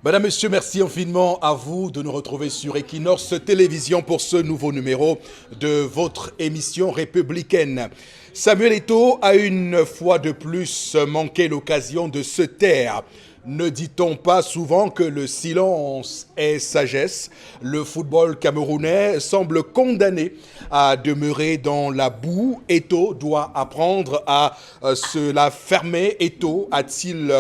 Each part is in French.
Madame, Monsieur, merci infiniment à vous de nous retrouver sur Equinox Télévision pour ce nouveau numéro de votre émission républicaine. Samuel Eto'o a une fois de plus manqué l'occasion de se taire. Ne dit-on pas souvent que le silence est sagesse? Le football camerounais semble condamné à demeurer dans la boue. Eto'o doit apprendre à se la fermer. Eto'o a-t-il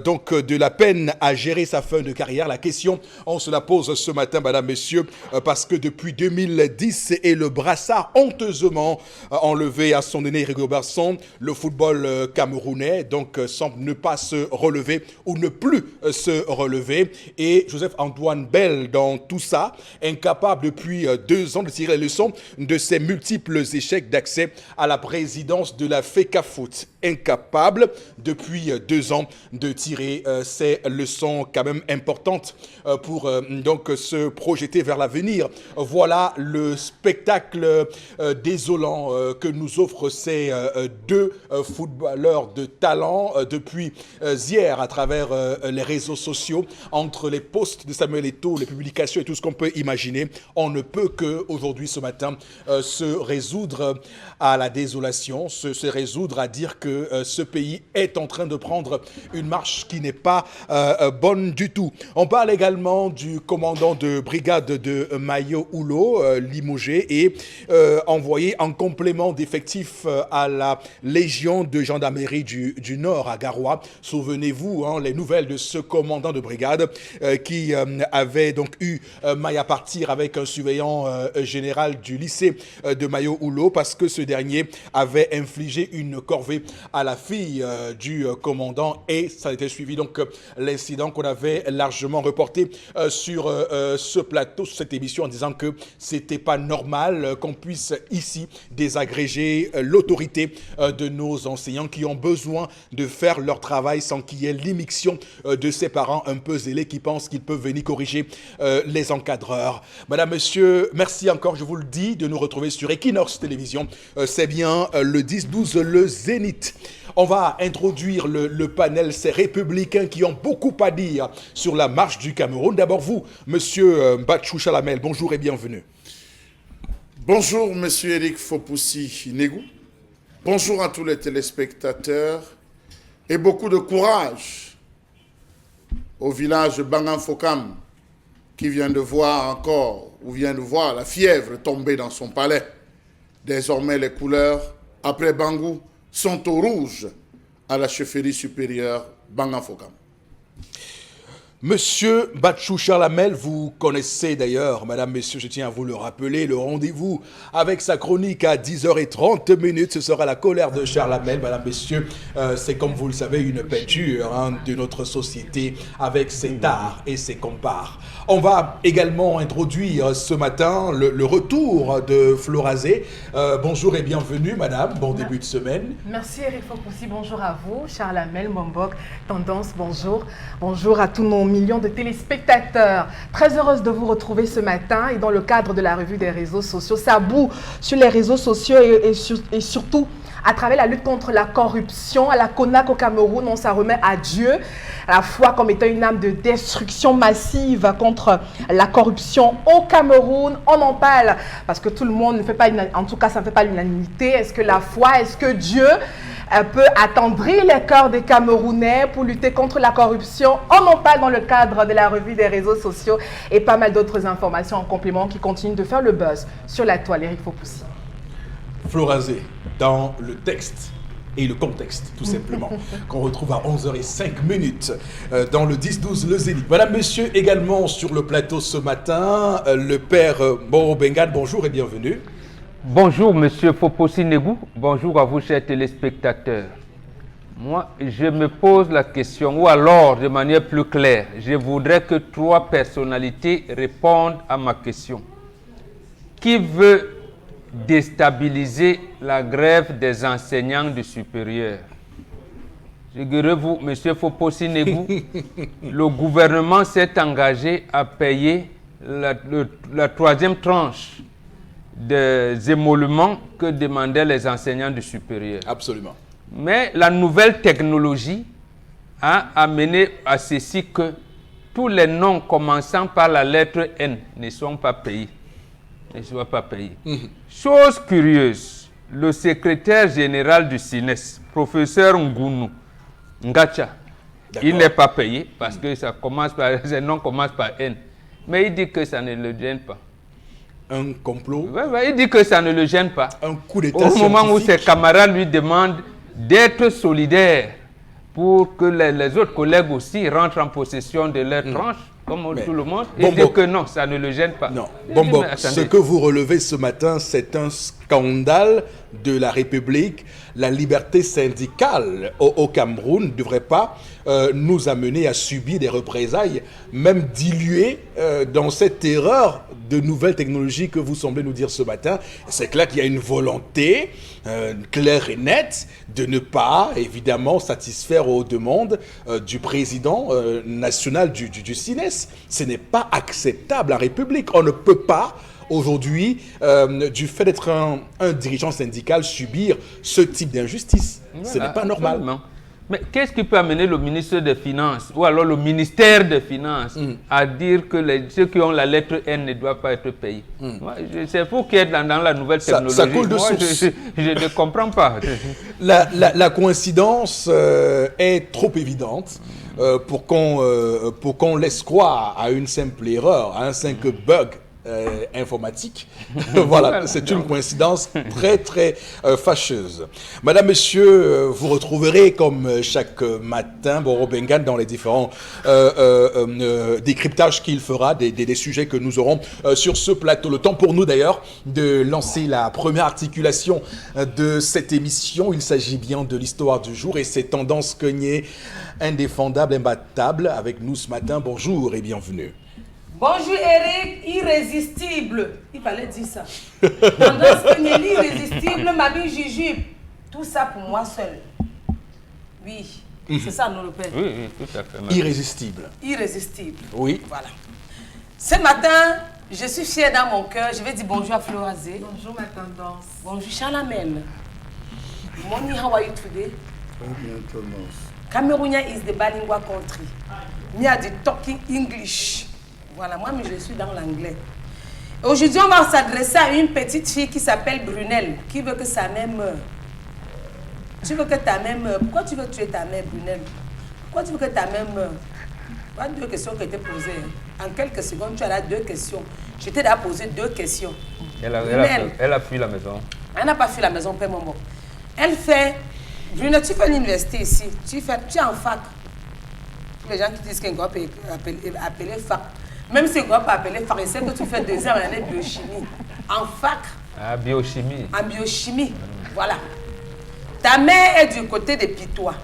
donc de la peine à gérer sa fin de carrière? La question, on se la pose ce matin, madame, messieurs, parce que depuis 2010 et le brassard honteusement enlevé à son aîné Rigobert-Song, le football camerounais donc semble ne pas se relever ou ne plus se relever. Et Joseph-Antoine Bell, dans tout ça, incapable depuis 2 ans de tirer les leçons de ses multiples échecs d'accès à la présidence de la FECAFOOT. Incapable depuis 2 ans de tirer ces leçons quand même importantes pour donc se projeter vers l'avenir. Voilà le spectacle désolant que nous offrent ces 2 footballeurs de talent depuis hier à travers les réseaux sociaux, entre les posts de Samuel Eto'o, les publications et tout ce qu'on peut imaginer. On ne peut que aujourd'hui, ce matin, se résoudre à la désolation, se résoudre à dire que ce pays est en train de prendre une marche qui n'est pas bonne du tout. On parle également du commandant de brigade de Mayo Oulo, limogé et envoyé en complément d'effectifs à la Légion de gendarmerie du Nord à Garoua. Souvenez-vous, les nouvelles de ce commandant de brigade qui avait donc eu maille à partir avec un surveillant général du lycée de Mayo Oulo parce que ce dernier avait infligé une corvée à la fille du commandant et ça a été suivi donc l'incident qu'on avait largement reporté sur ce plateau, sur cette émission en disant que c'était pas normal qu'on puisse ici désagréger l'autorité de nos enseignants qui ont besoin de faire leur travail sans qu'il y ait l'immixtion de ses parents un peu zélés qui pensent qu'ils peuvent venir corriger les encadreurs. Madame, monsieur, merci encore, je vous le dis, de nous retrouver sur Equinox Télévision. C'est bien le 10-12, le Zénith. On va introduire le panel, ces républicains qui ont beaucoup à dire sur la marche du Cameroun. D'abord vous, monsieur Batchou Chalamel, bonjour et bienvenue. Bonjour, monsieur Eric Fopoussi-Negou. Bonjour à tous les téléspectateurs et beaucoup de courage au village Banganfokam qui vient de voir encore, ou vient de voir la fièvre tomber dans son palais. Désormais, les couleurs, après Bangou, sont au rouge à la chefferie supérieure Banganfokam. Monsieur Batchou Chalamel, vous connaissez d'ailleurs, madame, messieurs, je tiens à vous le rappeler, le rendez-vous avec sa chronique à 10h30, ce sera la colère de Chalamel. Madame, messieurs, c'est comme vous le savez une peinture de notre société avec ses tares et ses compares. On va également introduire ce matin le retour de Florazé. Bonjour et bienvenue, madame, bon début de semaine. Merci Eric Fopoussi, bonjour à vous, Charlamel, Mombok, Tendance, bonjour. Bonjour à tous nos millions de téléspectateurs. Très heureuse de vous retrouver ce matin et dans le cadre de la revue des réseaux sociaux. Ça boue sur les réseaux sociaux et surtout à travers la lutte contre la corruption. À la CONAC au Cameroun, on s'en remet à Dieu, à la fois comme étant une arme de destruction massive contre la corruption au Cameroun. On en parle parce que tout le monde ne fait pas, en tout cas ça ne fait pas l'unanimité. Est-ce que la foi, est-ce que Dieu peut attendrir les cœurs des Camerounais pour lutter contre la corruption? On en parle dans le cadre de la revue des réseaux sociaux et pas mal d'autres informations en complément qui continuent de faire le buzz sur la toile. Eric Fopoussi. Florazé, dans le texte et le contexte, tout simplement, qu'on retrouve à 11h05 dans le 10-12, le Zénith. Madame, monsieur, également sur le plateau ce matin, le père Moro Bengal, bonjour et bienvenue. Bonjour, monsieur Fopoussi-Negou. Bonjour à vous, chers téléspectateurs. Moi, je me pose la question, ou alors, de manière plus claire, je voudrais que 3 personnalités répondent à ma question. Qui veut déstabiliser la grève des enseignants du supérieur? Je dirais vous, monsieur Fopoussi-Negou, le gouvernement s'est engagé à payer la 3e tranche des émoluments que demandaient les enseignants du supérieur. Absolument. Mais la nouvelle technologie a amené à ceci que tous les noms commençant par la lettre N ne sont pas payés. Ne sont pas payés. Chose curieuse, le secrétaire général du SINES, professeur Ngounou Ngacha, il n'est pas payé parce que ça commence par, ses noms commencent par N. Mais il dit que ça ne le gêne pas. Un complot? Ouais, il dit que ça ne le gêne pas. Un coup d'État Au moment où scientifique. ses camarades lui demandent d'être solidaire pour que les autres collègues aussi rentrent en possession de leur tranche, comme tout le monde, il dit que non, ça ne le gêne pas. Non. Il Bon, dit, bon, mais ce attendez. que vous relevez ce matin, c'est un scandale de la République. La liberté syndicale au Cameroun ne devrait pas nous amener à subir des représailles, même diluées dans cette erreur de nouvelles technologies que vous semblez nous dire ce matin. C'est clair qu'il y a une volonté claire et nette de ne pas, évidemment, satisfaire aux demandes du président national du SINES. Ce n'est pas acceptable en République. On ne peut pas aujourd'hui, du fait d'être un dirigeant syndical, subir ce type d'injustice. Ce Voilà, n'est pas normal. absolument. Mais qu'est-ce qui peut amener le ministre des Finances ou alors le ministère des Finances à dire que ceux qui ont la lettre N ne doivent pas être payés? C'est vous qui êtes dans la nouvelle technologie. Ça coule de Moi, source. je ne comprends pas. La coïncidence est trop évidente pour qu'on laisse croire à une simple erreur, à un simple bug informatique. Voilà, c'est une coïncidence très très fâcheuse. Madame, Monsieur, vous retrouverez comme chaque matin Boro Bengan dans les différents décryptages qu'il fera des sujets que nous aurons sur ce plateau. Le temps pour nous d'ailleurs de lancer la première articulation de cette émission. Il s'agit bien de l'histoire du jour et ses tendances cognées indéfendables, imbattables. Avec nous ce matin, bonjour et bienvenue. Bonjour Eric, irrésistible. Il fallait dire ça. Tendance Kenyeli, irrésistible, Mabi Jujube. Tout ça pour moi seul. Oui, c'est ça nous le père. Oui, tout à fait. Irrésistible. Irrésistible. Oui. Voilà. Ce matin, je suis fière dans mon cœur. Je vais dire bonjour à Florazé. Bonjour ma tendance. Bonjour Chalamel. Moni, how are you today? Cameroon is the bilingual country. Me are the talking English. Voilà, moi, mais je suis dans l'anglais. Aujourd'hui, on va s'adresser à une petite fille qui s'appelle Brunel, qui veut que sa mère meure. Tu veux que ta mère meure. Pourquoi tu veux tuer ta mère, Brunel? Pourquoi tu veux que ta mère meure? Voilà deux questions qui étaient posées. En quelques secondes, tu as là deux questions. Je t'ai déjà posé deux questions. Elle a fui la maison. Elle n'a pas fui la maison, Père Momo. Elle fait... Brunel, tu fais l'université ici. Tu es en fac. Les gens qui disent qu'un groupe est appelé fac. Même si on va pas appeler fac, c'est que tu fais 2 ans en année de biochimie. En fac. Ah, biochimie. En biochimie. Voilà. Ta mère est du côté de Pitois.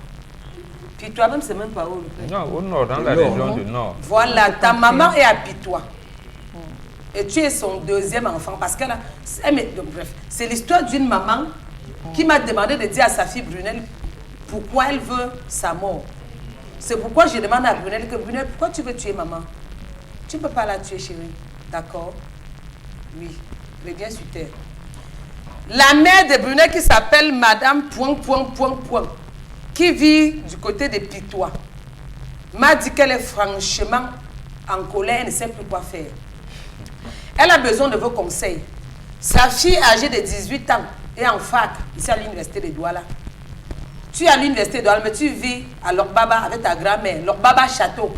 Pitois, même, c'est même pas où le Non, au nord, dans la région du nord. Voilà, ta maman est à Pitois. Et tu es son deuxième enfant. Parce qu'elle a. Donc, bref, c'est l'histoire d'une maman qui m'a demandé de dire à sa fille Brunel pourquoi elle veut sa mort. C'est pourquoi je demande à Brunel que Brunel, pourquoi tu veux tuer maman? Tu ne peux pas la tuer, chérie. D'accord? Oui. Reviens sur terre. La mère de Brunel qui s'appelle Madame ... qui vit du côté de Pitois, m'a dit qu'elle est franchement en colère, elle ne sait plus quoi faire. Elle a besoin de vos conseils. Sa fille âgée de 18 ans est en fac, ici à l'université de Douala. Tu es à l'université de Douala, mais tu vis à Lokbaba avec ta grand-mère, Lokbaba Château,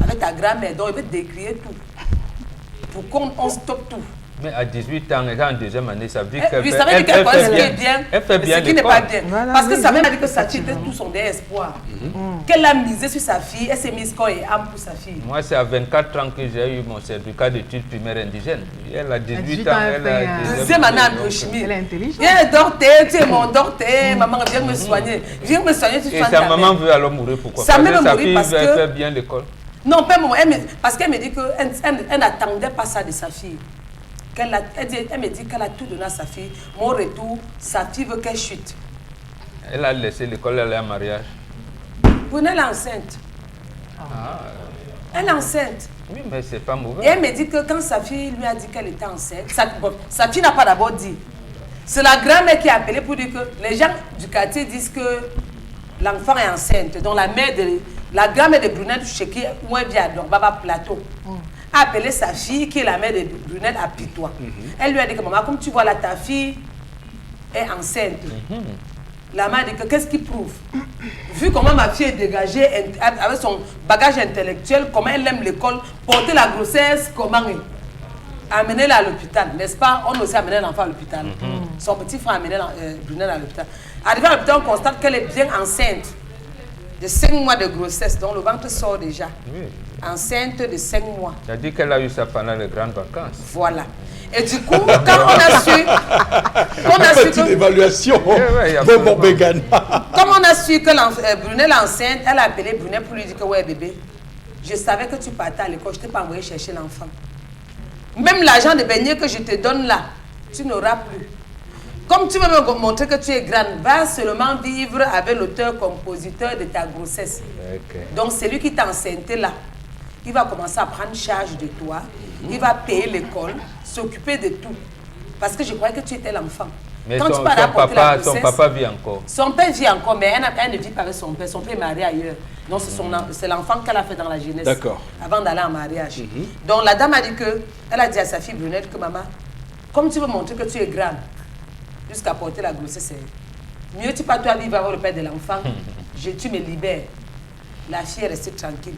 avec ta grand-mère, donc il veut décrire tout. Pour qu'on stoppe tout. Mais à 18 ans, elle est en deuxième année, ça veut dire qu'elle Oui, ça veut dire qu'elle fait bien. Elle fait bien ce qui n'est pas bien. Voilà, Parce que oui, sa mère a dit que sa fille était tout son espoir. Qu'elle a misé sur sa fille, elle s'est mise corps et âme pour sa fille. Moi, c'est à 24 ans que j'ai eu mon certificat d'études primaires indigènes. Elle a 18 ans, elle a... Deuxième année en biochimie. Elle est intelligente. Viens docteur, tu es mon docteur, maman, viens me soigner. Viens me soigner, tu Et soignes sa ta maman mère. veut alors mourir, pourquoi? Sa mère veut sa mourir fille parce veut que- faire bien l'école. Non, pas moi. Parce qu'elle me dit qu'elle n'attendait pas ça de sa fille. Elle me dit qu'elle a tout donné à sa fille. Mon retour, sa fille veut qu'elle chute. Elle a laissé l'école, elle est en mariage. Brunel est enceinte. Elle est enceinte. Oui, mais c'est pas Et mauvais. elle me dit que quand sa fille lui a dit qu'elle était enceinte, sa fille n'a pas d'abord dit. C'est la grand-mère qui a appelé pour dire que les gens du quartier disent que l'enfant est enceinte. Donc la mère de La grand-mère de Brunel, chez qui où elle vient à Dorbaba Plateau, a appelé sa fille, qui est la mère de Brunel, à Pitois. Elle lui a dit que maman, comme tu vois là, ta fille est enceinte. La mère a dit que qu'est-ce qui prouve? Vu comment ma fille est dégagée avec son bagage intellectuel, comment elle aime l'école, porter la grossesse, comment amener-la à l'hôpital, n'est-ce pas? On a aussi amené l'enfant à l'hôpital. Son petit frère a amené Brunel à l'hôpital. Arrivé à l'hôpital, on constate qu'elle est bien enceinte de 5 mois de grossesse, donc le ventre sort déjà. Oui. Enceinte de 5 mois. Ça dit qu'elle a eu ça pendant les grandes vacances. Voilà. Et du coup, quand on a su... Petite évaluation. Bon, Begana. Comme on a su que Brunel est enceinte, elle a appelé Brunel pour lui dire que ouais bébé, je savais que tu partais à l'école, je ne t'ai pas envoyé chercher l'enfant. Même l'argent de beignet que je te donne là, tu n'auras plus. Comme tu veux me montrer que tu es grande, va seulement vivre avec l'auteur-compositeur de ta grossesse. Okay. Donc c'est lui qui t'a enceinté là. Il va commencer à prendre charge de toi. Il va payer l'école, s'occuper de tout. Parce que je croyais que tu étais l'enfant. Mais quand son papa vit encore. Son père vit encore, mais elle ne vit pas avec son père. Son père est marié ailleurs. Donc c'est l'enfant qu'elle a fait dans la jeunesse. D'accord. Avant d'aller en mariage. Donc la dame a dit que, elle a dit à sa fille Brunette que maman, comme tu veux montrer que tu es grande, jusqu'à porter la grossesse, mieux tu pas toi vivre avec le père de l'enfant, tu me libères. La fille est restée tranquille.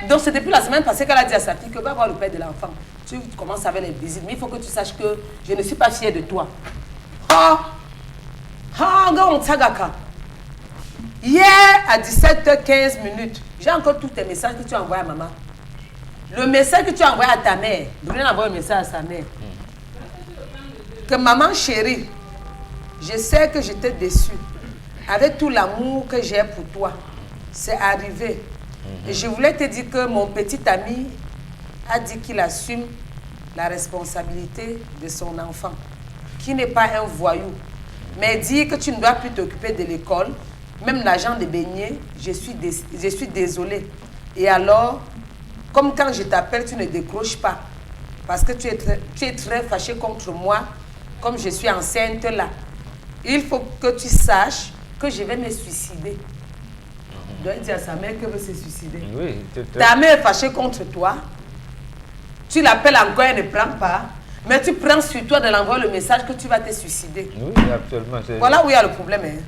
Donc c'est depuis la semaine passée qu'elle a dit à sa fille que va voir le père de l'enfant. Tu commences avec les visites, mais il faut que tu saches que je ne suis pas fière de toi. Hier à 17h15, j'ai encore tous tes messages que tu as envoyés à maman. Le message que tu as envoyé à ta mère, Brunel a envoyé un message à sa mère. Que maman chérie, je sais que j'étais déçue. Avec tout l'amour que j'ai pour toi, c'est arrivé. Et je voulais te dire que mon petit ami a dit qu'il assume la responsabilité de son enfant, qui n'est pas un voyou. Mais dit que tu ne dois plus t'occuper de l'école, même l'argent de beignet, je suis désolée. Et alors, comme quand je t'appelle, tu ne décroches pas. Parce que tu es très fâché contre moi, comme je suis enceinte là. Il faut que tu saches que je vais me suicider. Doit dire à sa mère qu'elle veut se suicider. Oui, ta mère est fâchée contre toi. Tu l'appelles encore, elle ne prend pas. Mais tu prends sur toi de l'envoyer le message que tu vas te suicider. Oui, absolument. Voilà où il y a le problème. Hein.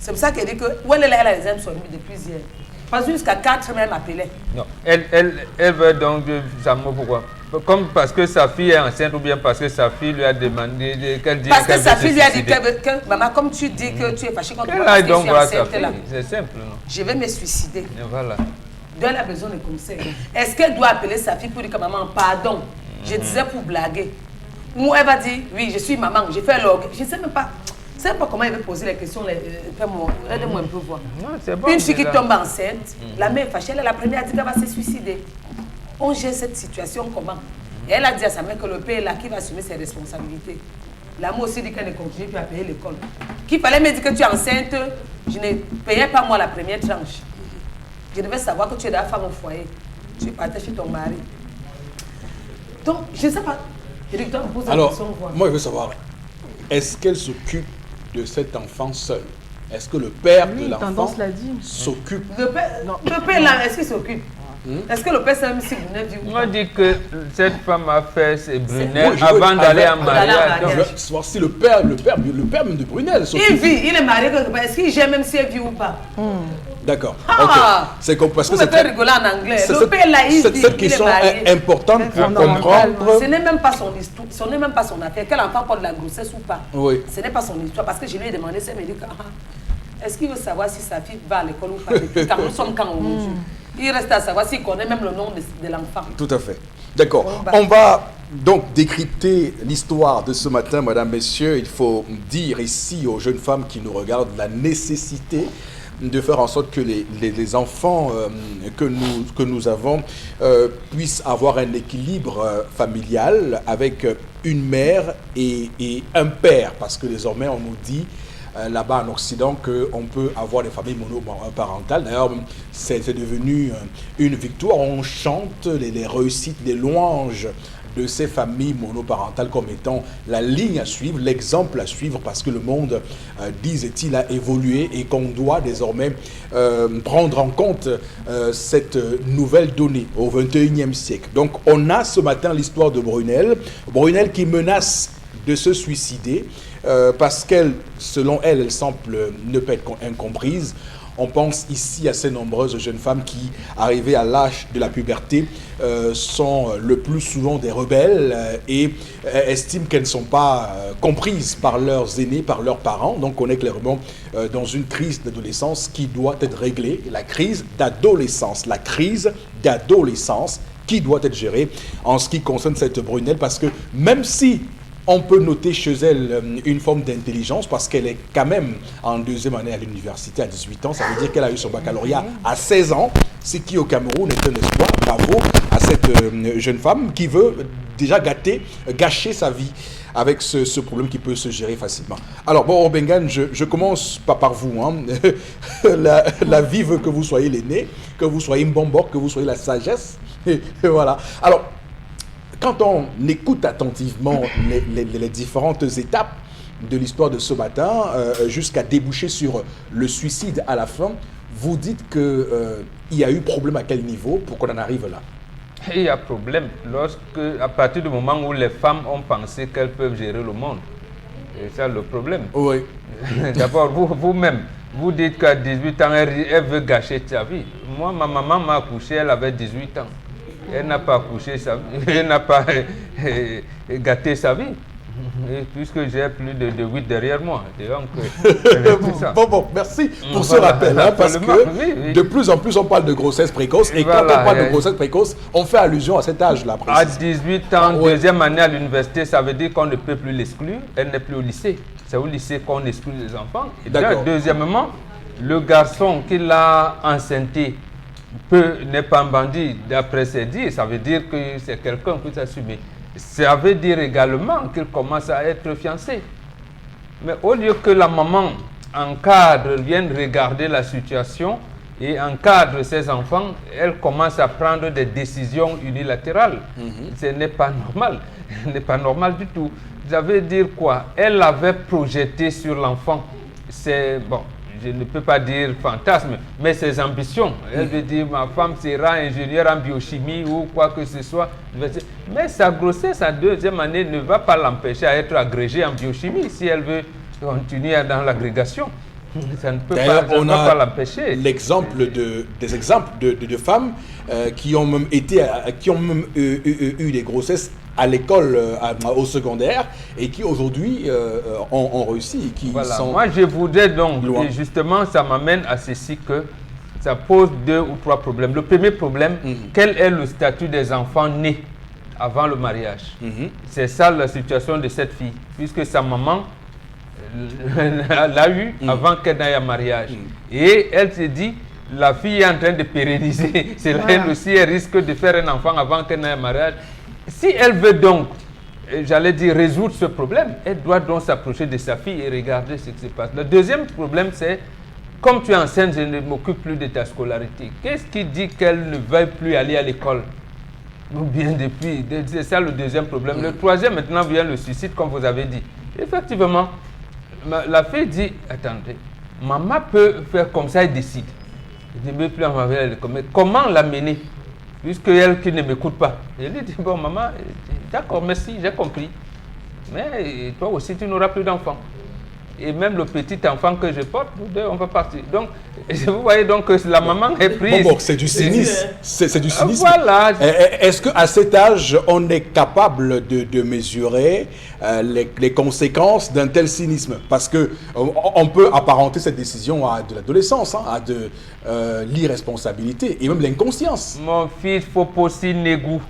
C'est pour ça qu'elle dit que où elle a les aimes sont depuis hier. Parce que jusqu'à 4 même appelait. Non, elle veut donc savoir pourquoi. Comme parce que sa fille est enceinte ou bien parce que sa fille lui a demandé qu'elle dit. Parce que sa fille lui a dit que maman, comme tu dis que tu es fâchée contre moi parce que je suis enceinte là. C'est simple, non? Je vais me suicider. Et voilà. Donc elle a besoin de conseils. Est-ce qu'elle doit appeler sa fille pour dire que maman, pardon, je disais pour blaguer. Ou elle va dire, oui, je suis maman, j'ai fait l'orgue. Je ne sais même pas. Je ne sais pas comment elle veut poser les questions. Aide-moi un peu voir. Non, bon, une fille qui tombe enceinte, la mère est fâchée, elle est la première à dire qu'elle va se suicider. On gère cette situation comment? Et elle a dit à sa mère que le père est là qui va assumer ses responsabilités. L'amour aussi dit qu'elle ne continue plus à payer l'école. Qu'il fallait me dire que tu es enceinte, je ne payais pas moi la première tranche. Je devais savoir que tu es la femme au foyer. Tu partais chez ton mari. Donc, je ne sais pas. Alors, moi je veux savoir, est-ce qu'elle s'occupe de cet enfant seul? Est-ce que le père de l'enfant s'occupe? Le père là, est-ce qu'il s'occupe? Est-ce que le père sait même si Brunel vit ou pas? On dit que cette femme a fait ses Brunel avant d'aller en mariage. Je veux savoir si le père même de Brunel s'occupe. Il vit, il est marié quelque part. Est-ce qu'il gère même si elle vit ou pas? D'accord. Ah, c'est parce que c'est rigoler en anglais. Le père là, il vit, cette question est importante pour comprendre. Ce n'est même pas son histoire, ce n'est même pas son affaire. Quel enfant porte la grossesse ou pas? Oui. Ce n'est pas son histoire parce que je lui ai demandé, ça me dit est-ce qu'il veut savoir si sa fille va à l'école ou pas? Quand nous sommes quand aujourd'hui. Il reste à savoir s'il connaît même le nom de l'enfant. Tout à fait. D'accord. On va donc décrypter l'histoire de ce matin, madame, messieurs. Il faut dire ici aux jeunes femmes qui nous regardent la nécessité de faire en sorte que les enfants que nous avons puissent avoir un équilibre familial avec une mère et un père. Parce que désormais, on nous dit là-bas en Occident qu'on peut avoir des familles monoparentales. D'ailleurs, c'est devenu une victoire. On chante les réussites, les louanges de ces familles monoparentales comme étant la ligne à suivre, l'exemple à suivre, parce que le monde, disait-il, a évolué et qu'on doit désormais prendre en compte cette nouvelle donnée au 21e siècle. Donc on a ce matin l'histoire de Brunel qui menace de se suicider parce qu'elle, selon elle, elle semble ne pas être incomprise. On pense ici à ces nombreuses jeunes femmes qui, arrivées à l'âge de la puberté, sont le plus souvent des rebelles et estiment qu'elles ne sont pas comprises par leurs aînés, par leurs parents. Donc on est clairement dans une crise d'adolescence qui doit être réglée. La crise d'adolescence qui doit être gérée en ce qui concerne cette Brunel, parce que même si on peut noter chez elle une forme d'intelligence, parce qu'elle est quand même en deuxième année à l'université à 18 ans. Ça veut dire qu'elle a eu son baccalauréat à 16 ans, ce qui au Cameroun est un espoir. Bravo à cette jeune femme qui veut déjà gâcher sa vie avec ce problème qui peut se gérer facilement. Alors, bon, Obengan, je commence pas par vous. Hein. La vie veut que vous soyez l'aîné, que vous soyez Mbombok, que vous soyez la sagesse. Et voilà. Alors, quand on écoute attentivement les différentes étapes de l'histoire de ce matin, jusqu'à déboucher sur le suicide à la fin, vous dites qu'il y a eu problème à quel niveau pour qu'on en arrive là? Il y a problème à partir du moment où les femmes ont pensé qu'elles peuvent gérer le monde. Et c'est ça le problème. Oui. D'abord, vous-même, vous dites qu'à 18 ans, elle veut gâcher sa vie. Moi, ma maman m'a accouché, elle avait 18 ans. Elle n'a pas accouché sa vie, elle n'a pas gâté sa vie, puisque j'ai plus de 8 derrière moi. Donc, ça. Bon, merci pour ce rappel, hein, parce que de plus en plus on parle de grossesse précoce, et quand on parle de grossesse précoce, on fait allusion à cet âge-là. À 18 ans, deuxième année à l'université, ça veut dire qu'on ne peut plus l'exclure, elle n'est plus au lycée. C'est au lycée qu'on exclut les enfants. Et là, deuxièmement, le garçon qui l'a enceinté n'est pas un bandit d'après ses dires, ça veut dire que c'est quelqu'un qui s'assume. Ça veut dire également qu'il commence à être fiancé. Mais au lieu que la maman encadre, vienne regarder la situation et encadre ses enfants, elle commence à prendre des décisions unilatérales. Ce n'est pas normal, ce n'est pas normal du tout. Ça veut dire quoi? Elle avait projeté sur l'enfant, c'est bon. Je ne peux pas dire fantasme, mais ses ambitions. Elle veut dire, ma femme sera ingénieure en biochimie ou quoi que ce soit. Mais sa grossesse en deuxième année ne va pas l'empêcher à être agrégée en biochimie si elle veut continuer dans l'agrégation. Ça ne peut pas l'empêcher. Des exemples de femmes qui ont même eu des grossesses à l'école, au secondaire, et qui aujourd'hui ont réussi. Moi, je voudrais donc, et justement, ça m'amène à ceci que ça pose 2 ou 3 problèmes. Le premier problème, quel est le statut des enfants nés avant le mariage? C'est ça la situation de cette fille, puisque sa maman l'a eu avant qu'elle n'aille à mariage. Et elle se dit, la fille est en train de pérenniser. C'est là, elle aussi, elle risque de faire un enfant avant qu'elle n'aille à mariage. Si elle veut donc, j'allais dire, résoudre ce problème, elle doit donc s'approcher de sa fille et regarder ce qui se passe. Le deuxième problème, c'est, comme tu es enceinte, je ne m'occupe plus de ta scolarité. Qu'est-ce qui dit qu'elle ne veuille plus aller à l'école? Ou bien depuis, c'est ça le deuxième problème. Le troisième, maintenant, vient le suicide, comme vous avez dit. Effectivement, la fille dit, attendez, maman peut faire comme ça, elle décide. Je ne veux plus en avoir, mais comment l'amener? Puisque elle qui ne m'écoute pas. Je lui dis, bon maman, d'accord, merci, j'ai compris. Mais toi aussi, tu n'auras plus d'enfants. Et même le petit enfant que je porte, nous deux, on va partir. Donc, vous voyez donc que la maman est prise. Bon, c'est du cynisme. C'est du cynisme. Voilà. Est-ce qu'à cet âge, on est capable de mesurer les conséquences d'un tel cynisme? Parce qu'on peut apparenter cette décision à de l'adolescence, hein, à de l'irresponsabilité et même l'inconscience. Mon fils Foposi Négou,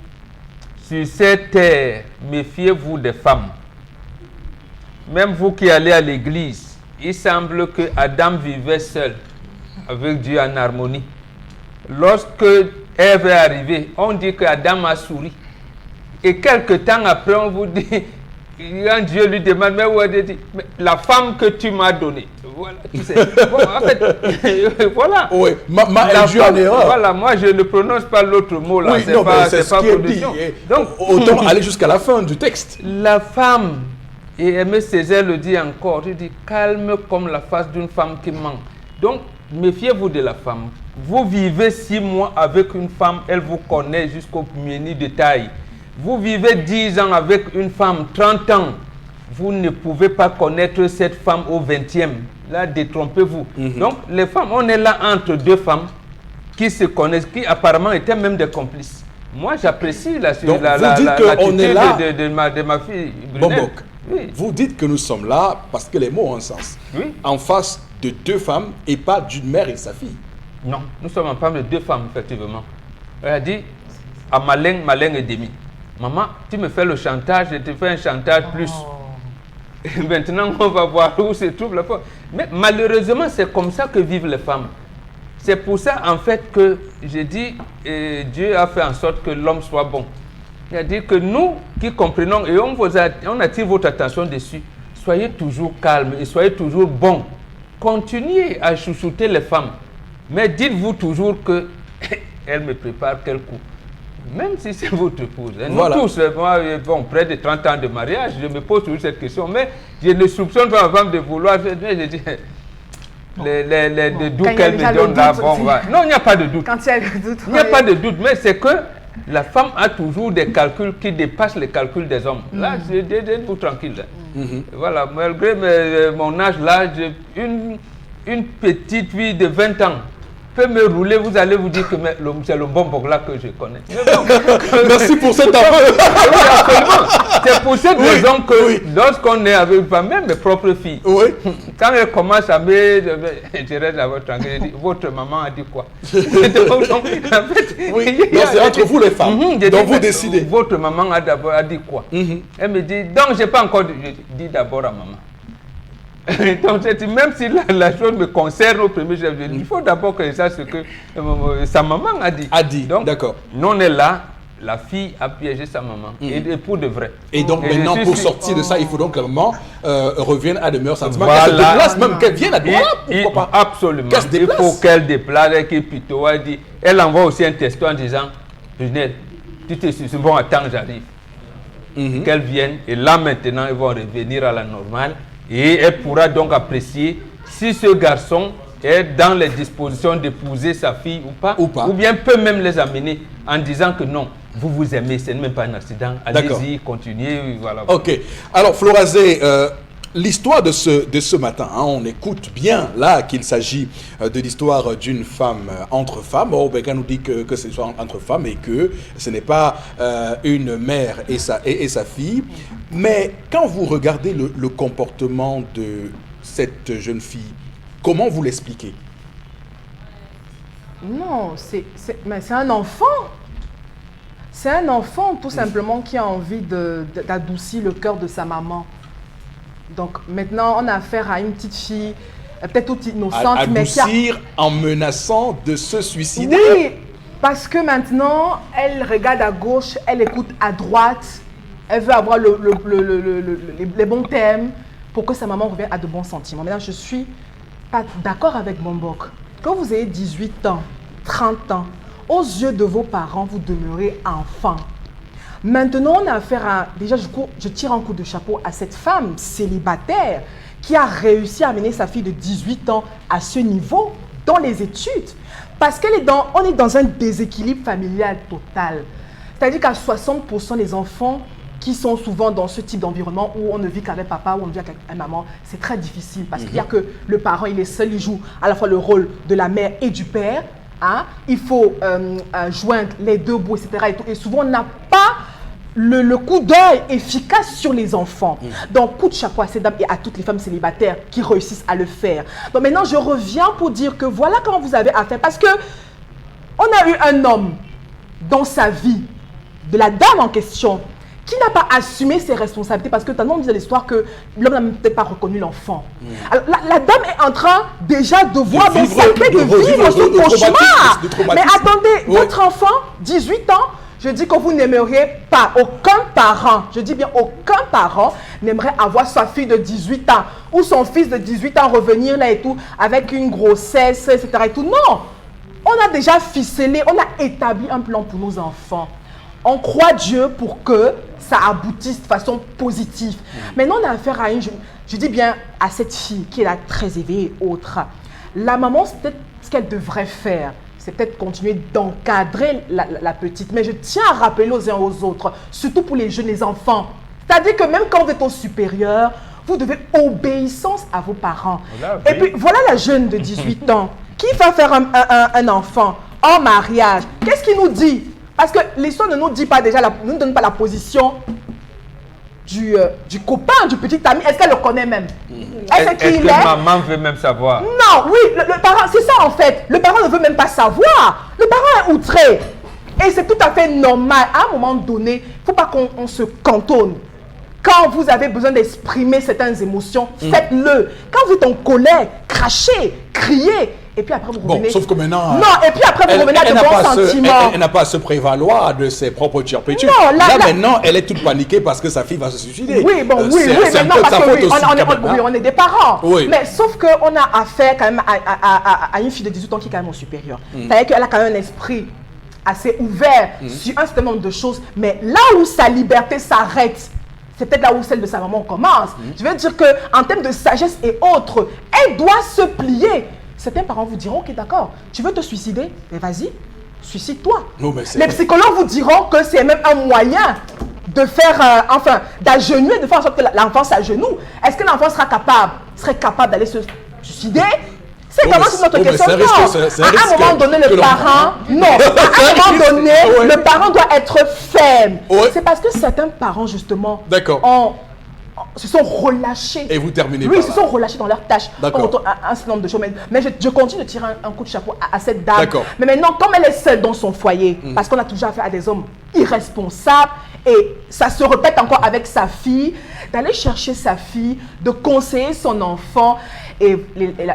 sur cette terre, méfiez-vous des femmes. Même vous qui allez à l'église, il semble que Adam vivait seul avec Dieu en harmonie. Lorsque Ève est arrivée, on dit que Adam a souri. Et quelque temps après, on vous dit, quand Dieu lui demande, mais où est dit, mais la femme que tu m'as donnée, voilà, tu sais. Bon, en fait, voilà. Oui, elle joue en erreur. Voilà, moi je ne prononce pas l'autre mot là, Oui, c'est non, pas, mais c'est ce pas qui est production. dit. Donc, autant aller jusqu'à la fin du texte. la femme, et Aimé Césaire le dit encore, il dit calme comme la face d'une femme qui ment. Donc, méfiez-vous de la femme. Vous vivez 6 mois avec une femme, elle vous connaît jusqu'au mini détail. Vous vivez 10 ans avec une femme, 30 ans. Vous ne pouvez pas connaître cette femme au 20e. Là, détrompez-vous. Donc, les femmes, on est là entre 2 femmes qui se connaissent, qui apparemment étaient même des complices. Moi, j'apprécie l'attitude de ma fille Brunel. Bombok, Oui. vous dites que nous sommes là parce que les mots ont un sens. Oui. En face de 2 femmes et pas d'une mère et sa fille. Non, nous sommes en femme de 2 femmes, effectivement. Elle a dit à Malin, Malin et demi. Maman, tu me fais le chantage, je te fais un chantage plus. Et maintenant, on va voir où se trouve la femme. Mais malheureusement, c'est comme ça que vivent les femmes. C'est pour ça, en fait, que j'ai dit, Dieu a fait en sorte que l'homme soit bon. Il a dit que nous qui comprenons, et on attire votre attention dessus, soyez toujours calme et soyez toujours bon. Continuez à chouchouter les femmes. Mais dites-vous toujours que elle me prépare quel coup. Même si c'est votre épouse. Voilà. Nous tous, moi, bon, près de 30 ans de mariage, je me pose toujours cette question. Mais je ne soupçonne pas ma femme de vouloir. Mais je dis, les doutes qu'elle me donne là, bon, voilà. Non, il n'y a pas de doute. Quand il y a le doute. Il n'y a pas de doute, mais c'est que la femme a toujours des calculs qui dépassent les calculs des hommes. Là, je suis tout tranquille. Voilà, malgré mon âge là, une petite fille de 20 ans peut me rouler, vous allez vous dire que c'est le bon là que je connais. Merci pour cet aveu. Oui, absolument. C'est pour cette raison que lorsqu'on est avec une femme, même mes propres filles, quand elles commencent à me... Je reste à votre angle, je dis, votre maman a dit quoi? Donc, en fait, c'est entre vous les femmes, donc vous décidez. Votre maman a dit quoi? Elle me dit, donc je n'ai pas encore dit, je dis d'abord à maman. Donc, même si la chose me concerne au premier chef, il faut d'abord que je sache ce que sa maman a dit. Donc, d'accord. Nous on est là, la fille a piégé sa maman, et pour de vrai. Et donc maintenant, pour sortir de ça, il faut donc que la maman revienne à de meilleurs sentiments. Voilà. Qu'elle se déplace, même qu'elle vienne à Douala, pourquoi pas? Absolument. Il faut qu'elle déplace, qu'elle plutôt, elle envoie aussi un texto en disant, Brunel, tu te suis bon, attends, j'arrive. Qu'elle vienne, et là maintenant, ils vont revenir à la normale. Et elle pourra donc apprécier si ce garçon est dans les dispositions d'épouser sa fille ou pas, ou bien peut même les amener en disant que non, vous vous aimez, ce n'est même pas un accident, allez-y, continuez, voilà. Ok, alors Florazé, l'histoire de ce matin, on écoute bien là qu'il s'agit de l'histoire d'une femme entre femmes. Obeka nous dit que c'est entre femmes et que ce n'est pas une mère et sa fille. Mais quand vous regardez le comportement de cette jeune fille, comment vous l'expliquez? Non, c'est un enfant. C'est un enfant tout simplement qui a envie d'adoucir le cœur de sa maman. Donc maintenant, on a affaire à une petite fille, peut-être toute innocente, mais qui adoucir en menaçant de se suicider. Oui, parce que maintenant, elle regarde à gauche, elle écoute à droite, elle veut avoir les bons thèmes pour que sa maman revienne à de bons sentiments. Maintenant, je ne suis pas d'accord avec Bombok. Quand vous avez 18 ans, 30 ans, aux yeux de vos parents, vous demeurez enfant. Maintenant, on a affaire à... Déjà, je tire un coup de chapeau à cette femme célibataire qui a réussi à amener sa fille de 18 ans à ce niveau dans les études. Parce on est dans un déséquilibre familial total. C'est-à-dire qu'à 60% des enfants qui sont souvent dans ce type d'environnement où on ne vit qu'avec papa ou on vit avec maman, c'est très difficile parce qu'il y a que le parent, il est seul, il joue à la fois le rôle de la mère et du père. Il faut joindre les deux bouts, etc. Et souvent, on n'a pas le coup d'œil efficace sur les enfants. Donc, coup de chapeau à ces dames et à toutes les femmes célibataires qui réussissent à le faire. Donc maintenant, je reviens pour dire que voilà comment vous avez affaire. Parce que on a eu un homme dans sa vie, de la dame en question, qui n'a pas assumé ses responsabilités parce que tout le monde disait l'histoire que l'homme n'a peut-être pas reconnu l'enfant. Alors, la dame est en train déjà de voir de vivre son cauchemar. Mais attendez, votre enfant, 18 ans, Je dis que vous n'aimeriez pas, aucun parent, je dis bien aucun parent n'aimerait avoir sa fille de 18 ans ou son fils de 18 ans revenir là et tout avec une grossesse, etc. et tout. Non, on a déjà ficelé, on a établi un plan pour nos enfants. On croit Dieu pour que ça aboutisse de façon positive. Maintenant, on a affaire à je dis bien à cette fille qui est là très éveillée et autre. La maman, c'est peut-être ce qu'elle devrait faire. C'est peut-être continuer d'encadrer la petite. Mais je tiens à rappeler aux uns aux autres, surtout pour les jeunes, les enfants. C'est-à-dire que même quand vous êtes au supérieur, vous devez obéissance à vos parents. Voilà, oui. Et puis, voilà la jeune de 18 ans qui va faire un enfant en mariage. Qu'est-ce qu'il nous dit? Parce que l'histoire ne nous dit pas déjà, ne nous donne pas la position du copain, du petit ami. Est-ce qu'elle le connaît même? Est-ce que maman veut même savoir? Non, oui, le parent, c'est ça en fait. Le parent ne veut même pas savoir. Le parent est outré. Et c'est tout à fait normal. À un moment donné, il ne faut pas qu'on se cantonne. Quand vous avez besoin d'exprimer certaines émotions, faites-le. Quand vous êtes en colère, crachez, criez. Et puis après, vous revenez. Bon, sauf que maintenant. Non, et puis après, vous revenez à de bons sentiments. Elle n'a pas à se prévaloir de ses propres turpitudes. Non, là, maintenant, elle est toute paniquée parce que sa fille va se suicider. Oui, bon, oui, maintenant, parce que on est des parents. Oui. Mais sauf qu'on a affaire quand même à une fille de 18 ans qui est quand même au supérieur. C'est-à-dire qu'elle a quand même un esprit assez ouvert sur un certain nombre de choses. Mais là où sa liberté s'arrête, c'est peut-être là où celle de sa maman commence. Je veux dire qu'en termes de sagesse et autres, elle doit se plier. Certains parents vous diront, ok, d'accord, tu veux te suicider? Mais vas-y, suicide-toi. Les psychologues vous diront que c'est même un moyen de faire, d'agenouiller, de faire en sorte que l'enfant s'agenouille. Est-ce que l'enfant serait capable d'aller se suicider? C'est comment c'est notre question? Non. À un moment donné, le parent, le parent doit être ferme. C'est parce que certains parents, justement, se sont relâchés. Et vous terminez Oui, ils se sont relâchés dans leurs tâches. Un certain nombre de choses. Mais je continue de tirer un coup de chapeau à cette dame. Mais maintenant, comme elle est seule dans son foyer, parce qu'on a toujours affaire à des hommes irresponsables, et ça se répète encore avec sa fille, d'aller chercher sa fille, de conseiller son enfant, et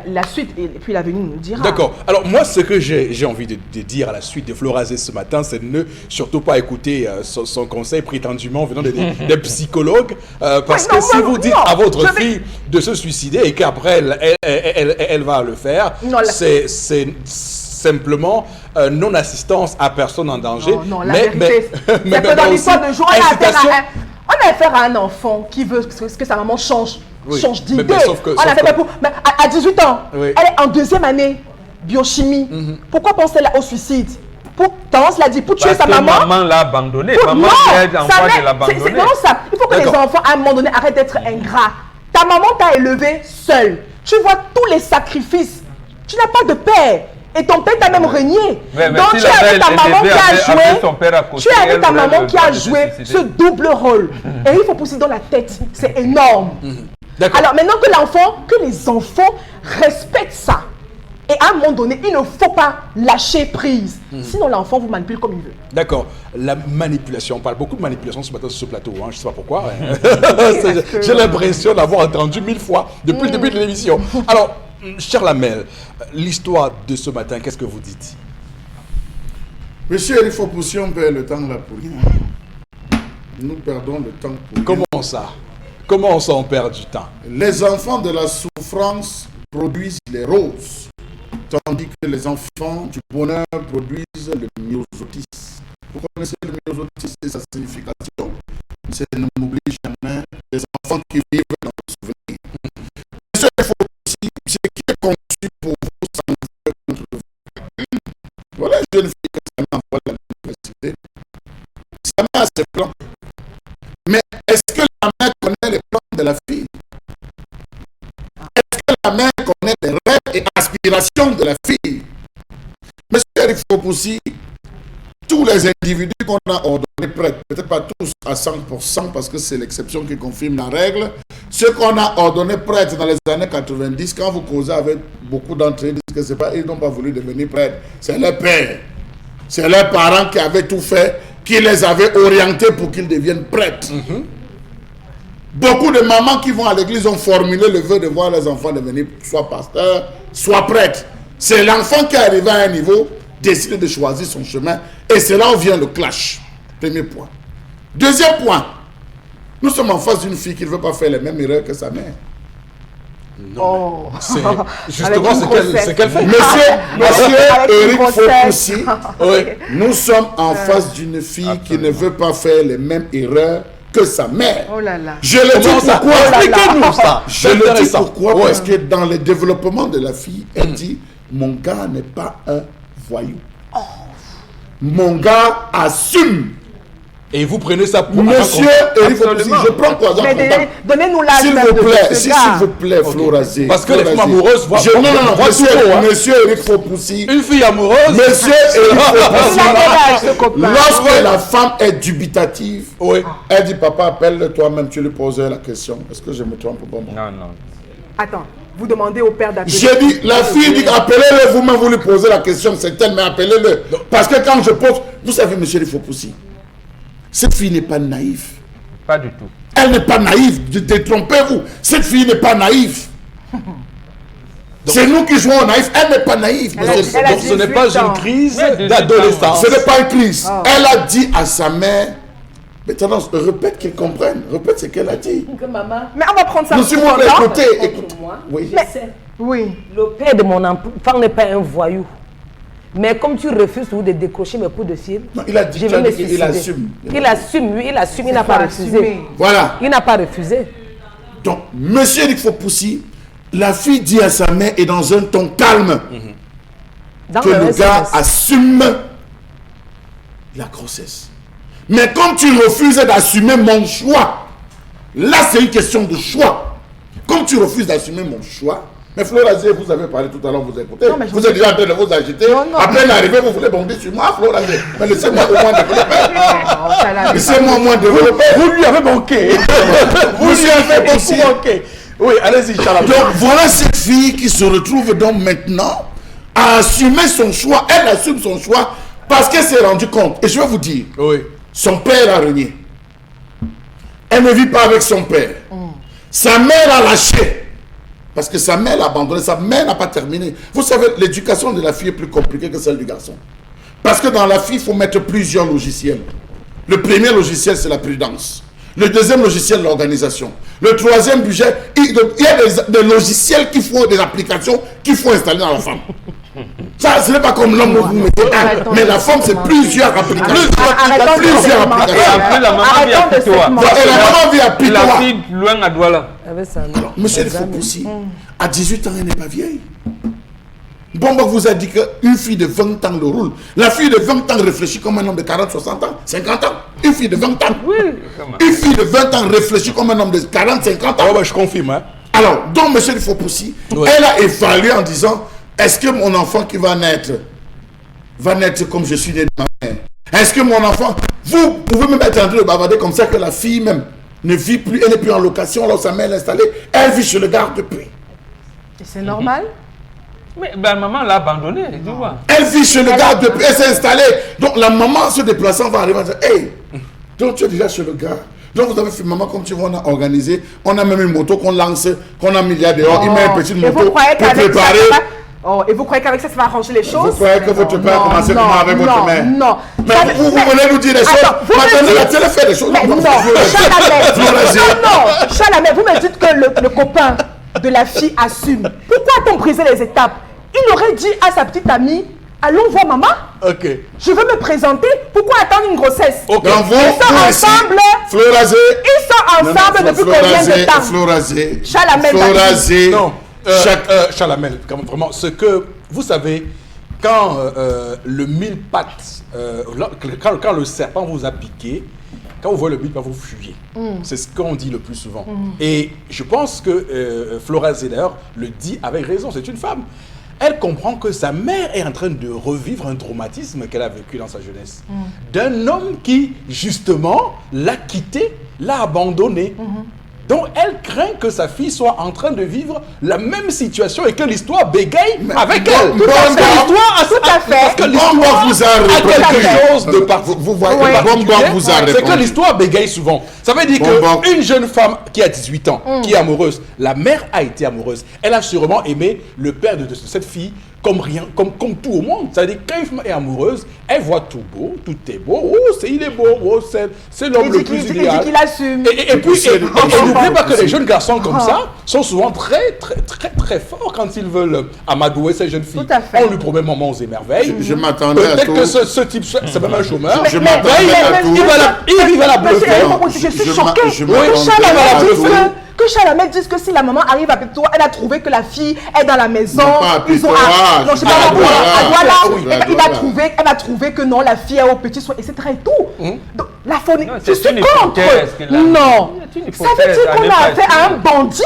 la suite, et puis l'avenir nous dira. D'accord. Alors moi, ce que j'ai envie de dire à la suite de Florazé ce matin, c'est de ne surtout pas écouter son conseil prétendument venant des psychologues, parce que si vous dites à votre fille de se suicider et qu'après elle va le faire, c'est simplement non-assistance à personne en danger. Non, la vérité, c'est que dans l'histoire de jour, on a affaire à un enfant qui veut que sa maman change d'idée. Mais à 18 ans, elle est en deuxième année biochimie. Pourquoi pense-t-elle au suicide? Tendance l'a dit, pour tuer sa maman. Maman l'a abandonné. Maman est enfant de l'abandonner. C'est vraiment ça. Il faut que les enfants, à un moment donné, arrêtent d'être ingrats. Ta maman t'a élevé seule. Tu vois tous les sacrifices. Tu n'as pas de père. Et ton père t'a même régné. Donc tu es avec ta maman qui a joué, ce double rôle. Et il faut pousser dans la tête. C'est énorme. Alors maintenant que les enfants respectent ça. Et à un moment donné, il ne faut pas lâcher prise. Sinon, l'enfant vous manipule comme il veut. D'accord. La manipulation, on parle beaucoup de manipulation ce matin sur ce plateau. Je ne sais pas pourquoi. J'ai l'impression d'avoir entendu 1000 fois depuis le début de l'émission. Alors, cher Lamel, l'histoire de ce matin, qu'est-ce que vous dites? Monsieur, il faut pousser, on perd le temps là pour rien. Nous perdons le temps pour rien. Comment ça? Comment ça on perd du temps? Les enfants de la souffrance produisent les roses, tandis que les enfants du bonheur produisent le myosotis. Vous connaissez le myosotis et sa signification? C'est ne m'oublie jamais les enfants qui vivent dans le souvenir. Monsieur, il faut aussi, ce qui est conçu pour vous, ça nous fait contre vous. Voilà une jeune fille que sa mère envoie à l'université. Sa mère a ses plans. Mais est-ce que la mère connaît les plans de la fille? Est-ce que la mère connaît les rêves et aspirations de la fille? Monsieur Eric Fopoussi, tous les individus qu'on a ordonnés prêtres, peut-être pas tous à 100% parce que c'est l'exception qui confirme la règle, ceux qu'on a ordonnés prêtres dans les années 90, quand vous causez avec beaucoup d'entre eux, ils disent que c'est pas, ils n'ont pas voulu devenir prêtres, c'est leur père, c'est leurs parents qui avaient tout fait, qui les avaient orientés pour qu'ils deviennent prêtres. Beaucoup de mamans qui vont à l'église ont formulé le vœu de voir leurs enfants devenir soit pasteurs, soit prêtres. C'est l'enfant qui est arrivé à un niveau, décide de choisir son chemin, et c'est là où vient le clash. Premier point. Deuxième point. Nous sommes en face d'une fille qui ne veut pas faire les mêmes erreurs que sa mère. Oh. Justement, Avec une c'est qu'elle fait. Monsieur Avec une Eric grossesse. Fopoussi, nous sommes en face d'une fille qui ne veut pas faire les mêmes erreurs que sa mère. Oh là là. Je le dis pourquoi. Expliquez-nous ça. Je le dis pourquoi, parce que dans le développement de la fille, elle dit, mon gars n'est pas un voyou. Mon gars assume. Et vous prenez ça pour... Monsieur Eric Fopoussi, je prends quoi Mais donnez-nous l'âge s'il même vous de plaît, ce s'il gars. vous plaît, Florazé. Parce que les femmes amoureuses voient... Non, voient monsieur, tout haut, hein. monsieur Eric Fopoussi. Une fille amoureuse... Monsieur Eric Il Fopoussi. a quel âge, ce copain? Lorsque la femme est dubitative, Oui. elle dit, papa, appelle-le toi-même, tu lui poses la question. Est-ce que je me trompe ou pas? Non, non. Attends, vous demandez au père d'appeler. J'ai dit, la fille dit, appelez-le vous-même, vous lui posez la question, c'est elle, mais appelez-le. Parce que quand je pose, vous savez, monsieur Eric Fopoussi, cette fille n'est pas naïve. Pas du tout. Elle n'est pas naïve, détrompez-vous. Cette fille n'est pas naïve. C'est nous qui jouons au naïf, elle n'est pas naïve. Elle a- monsieur. elle a Donc ce n'est pas 18 ans. une crise Ouais, 18 d'adolescence. Ce n'est pas une crise. Elle a dit à sa mère, maintenant, répète qu'elle comprenne. Répète ce qu'elle a dit. Que maman, Mais on va prendre ça. Nous pour sommes longtemps. écoutez, contre écoute. moi, Oui. je sais. Oui. Le père de mon enfant n'est pas un voyou. Mais comme tu refuses toujours de décrocher mes coups de fil, Non, il a dit, je tu as vais me dit qu'il suicider. assume. Il assume, lui, il assume, il n'a pas faut refusé. assumer. Voilà. Il n'a pas refusé. Donc, monsieur Eric Fopoussi, la fille dit à sa mère et dans un ton calme Dans que le SMS. gars assume la grossesse. Mais comme tu refuses d'assumer mon choix, là c'est une question de choix. Comme tu refuses d'assumer mon choix, mais Florazé, vous avez parlé tout à l'heure, vous écoutez. Non, mais je Vous vous- êtes déjà en train de vous agiter. Non, non. Après l'arrivée, vous voulez bondir sur moi, Florazé. Mais laissez-moi au moins développer. Oh, ça l'a- Laissez-moi au moins développer. Vous lui avez manqué. Vous lui avez beaucoup manqué. Oui, allez-y, Charles. Donc voilà cette fille qui se retrouve donc maintenant à assumer son choix. Elle assume son choix parce qu'elle s'est rendue compte. Et je vais vous dire, Oui. son père a renié. Elle ne vit pas avec son père. Sa mère a lâché. Parce que sa mère l'a abandonné. Sa mère n'a pas terminé. Vous savez, l'éducation de la fille est plus compliquée que celle du garçon. Parce que dans la fille, il faut mettre plusieurs logiciels. Le premier logiciel, c'est la prudence. Le deuxième logiciel, l'organisation. Le troisième budget, il y a des logiciels qui font, des applications qu'il faut installer dans la femme. Ça, ce n'est pas comme l'homme où vous mettez un. Mais la femme, c'est plusieurs applications. Arrêtons de Plusieurs segmenter. applications. Après, la maman vit Arrêtons à de Pitois. segmenter. Et la maman vit à La Pitois. fille loin à Douala. Avec sa mère. Alors, monsieur Mes amis. Fopoussi, à 18 ans, elle n'est pas vieille. Bomba vous a dit qu'une fille de 20 ans le roule. La fille de 20 ans réfléchit comme un homme de 40, 60 ans, 50 ans. Une fille de 20 ans. Une fille de 20 ans réfléchit comme un homme de 40, 50 ans. Ah ouais, je confirme. Hein. Alors, donc, monsieur Fopoussi, Ouais. elle a évalué en disant, est-ce que mon enfant qui va naître comme je suis né de ma mère? Est-ce que mon enfant, vous pouvez même être en train de bavarder comme ça que la fille même ne vit plus, elle n'est plus en location, alors sa mère est installée, elle vit chez le gars depuis. Et c'est normal. Mais ben, maman l'a abandonné, tu vois. Elle vit chez le gars depuis, elle s'est installée. Donc la maman se déplaçant va arriver et dire, hey, donc tu es déjà chez le gars. Donc vous avez fait maman comme tu vois, on a organisé, on a même une moto qu'on lance, qu'on a mis là dehors, il met une petite Et vous moto croyez pour qu'avec ça, préparer. ça va- Oh, et vous croyez qu'avec ça, ça va arranger les choses? Vous croyez que votre père a commencé comment avec votre mère? Non. Mais vous voulez nous dire des choses. Attends, vous me Maintenant, dites- la télé fait des choses. Mais non, Chalamel, vous me dites que le copain de la fille assume. Pourquoi a-t-on brisé les étapes? Il aurait dit à sa petite amie, allons voir maman, Ok. je veux me présenter. Pourquoi attendre une grossesse? Ok. Donc vous, Ils sont vous ici, ensemble. Florazé. Ils sont ensemble depuis combien de temps? Florazé. Chalamel, Florazé. Non. Chaque... Chalamel, vraiment, ce que vous savez, quand le mille pattes, quand le serpent vous a piqué, quand vous voyez le mille pattes, vous fuyez. C'est ce qu'on dit le plus souvent. Et je pense que Florazé, d'ailleurs, le dit avec raison. C'est une femme. Elle comprend que sa mère est en train de revivre un traumatisme qu'elle a vécu dans sa jeunesse. D'un homme qui, justement, l'a quitté, l'a abandonné. Donc, elle craint que sa fille soit en train de vivre la même situation et que l'histoire bégaye avec elle. Tout à fait. Tout à fait. Parce que l'histoire Bomba vous a a répondu. quelque chose de particulier. Vous voyez, Ouais. Bomba vous a C'est que répondu. l'histoire bégaye souvent. Ça veut dire Bon. qu'une jeune femme qui a 18 ans, qui est amoureuse, la mère a été amoureuse. Elle a sûrement aimé le père de cette fille comme rien, comme tout au monde. C'est-à-dire quand une femme est amoureuse, elle voit tout beau, tout est beau. Oh, il est beau, oh, c'est l'homme le plus idéal. Il dit qu'il assume. Et puis, n'oubliez pas que les jeunes garçons comme ça sont souvent très forts quand ils veulent amadouer ces jeunes filles. Tout à fait. On lui promet moments et merveilles. Je m'attendais à tout. Peut-être que ce type, c'est même un chômeur. Je m'attendais à tout. Il va la bluffer. Je suis choquée je que m'attendais Chalamel dise que si la maman arrive à Pétois, elle a trouvé que la fille est dans la maison. Non, pas à Pétois, Non, je sais pas, elle va trouver que non, la fille est au petit soin, etc. et tout. Donc, la phonie, je suis contre. Non. Ça veut dire qu'on a affaire à un bandit.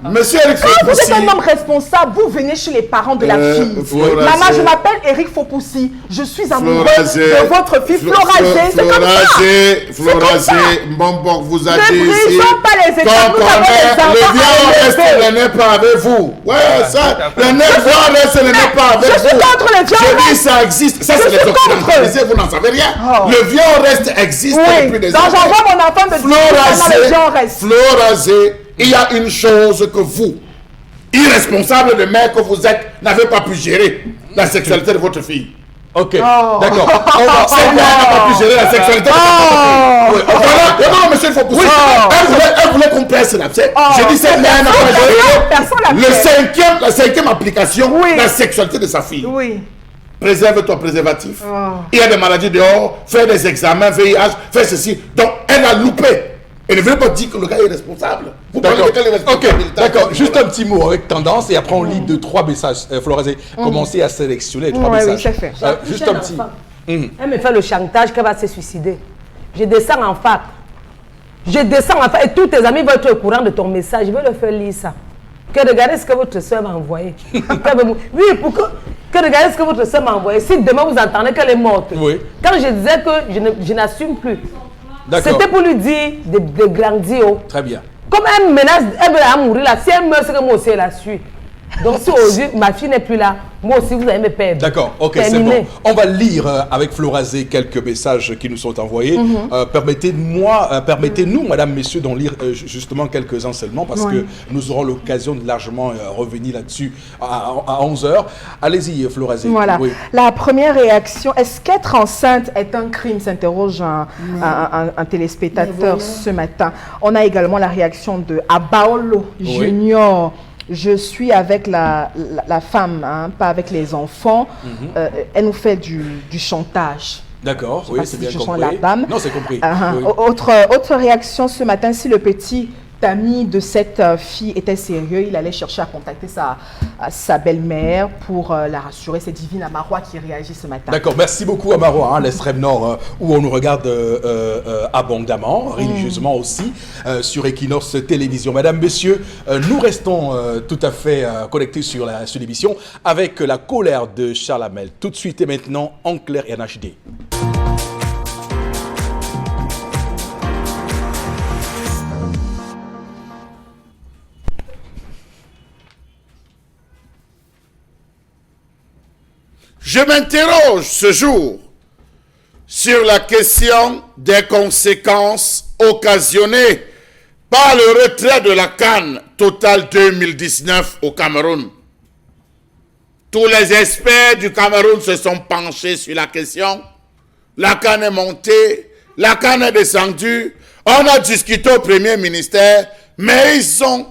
Monsieur Eric Quand vous êtes Fopoussi, un homme responsable, vous venez chez les parents de la fille. Maman, je m'appelle Eric Fopoussi. Je suis amoureux de votre fille Florazé. C'est comme ça. Florazé, Mbambok vous a dit Ne ici. brisons pas les états. Vous avez des Le enfants vieux à reste, élever. le n'est pas avec vous. Ouais, ça, le n'est reste, le n'est pas avec vous. Je suis contre le vieux Je dis reste. ça existe. Ça, Je c'est suis les occidentalisés, vous n'en savez rien. Oh. Le vieux reste existe depuis Oui, des donc années. j'envoie mon enfant de 10 ans dans le genre reste. Florazé, il y a une chose que vous, irresponsable de mère que vous êtes, n'avez pas pu gérer la sexualité de votre fille. Ok, d'accord. Cette mère n'a pas pu gérer la sexualité de votre fille. Voilà. Non, monsieur, il faut pousser. Elle voulait qu'on perce l'abcès. J'ai dit cette mère n'a pas géré la cinquième application, la sexualité de sa fille. Oui. Préserve ton préservatif. Il y a des maladies dehors, fais des examens, VIH, fais ceci. Donc, elle a loupé. Et ne veut pas dire que le gars est responsable. Vous parlez de quelle responsabilité? D'accord. Juste un petit mot avec tendance et après on lit 2-3 messages. Florazé, commencez à sélectionner 3 messages. Oui, c'est fait. Juste un petit. Elle me fait le chantage qu'elle va se suicider. Je descends en fac. Et tous tes amis vont être au courant de ton message. Je vais le faire lire ça. Que regardez ce que votre soeur m'a envoyé. Oui, pour que regardez ce que votre soeur m'a envoyé. Si demain vous entendez qu'elle est morte. Oui. Quand je disais que je n'assume plus. D'accord. C'était pour lui dire de grandir. Très bien. Comme elle menace, elle veut mourir là. Si elle meurt, c'est que moi aussi elle la suis. Donc si aujourd'hui ma fille n'est plus là, moi aussi vous allez me perdre. D'accord, ok, c'est bon. On va lire avec Florazé quelques messages qui nous sont envoyés. Permettez-nous, madame, messieurs, d'en lire justement quelques-uns seulement parce que nous aurons l'occasion de largement revenir là-dessus à 11h. Allez-y, Florazé. Voilà. Oui. La première réaction, est-ce qu'être enceinte est un crime, s'interroge un téléspectateur ce matin. On a également la réaction de Abaolo Junior. Je suis avec la femme, hein, pas avec les enfants. Elle nous fait du chantage. D'accord, oui, c'est bien compris. La dame. Non, c'est compris. Oui. Autre réaction ce matin, si le petit ami de cette fille était sérieux, il allait chercher à contacter sa belle-mère pour la rassurer. C'est Divine Amarois qui réagit ce matin. D'accord, merci beaucoup Amarois, l'extrême nord où on nous regarde abondamment, religieusement aussi, sur Equinox Télévision. Mesdames, messieurs, nous restons tout à fait connectés sur l'émission avec la colère de Charles Hamel. Tout de suite et maintenant en clair et en HD. Je m'interroge ce jour sur la question des conséquences occasionnées par le retrait de la CAN Total 2019 au Cameroun. Tous les experts du Cameroun se sont penchés sur la question. La CAN est montée, la CAN est descendue. On a discuté au Premier ministère, mais ils ont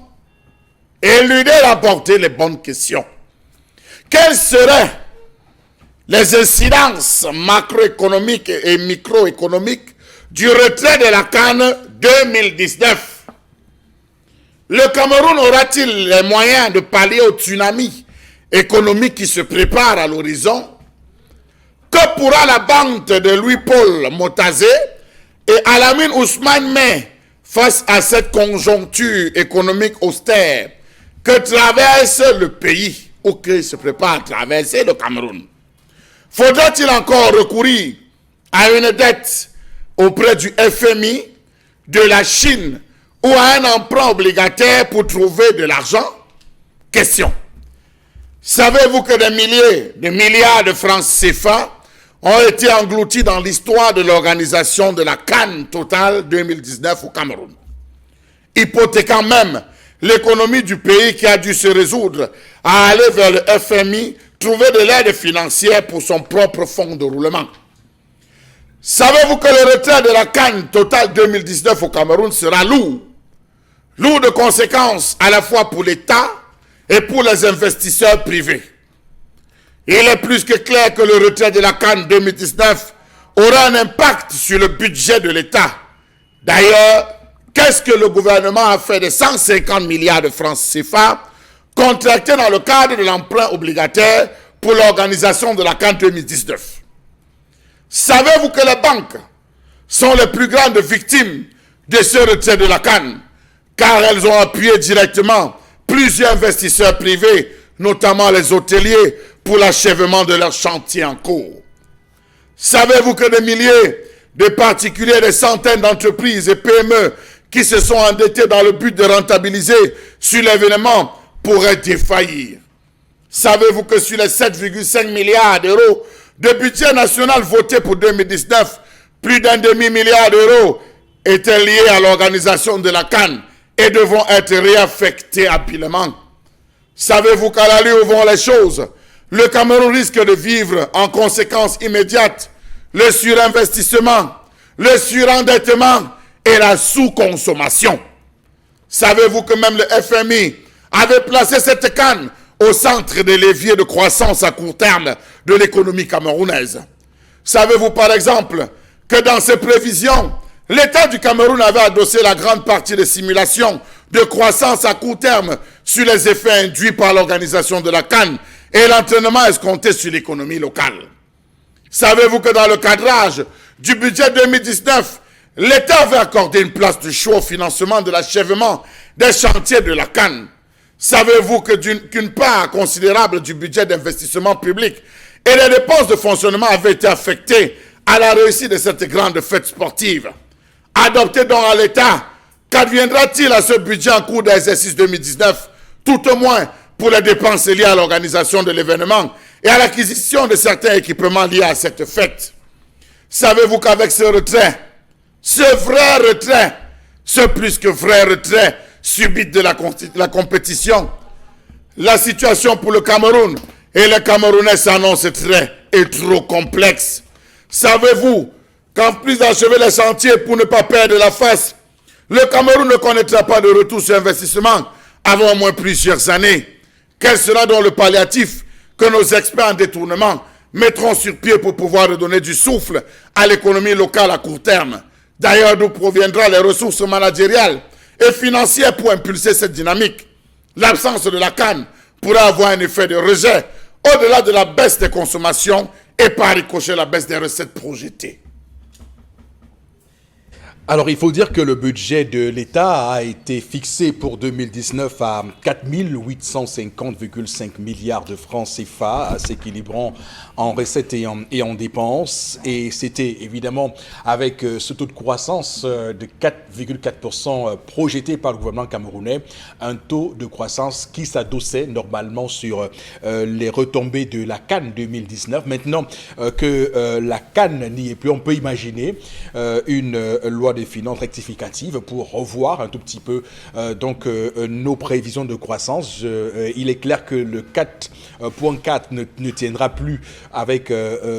éludé d'apporter les bonnes questions. Quelles seraient les incidences macroéconomiques et microéconomiques du retrait de la CAN 2019. Le Cameroun aura-t-il les moyens de pallier au tsunami économique qui se prépare à l'horizon? Que pourra la bande de Louis-Paul Motazé et Alamine Ousmane May face à cette conjoncture économique austère que traverse le pays ou que se prépare à traverser le Cameroun? Faudra-t-il encore recourir à une dette auprès du FMI, de la Chine ou à un emprunt obligataire pour trouver de l'argent? Question. Savez-vous que des milliers de milliards de francs CFA ont été engloutis dans l'histoire de l'organisation de la CAN Total 2019 au Cameroun, hypothéquant même l'économie du pays qui a dû se résoudre à aller vers le FMI trouver de l'aide financière pour son propre fonds de roulement. Savez-vous que le retrait de la CAN Total 2019 au Cameroun sera lourd? Lourd de conséquences à la fois pour l'État et pour les investisseurs privés. Il est plus que clair que le retrait de la CAN 2019 aura un impact sur le budget de l'État. D'ailleurs, qu'est-ce que le gouvernement a fait de 150 milliards de francs CFA contractés dans le cadre de l'emprunt obligataire pour l'organisation de la CAN 2019? Savez-vous que les banques sont les plus grandes victimes de ce retrait de la CAN, car elles ont appuyé directement plusieurs investisseurs privés, notamment les hôteliers, pour l'achèvement de leurs chantiers en cours? Savez-vous que des milliers de particuliers, des centaines d'entreprises et PME qui se sont endettés dans le but de rentabiliser sur l'événement pourraient défaillir? Savez-vous que sur les 7,5 milliards d'euros de budget national voté pour 2019, plus d'un demi-milliard d'euros étaient liés à l'organisation de la CAN et devront être réaffectés habilement? Savez-vous qu'à l'allure où vont les choses, le Cameroun risque de vivre en conséquence immédiate le surinvestissement, le surendettement et la sous-consommation? Savez-vous que même le FMI avait placé cette CAN au centre des leviers de croissance à court terme de l'économie camerounaise? Savez-vous par exemple que dans ses prévisions, l'État du Cameroun avait adossé la grande partie des simulations de croissance à court terme sur les effets induits par l'organisation de la CAN et l'entraînement escompté sur l'économie locale? Savez-vous que dans le cadrage du budget 2019, l'État avait accordé une place de choix au financement de l'achèvement des chantiers de la CAN? Savez-vous que qu'une part considérable du budget d'investissement public et les dépenses de fonctionnement avaient été affectées à la réussite de cette grande fête sportive? Adopté donc à l'État, qu'adviendra-t-il à ce budget en cours d'exercice 2019, tout au moins pour les dépenses liées à l'organisation de l'événement et à l'acquisition de certains équipements liés à cette fête? Savez-vous qu'avec ce retrait, ce vrai retrait, ce plus que vrai retrait subit de la compétition, la situation pour le Cameroun et les Camerounais s'annonce très et trop complexe? Savez-vous qu'en plus d'achever les chantiers pour ne pas perdre la face, le Cameroun ne connaîtra pas de retour sur investissement avant au moins plusieurs années? Quel sera donc le palliatif que nos experts en détournement mettront sur pied pour pouvoir redonner du souffle à l'économie locale à court terme? D'ailleurs, d'où proviendront les ressources managériales et financières pour impulser cette dynamique? L'absence de la CAN pourrait avoir un effet de rejet au-delà de la baisse des consommations et par ricochet la baisse des recettes projetées. Alors, il faut dire que le budget de l'État a été fixé pour 2019 à 4 850,5 milliards de francs CFA, s'équilibrant en recettes et en dépenses. Et c'était évidemment avec ce taux de croissance de 4,4% projeté par le gouvernement camerounais, un taux de croissance qui s'adossait normalement sur les retombées de la CAN 2019. Maintenant que la CAN n'y est plus, on peut imaginer une loi des finances rectificatives pour revoir un tout petit peu nos prévisions de croissance. Il est clair que le 4.4 ne tiendra plus avec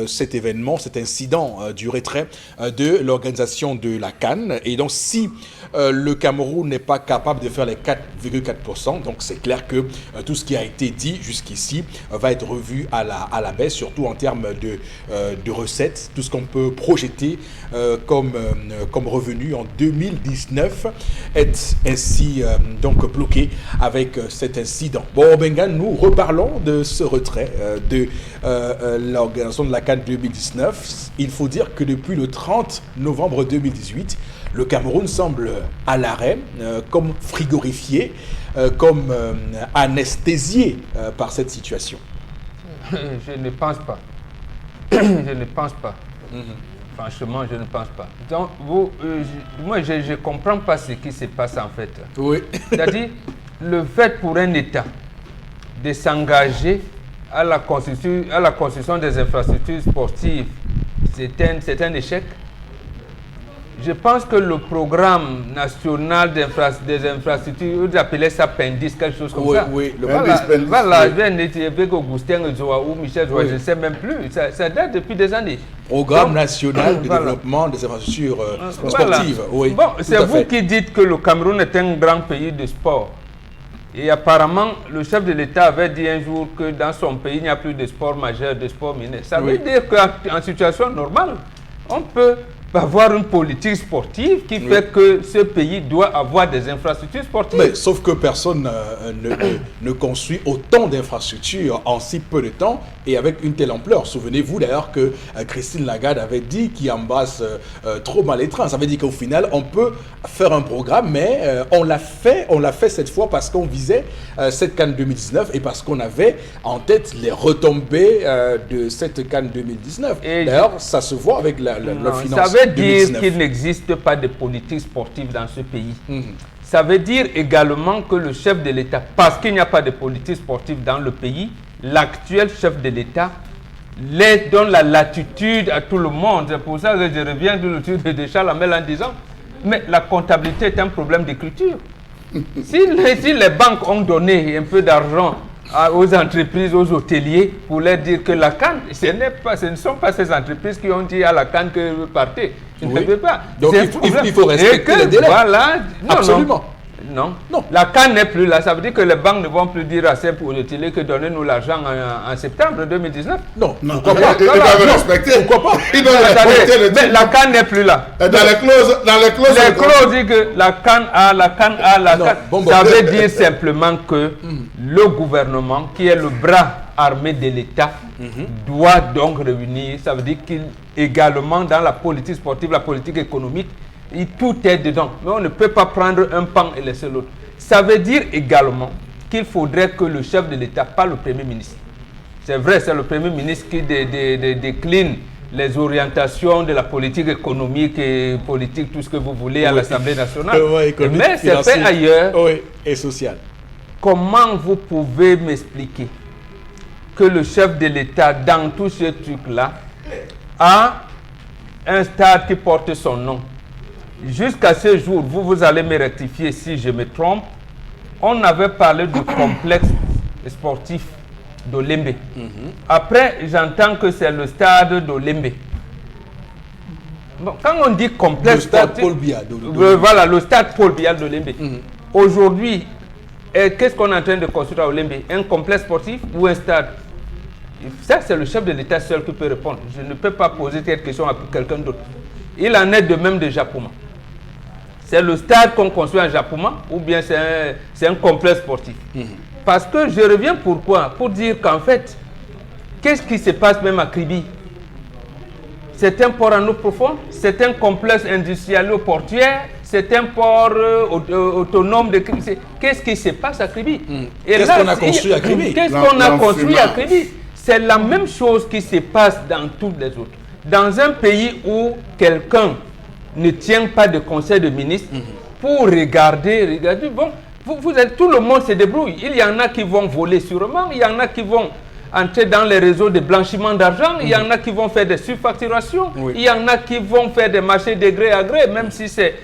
cet événement, cet incident du retrait de l'organisation de la CAN. Et donc si le Cameroun n'est pas capable de faire les 4,4%, donc c'est clair que tout ce qui a été dit jusqu'ici va être revu à la baisse, surtout en termes de recettes, tout ce qu'on peut projeter comme revenu en 2019 est ainsi donc bloqué avec cet incident. Bon, Benga, nous reparlons de ce retrait de l'organisation de la CAN 2019. Il faut dire que depuis le 30 novembre 2018, le Cameroun semble à l'arrêt, comme frigorifié, comme anesthésié par cette situation. Je ne pense pas. Je ne pense pas. Franchement, je ne pense pas. Donc, moi, je ne comprends pas ce qui se passe en fait. Oui. C'est-à-dire, le fait pour un État de s'engager à la construction des infrastructures sportives, c'est un échec. Je pense que le programme national des infrastructures, vous appelez ça PENDIS, quelque chose comme ça. Oui, le Voilà, PENDIS. voilà, Oui. je viens d'être avec Augustin Zoa ou Michel Zoa, je ne sais même plus. Ça date depuis des années. Programme Donc, national de voilà. développement des infrastructures Voilà. sportives. Oui, Bon, tout c'est à vous fait. qui dites que le Cameroun est un grand pays de sport. Et apparemment, le chef de l'État avait dit un jour que dans son pays, il n'y a plus de sport majeur, de sport mineur. Ça veut Oui. dire qu'en situation normale, on peut avoir une politique sportive qui fait que ce pays doit avoir des infrastructures sportives. Mais sauf que personne ne construit autant d'infrastructures en si peu de temps et avec une telle ampleur. Souvenez-vous d'ailleurs que Christine Lagarde avait dit qu'il embrasse trop mal les trains. Ça veut dire qu'au final, on peut faire un programme, mais on l'a fait cette fois parce qu'on visait cette CAN 2019 et parce qu'on avait en tête les retombées de cette CAN 2019. Et D'ailleurs, ça se voit avec le Non, financement. ça veut dire 2019. qu'il n'existe pas de politique sportive dans ce pays. Mhm. Ça veut dire également que le chef de l'État, parce qu'il n'y a pas de politique sportive dans le pays, l'actuel chef de l'État donne la latitude à tout le monde. C'est pour ça que je reviens de l'étude de Charles Hamel en disant, mais la comptabilité est un problème d'écriture. Si les banques ont donné un peu d'argent aux entreprises, aux hôteliers, pour leur dire que la CAN, ce ne sont pas ces entreprises qui ont dit à la CAN que partez. Ils Oui. ne peuvent pas. Donc, C'est un il faut problème. respecter Et que, les délais. Voilà. Non, Absolument. Non. Non. La CAN n'est plus là. Ça veut dire que les banques ne vont plus dire à ces hôteliers que donnez-nous l'argent en septembre 2019. Non, Non, pourquoi ils pas? doivent Non, respecter. pourquoi pas? Ils doivent Attendez, respecter le mais truc. la CAN n'est plus là. Dans les clauses, Les clauses disent que la CAN a, la CAN a, la Non, CAN. bon. Ça veut dire simplement que le gouvernement, qui est le bras armé de l'État, doit donc réunir. Ça veut dire qu'il également dans la politique sportive, la politique économique, tout est dedans. Mais on ne peut pas prendre un pan et laisser l'autre. Ça veut dire également qu'il faudrait que le chef de l'État, pas le Premier ministre. C'est vrai, c'est le Premier ministre qui décline les orientations de la politique économique et politique, tout ce que vous voulez à Oui. l'Assemblée nationale. Ouais, économique, Mais c'est financier. fait ailleurs. Oui, et social. Comment vous pouvez m'expliquer que le chef de l'État, dans tout ce truc-là, a un stade qui porte son nom? Jusqu'à ce jour, vous allez me rectifier si je me trompe, on avait parlé du complexe sportif d'Olembe. Après, j'entends que c'est le stade d'Olembe. Bon, quand on dit complexe Le stade sportif, Paul Biya voilà, le stade Paul Biya d'Olembe. Aujourd'hui, qu'est-ce qu'on est en train de construire à Olembe? Un complexe sportif ou un stade? Ça, c'est le chef de l'État seul qui peut répondre. Je ne peux pas poser cette question à quelqu'un d'autre. Il en est de même de Japoma. C'est le stade qu'on construit à Japoma ou bien c'est un complexe sportif. Parce que je reviens pourquoi? Pour dire qu'en fait, qu'est-ce qui se passe même à Kribi? C'est un port en eau profonde, c'est un complexe industriel portuaire, c'est un port autonome de Kribi. Qu'est-ce qui se passe à Kribi? Qu'est-ce qu'on a construit à Kribi? Qu'est-ce qu'on a construit à L'enfumage. Kribi? C'est la même chose qui se passe dans toutes les autres. Dans un pays où quelqu'un ne tient pas de conseil de ministre pour regarder, bon, tout le monde se débrouille. Il y en a qui vont voler sûrement, il y en a qui vont entrer dans les réseaux de blanchiment d'argent, il y en a qui vont faire des surfacturations, Oui. il y en a qui vont faire des marchés de gré à gré, même si c'est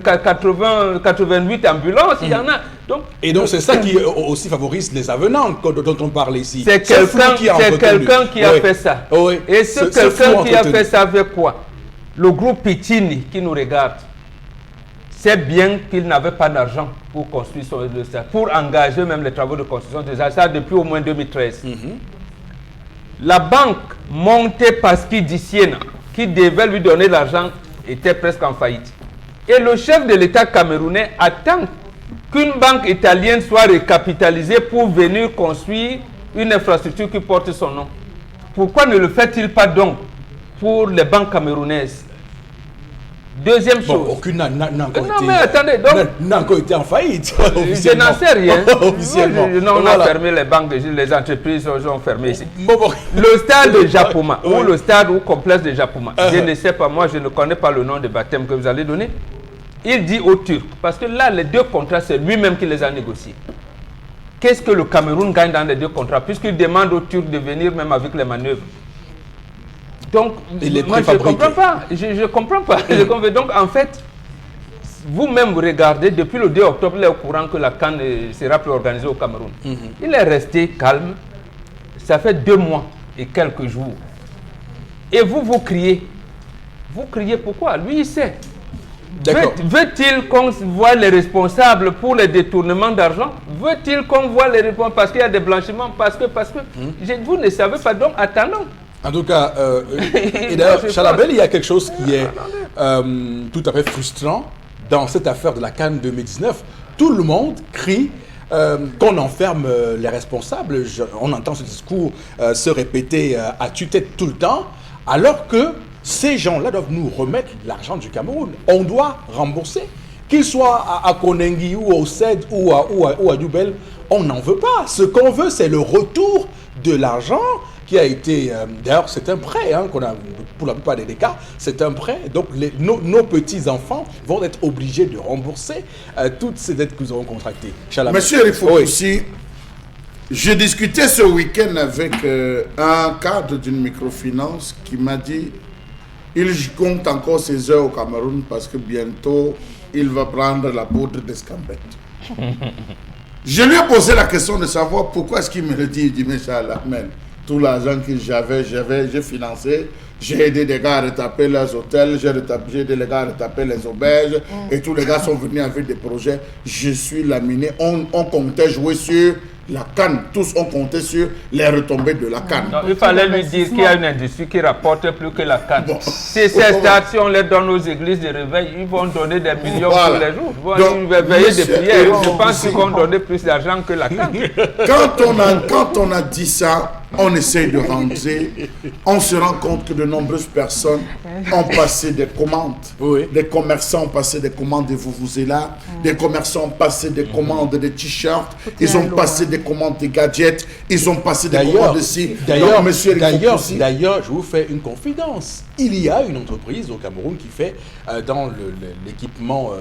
88 ambulances, il y en a. Donc, Et donc, c'est ça qui aussi favorise les avenants dont on parle ici. c'est Ce flou quelqu'un qui a entretenu. a Oui. fait ça. Oui. Et ce flou quelqu'un qui a entretenu. fait ça avec quoi? Le groupe Pitini qui nous regarde sait bien qu'il n'avait pas d'argent pour construire le stade, pour engager même les travaux de construction de ça depuis au moins 2013. La banque montée Pasqui Diciena, qui devait lui donner l'argent, était presque en faillite. Et le chef de l'État camerounais attend qu'une banque italienne soit recapitalisée pour venir construire une infrastructure qui porte son nom. Pourquoi ne le fait-il pas donc pour les banques camerounaises? Deuxième Bon, chose. aucune n'a encore Non, été, mais attendez, donc- n'a encore été en faillite. Je officiellement. n'en sais rien. Officiellement. Non, on Voilà. a fermé les banques, les entreprises sont fermées ici. Bon, bon. Le stade de Japoma, Oui. ou le stade ou complexe de Japoma, je ne sais pas, moi je ne connais pas le nom de baptême que vous allez donner. Il dit aux Turcs, parce que là les deux contrats c'est lui-même qui les a négociés. Qu'est-ce que le Cameroun gagne dans les deux contrats, puisqu'il demande aux Turcs de venir même avec les manœuvres? Donc, Et les moi, je ne préfabriqués. comprends pas. Je comprends pas. Donc, en fait, vous-même regardez, depuis le 2 octobre, il est au courant que la CAN sera plus organisée au Cameroun. Il est resté calme. Ça fait 2 mois et quelques jours. Et vous criez. Vous criez pourquoi? Lui, il sait. D'accord. Veut-il qu'on voit les responsables pour les détournements d'argent? Veut-il qu'on voit les responsables parce qu'il y a des blanchiments? Parce que vous ne savez pas, donc attendons. En tout cas, et d'ailleurs, Chalabel, il y a quelque chose qui est tout à fait frustrant dans cette affaire de la CAN 2019. Tout le monde crie qu'on enferme les responsables. On entend ce discours se répéter à tue-tête tout le temps, alors que ces gens-là doivent nous remettre l'argent du Cameroun. On doit rembourser. Qu'ils soient à Konengi ou au CED ou à Dubel, on n'en veut pas. Ce qu'on veut, c'est le retour de l'argent qui a été... D'ailleurs, c'est un prêt qu'on a, pour la plupart des cas, c'est un prêt. Donc, nos petits-enfants vont être obligés de rembourser toutes ces dettes que nous avons contractées. Chalabel. Monsieur Eric Fopoussi, j'ai discuté ce week-end avec un cadre d'une microfinance qui m'a dit il compte encore ses heures au Cameroun parce que bientôt, il va prendre la poudre d'escampette. Je lui ai posé la question de savoir pourquoi est-ce qu'il me le dit. Il dit, mais Charles, tout l'argent que j'ai financé, j'ai aidé des gars à retaper leurs hôtels, j'ai aidé les gars à retaper les auberges, et tous les gars sont venus avec des projets. Je suis laminé. On comptait jouer sur la canne. Tous ont compté sur les retombées de la canne. Non, il fallait lui dire qu'il y a une industrie qui rapporte plus que la canne. Bon. Si ces stades, si on les donne aux églises de réveil, ils vont donner des millions tous les jours. Ils vont Donc, veiller des monsieur, prières. Je pense qu'ils vont donner plus d'argent que la canne. Quand on a dit ça, on essaye de rentrer. On se rend compte que de nombreuses personnes ont passé des commandes. Oui. Des commerçants ont passé des commandes de vuvuzela. Des commerçants ont passé des commandes de t-shirts. Ils ont passé des commandes de gadgets. Ils ont passé des commandes de ci. D'ailleurs, Donc, monsieur Eric Fopoussi, je vous fais une confidence. Il y a une entreprise au Cameroun qui fait dans l'équipement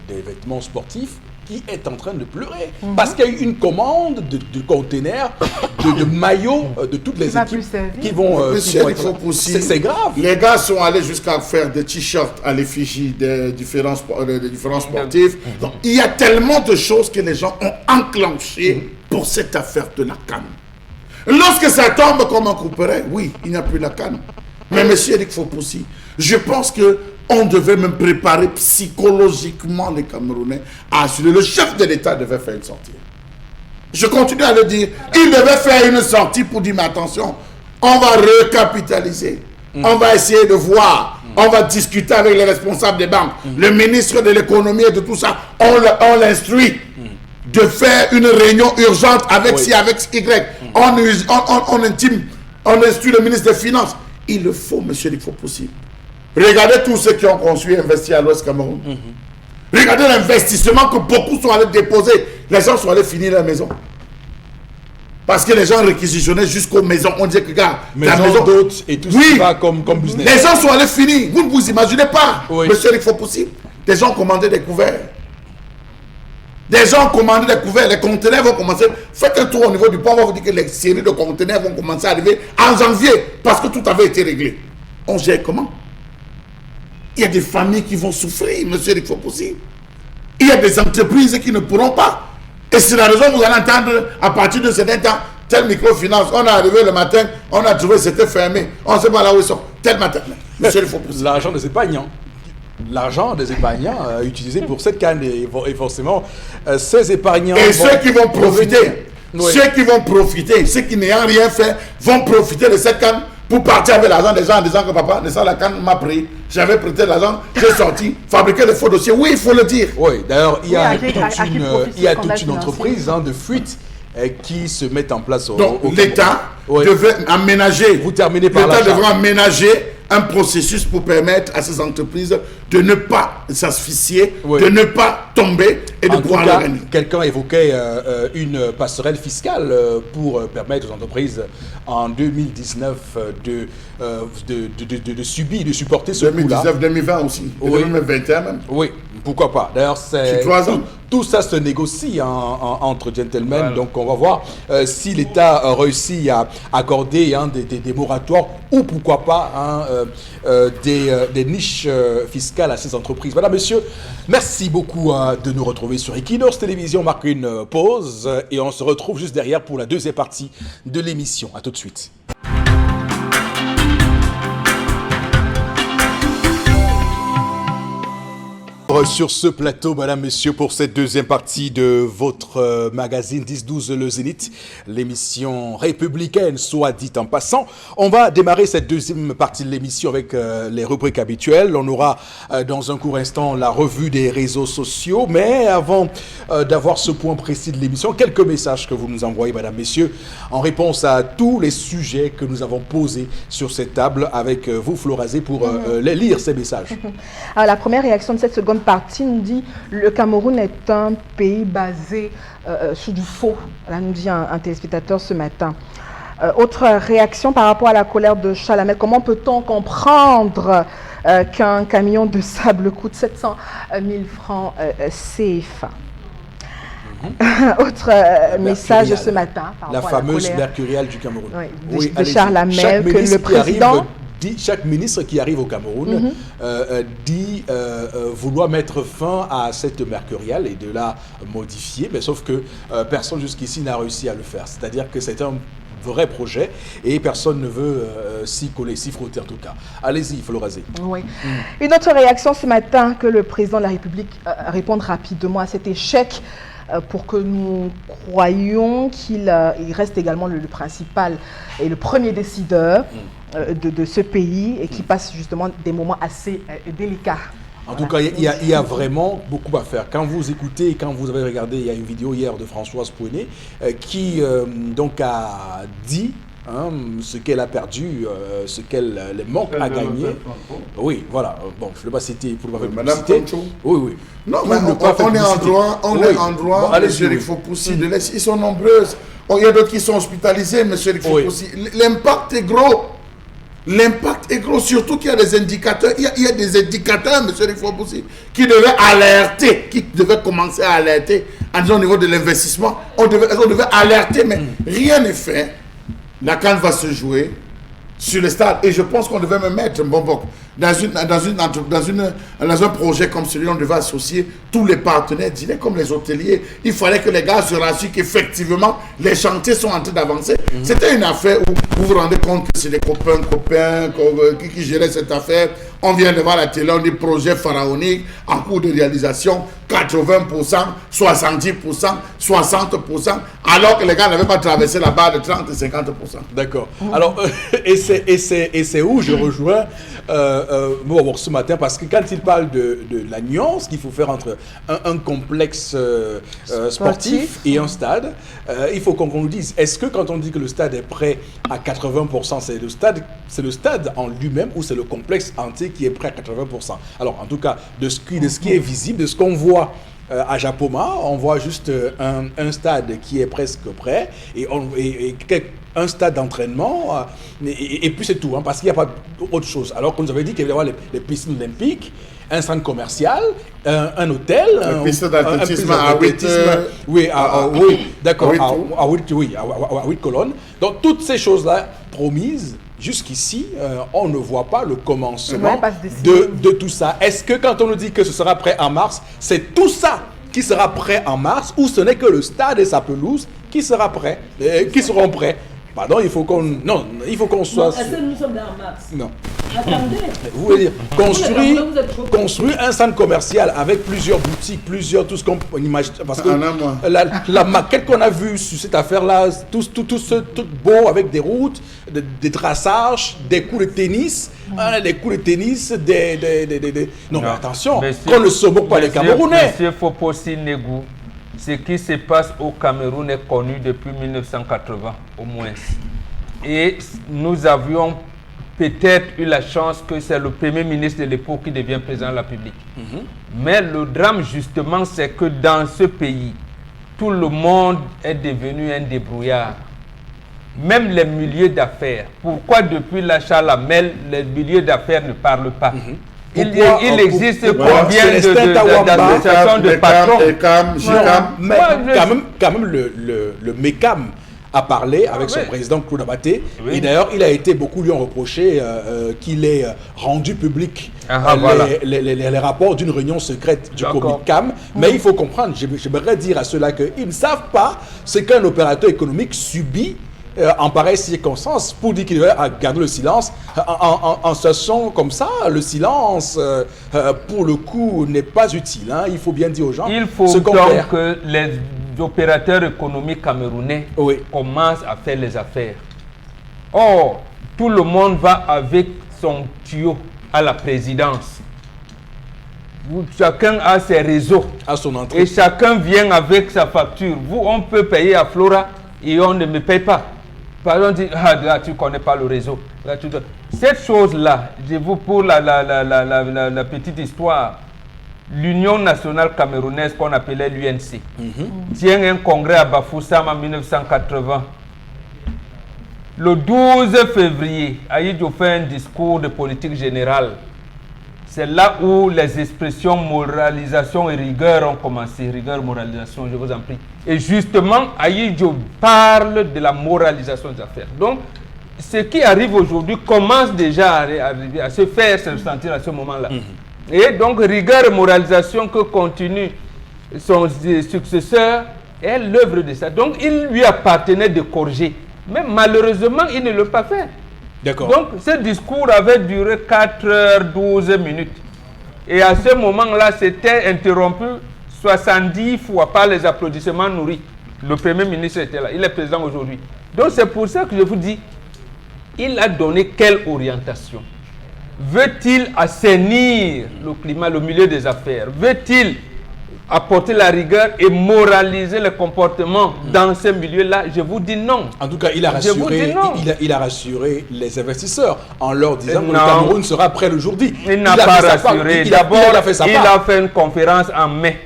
des vêtements sportifs qui est en train de pleurer parce qu'il y a eu une commande de containers, de maillots de toutes les équipes qui vont monsieur Eric être... Fopoussi, C'est grave. Les gars sont allés jusqu'à faire des t-shirts à l'effigie des différents sportifs. Donc, il y a tellement de choses que les gens ont enclenchées pour cette affaire de la canne. Lorsque ça tombe comme un couperet, oui, il n'y a plus la canne. Mais monsieur Eric Fopoussi, je pense que on devait même préparer psychologiquement les Camerounais à assurer. Le chef de l'État devait faire une sortie. Je continue à le dire. Il devait faire une sortie pour dire, mais attention, on va recapitaliser. On va essayer de voir. On va discuter avec les responsables des banques. Le ministre de l'économie et de tout ça, on l'instruit de faire une réunion urgente avec ci, avec Y. On instruit le ministre des Finances. Il le faut, monsieur, il faut possible. Regardez tous ceux qui ont construit et investi à l'Ouest Cameroun. Regardez l'investissement que beaucoup sont allés déposer. Les gens sont allés finir la maison. Parce que les gens réquisitionnaient jusqu'aux maisons. On disait que, gars, la maison d'hôtes et tout ça va comme business. Les gens sont allés finir. Vous ne vous imaginez pas, monsieur, il faut possible. Des gens commandaient des couverts. Des gens commandaient des couverts. Les conteneurs vont commencer. Faites un tour au niveau du port. On va vous dire que les séries de conteneurs vont commencer à arriver en janvier. Parce que tout avait été réglé. On gère comment? Il y a des familles qui vont souffrir, monsieur Eric Fopoussi. Il y a des entreprises qui ne pourront pas. Et c'est la raison que vous allez entendre, à partir de certain temps, tel microfinance, on est arrivé le matin, on a trouvé que c'était fermé. On ne sait pas là où ils sont. Tel matin. Monsieur Eric Fopoussi. L'argent des épargnants. L'argent des épargnants utilisé pour cette canne et forcément ces épargnants... Et ceux qui vont profiter, ceux qui n'ayant rien fait, vont profiter de cette canne pour partir avec l'argent des gens en disant que papa, de ça la canne m'a pris, j'avais prêté l'argent, j'ai sorti, fabriqué des faux dossiers. Oui, il faut le dire. Oui, d'ailleurs, il y a toute une entreprise de fuite qui se met en place Donc l'État devait aménager, vous terminez par l'État devrait aménager un processus pour permettre à ces entreprises de ne pas s'asphyxier, de ne pas tomber et de pouvoir le gagner. Quelqu'un évoquait une passerelle fiscale pour permettre aux entreprises en 2019 de supporter ce coût-là. 2019-2020 aussi, et 2021 même. Oui, Pourquoi pas? D'ailleurs, Sur 3 ans. Tout ça se négocie entre gentlemen. Voilà. Donc, on va voir si l'État réussit à accorder des moratoires ou pourquoi pas des niches fiscales à ces entreprises. Madame, monsieur, merci beaucoup de nous retrouver sur Equinox Télévision. On marque une pause et on se retrouve juste derrière pour la deuxième partie de l'émission. À tout de suite. Sur ce plateau, madame, monsieur, pour cette deuxième partie de votre magazine 10-12 Le Zénith, l'émission républicaine, soit dit en passant. On va démarrer cette deuxième partie de l'émission avec les rubriques habituelles. On aura dans un court instant la revue des réseaux sociaux. Mais avant d'avoir ce point précis de l'émission, quelques messages que vous nous envoyez, madame, messieurs, en réponse à tous les sujets que nous avons posés sur cette table avec vous, Florazé, pour les lire ces messages. Alors, la première réaction de cette seconde partie nous dit le Cameroun est un pays basé sur du faux. Là, nous dit un téléspectateur ce matin. Autre réaction par rapport à la colère de Charles Hamel. Comment peut-on comprendre qu'un camion de sable coûte 700 000 francs CFA? Autre message ce matin. Par la rapport à fameuse colère, mercuriale du Cameroun. Oui, de Charles Hamel, que le président... Chaque ministre qui arrive au Cameroun dit vouloir mettre fin à cette mercuriale et de la modifier, mais sauf que personne jusqu'ici n'a réussi à le faire. C'est-à-dire que c'est un vrai projet et personne ne veut s'y coller, s'y frotter en tout cas. Allez-y, Florazé. Oui. Une autre réaction ce matin, que le président de la République réponde rapidement à cet échec pour que nous croyions qu'il reste également le principal et le premier décideur de ce pays et qui passe justement des moments assez délicats. En tout cas, il y a vraiment beaucoup à faire. Quand vous écoutez, quand vous avez regardé, il y a une vidéo hier de Françoise Pouené qui donc a dit ce qu'elle a perdu, ce qu'elle les manque à gagner. Oui, voilà. Bon, je ne vais pas citer pour ne pas faire Madame publicité. Concho. Oui, oui. Non, Pour mais ne pas faire on est en publicité. droit, on Oui. est en droit, Bon, allez-y, monsieur oui. Eric Fopoussi, de l'Est. Ils sont nombreuses. Il y a d'autres qui sont hospitalisés, monsieur Eric Oui. Fopoussi. L'impact est gros. L'impact est gros, surtout qu'il y a des indicateurs. Il y a des indicateurs, monsieur Eric Fopoussi, qui devaient alerter, qui devaient commencer à alerter. En disant au niveau de l'investissement, on devait alerter, mais rien n'est fait. La CAN va se jouer sur le stade. Et je pense qu'on devait me mettre Mbonbok dans un projet comme celui-là. On devait associer tous les partenaires d'îles comme les hôteliers. Il fallait que les gars se rassurent qu'effectivement les chantiers sont en train d'avancer. C'était une affaire où vous vous rendez compte que c'est des copains qui géraient cette affaire. On vient de voir la télé, on dit projet pharaonique en cours de réalisation, 80%, 70%, 60%, alors que les gars n'avaient pas traversé la barre de 30 et 50%. D'accord. Alors, et c'est où je rejoins ce matin, parce que quand il parle de la nuance qu'il faut faire entre un complexe sportif et un stade, il faut qu'on nous dise, est-ce que quand on dit que le stade est prêt à 80%, c'est le stade en lui-même ou c'est le complexe entier qui est prêt à 80%? Alors, en tout cas, de ce qui est visible, de ce qu'on voit à Japoma, on voit juste un stade qui est presque prêt et un stade d'entraînement et puis c'est tout, parce qu'il n'y a pas autre chose. Alors qu'on nous avait dit qu'il y avait les piscines olympiques, un centre commercial, un hôtel, une piste d'athlétisme à 8 oui, d'accord, à 8 colonnes. Donc toutes ces choses-là promises, jusqu'ici, on ne voit pas le commencement de tout ça. Est-ce que quand on nous dit que ce sera prêt en mars, c'est tout ça qui sera prêt en mars, ou ce n'est que le stade et sa pelouse qui seront prêts? Pardon, il faut qu'on soit... Est-ce que nous sommes dans mars? Non. Attendez. Vous voulez dire, construire un centre commercial avec plusieurs boutiques, tout ce qu'on imagine. Parce que la maquette qu'on a vue sur cette affaire-là, tout beau avec des routes, des traçages, des coups de tennis, Non, mais attention, qu'on ne se moque pas des Camerounais. Monsieur Fopoussi Negou, ce qui se passe au Cameroun est connu depuis 1980 au moins. Et nous avions peut-être eu la chance que c'est le premier ministre de l'époque qui devient président de la République. Mais le drame justement, c'est que dans ce pays, tout le monde est devenu un débrouillard. Même les milieux d'affaires. Pourquoi depuis l'achat Lamel, les milieux d'affaires ne parlent pas? Il existe combien Célestin Tawamba, d'associations de patrons? Mais quand même le MECAM a parlé avec son président Claude Abaté. Et d'ailleurs, il a été, beaucoup lui ont reproché qu'il ait rendu public les rapports d'une réunion secrète du Comicam. Mais il faut comprendre, j'aimerais dire à ceux-là qu'ils ne savent pas ce qu'un opérateur économique subit en pareille circonstance, pour dire qu'il va garder le silence. En situation comme ça, le silence, pour le coup, n'est pas utile. Hein. Il faut bien dire aux gens. Il faut donc que les opérateurs économiques camerounais commencent à faire les affaires. Or, tout le monde va avec son tuyau à la présidence. Chacun a ses réseaux. À son entrée. Et chacun vient avec sa facture. Vous, on peut payer à Flora et on ne me paye pas. Par exemple, on dit, là, tu ne connais pas le réseau. Là, cette chose-là, je vous pour la petite histoire, l'Union nationale camerounaise qu'on appelait l'UNC, tient un congrès à Bafoussam en 1980. Le 12 février, Aïdjo fait un discours de politique générale. C'est là où les expressions moralisation et rigueur ont commencé. Rigueur, moralisation, je vous en prie. Et justement, Aïdjo parle de la moralisation des affaires. Donc, ce qui arrive aujourd'hui commence déjà à se faire se ressentir à ce moment-là. Et donc, rigueur et moralisation que continue son successeur est l'œuvre de ça. Donc, il lui appartenait de corriger. Mais malheureusement, il ne l'a pas fait. D'accord. Donc, ce discours avait duré 4h12 minutes. Et à ce moment-là, c'était interrompu 70 fois par les applaudissements nourris. Le Premier ministre était là. Il est président aujourd'hui. Donc, c'est pour ça que je vous dis, il a donné quelle orientation? Veut-il assainir le climat, le milieu des affaires? Veut-il apporter la rigueur et moraliser le comportement dans ce milieu-là? Je vous dis non. En tout cas, il a rassuré les investisseurs en leur disant que le Cameroun sera prêt le jour dit. Il n'a pas rassuré. D'abord, il a fait une conférence en mai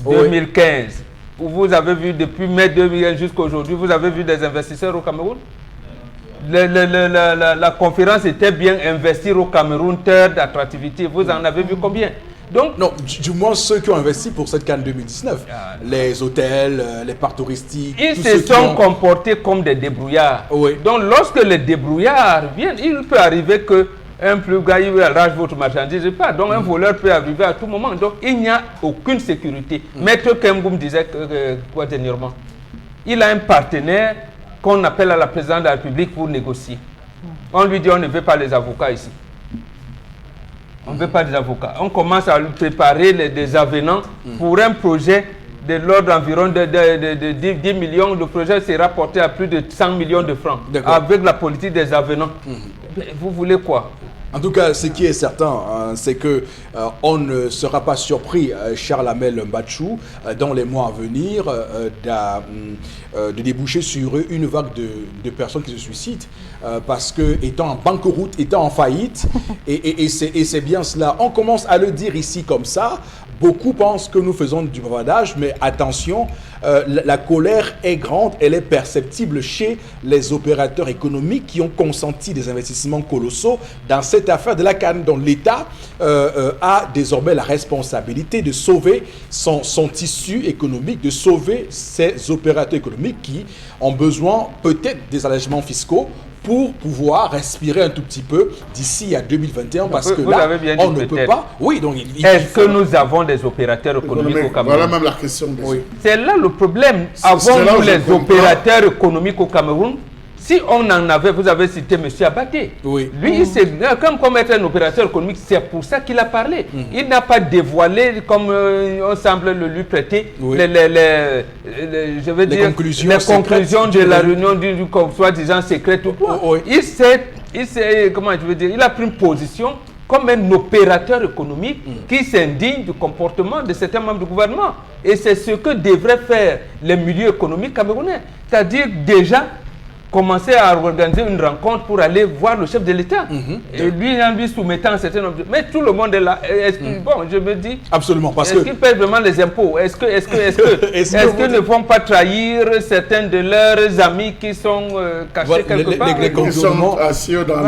2015. Vous avez vu depuis mai 2015 jusqu'à aujourd'hui, vous avez vu des investisseurs au Cameroun? La conférence était bien investir au Cameroun, terre d'attractivité. Vous en avez vu combien? Donc, non, du moins ceux qui ont investi pour cette CAN 2019, les hôtels, les parcs touristiques. Ils se sont comportés comme des débrouillards. Donc, lorsque les débrouillards viennent, il peut arriver que un plus gars il arrache votre marchandise, pas. Donc, un voleur peut arriver à tout moment. Donc, il n'y a aucune sécurité. Maître Kemboum disait quoi dernièrement? Il a un partenaire qu'on appelle à la présidence de la République pour négocier. On lui dit on ne veut pas les avocats ici. On ne veut pas des avocats. On commence à lui préparer des avenants pour un projet de l'ordre environ de 10 millions. Le projet sera porté à plus de 100 millions de francs avec la politique des avenants. Vous voulez quoi? En tout cas, ce qui est certain, c'est que on ne sera pas surpris, Charles Amel Mbachou, dans les mois à venir, de déboucher sur une vague de personnes qui se suicident, parce que étant en banqueroute, étant en faillite, et c'est bien cela. On commence à le dire ici comme ça. Beaucoup pensent que nous faisons du bavardage, mais attention, la colère est grande, elle est perceptible chez les opérateurs économiques qui ont consenti des investissements colossaux dans cette affaire de la canne, dont l'État a désormais la responsabilité de sauver son tissu économique, de sauver ces opérateurs économiques qui ont besoin peut-être des allègements fiscaux pour pouvoir respirer un tout petit peu d'ici à 2021, parce que là, on ne peut pas. Oui, donc est-ce que nous avons des opérateurs économiques au Cameroun? Voilà même la question. Oui. C'est là le problème. Avons-nous les opérateurs économiques au Cameroun? Si on en avait, vous avez cité M. Abaté. Oui. Lui, comme être un opérateur économique, c'est pour ça qu'il a parlé. Il n'a pas dévoilé, comme on semble le lui prêter, je veux dire, les conclusions de la réunion du soi-disant secret. Comment je veux dire, il a pris une position comme un opérateur économique qui s'indigne du comportement de certains membres du gouvernement. Et c'est ce que devraient faire les milieux économiques camerounais. C'est-à-dire déjà commencé à organiser une rencontre pour aller voir le chef de l'État. Et lui, en lui soumettant un certain nombre de... Mais tout le monde est là. Est-ce que, bon, je me dis... Absolument, parce est-ce qu'ils paient vraiment les impôts? Est-ce qu'ils ne vont pas trahir certains de leurs amis qui sont cachés quelque part? Qui sont assis dans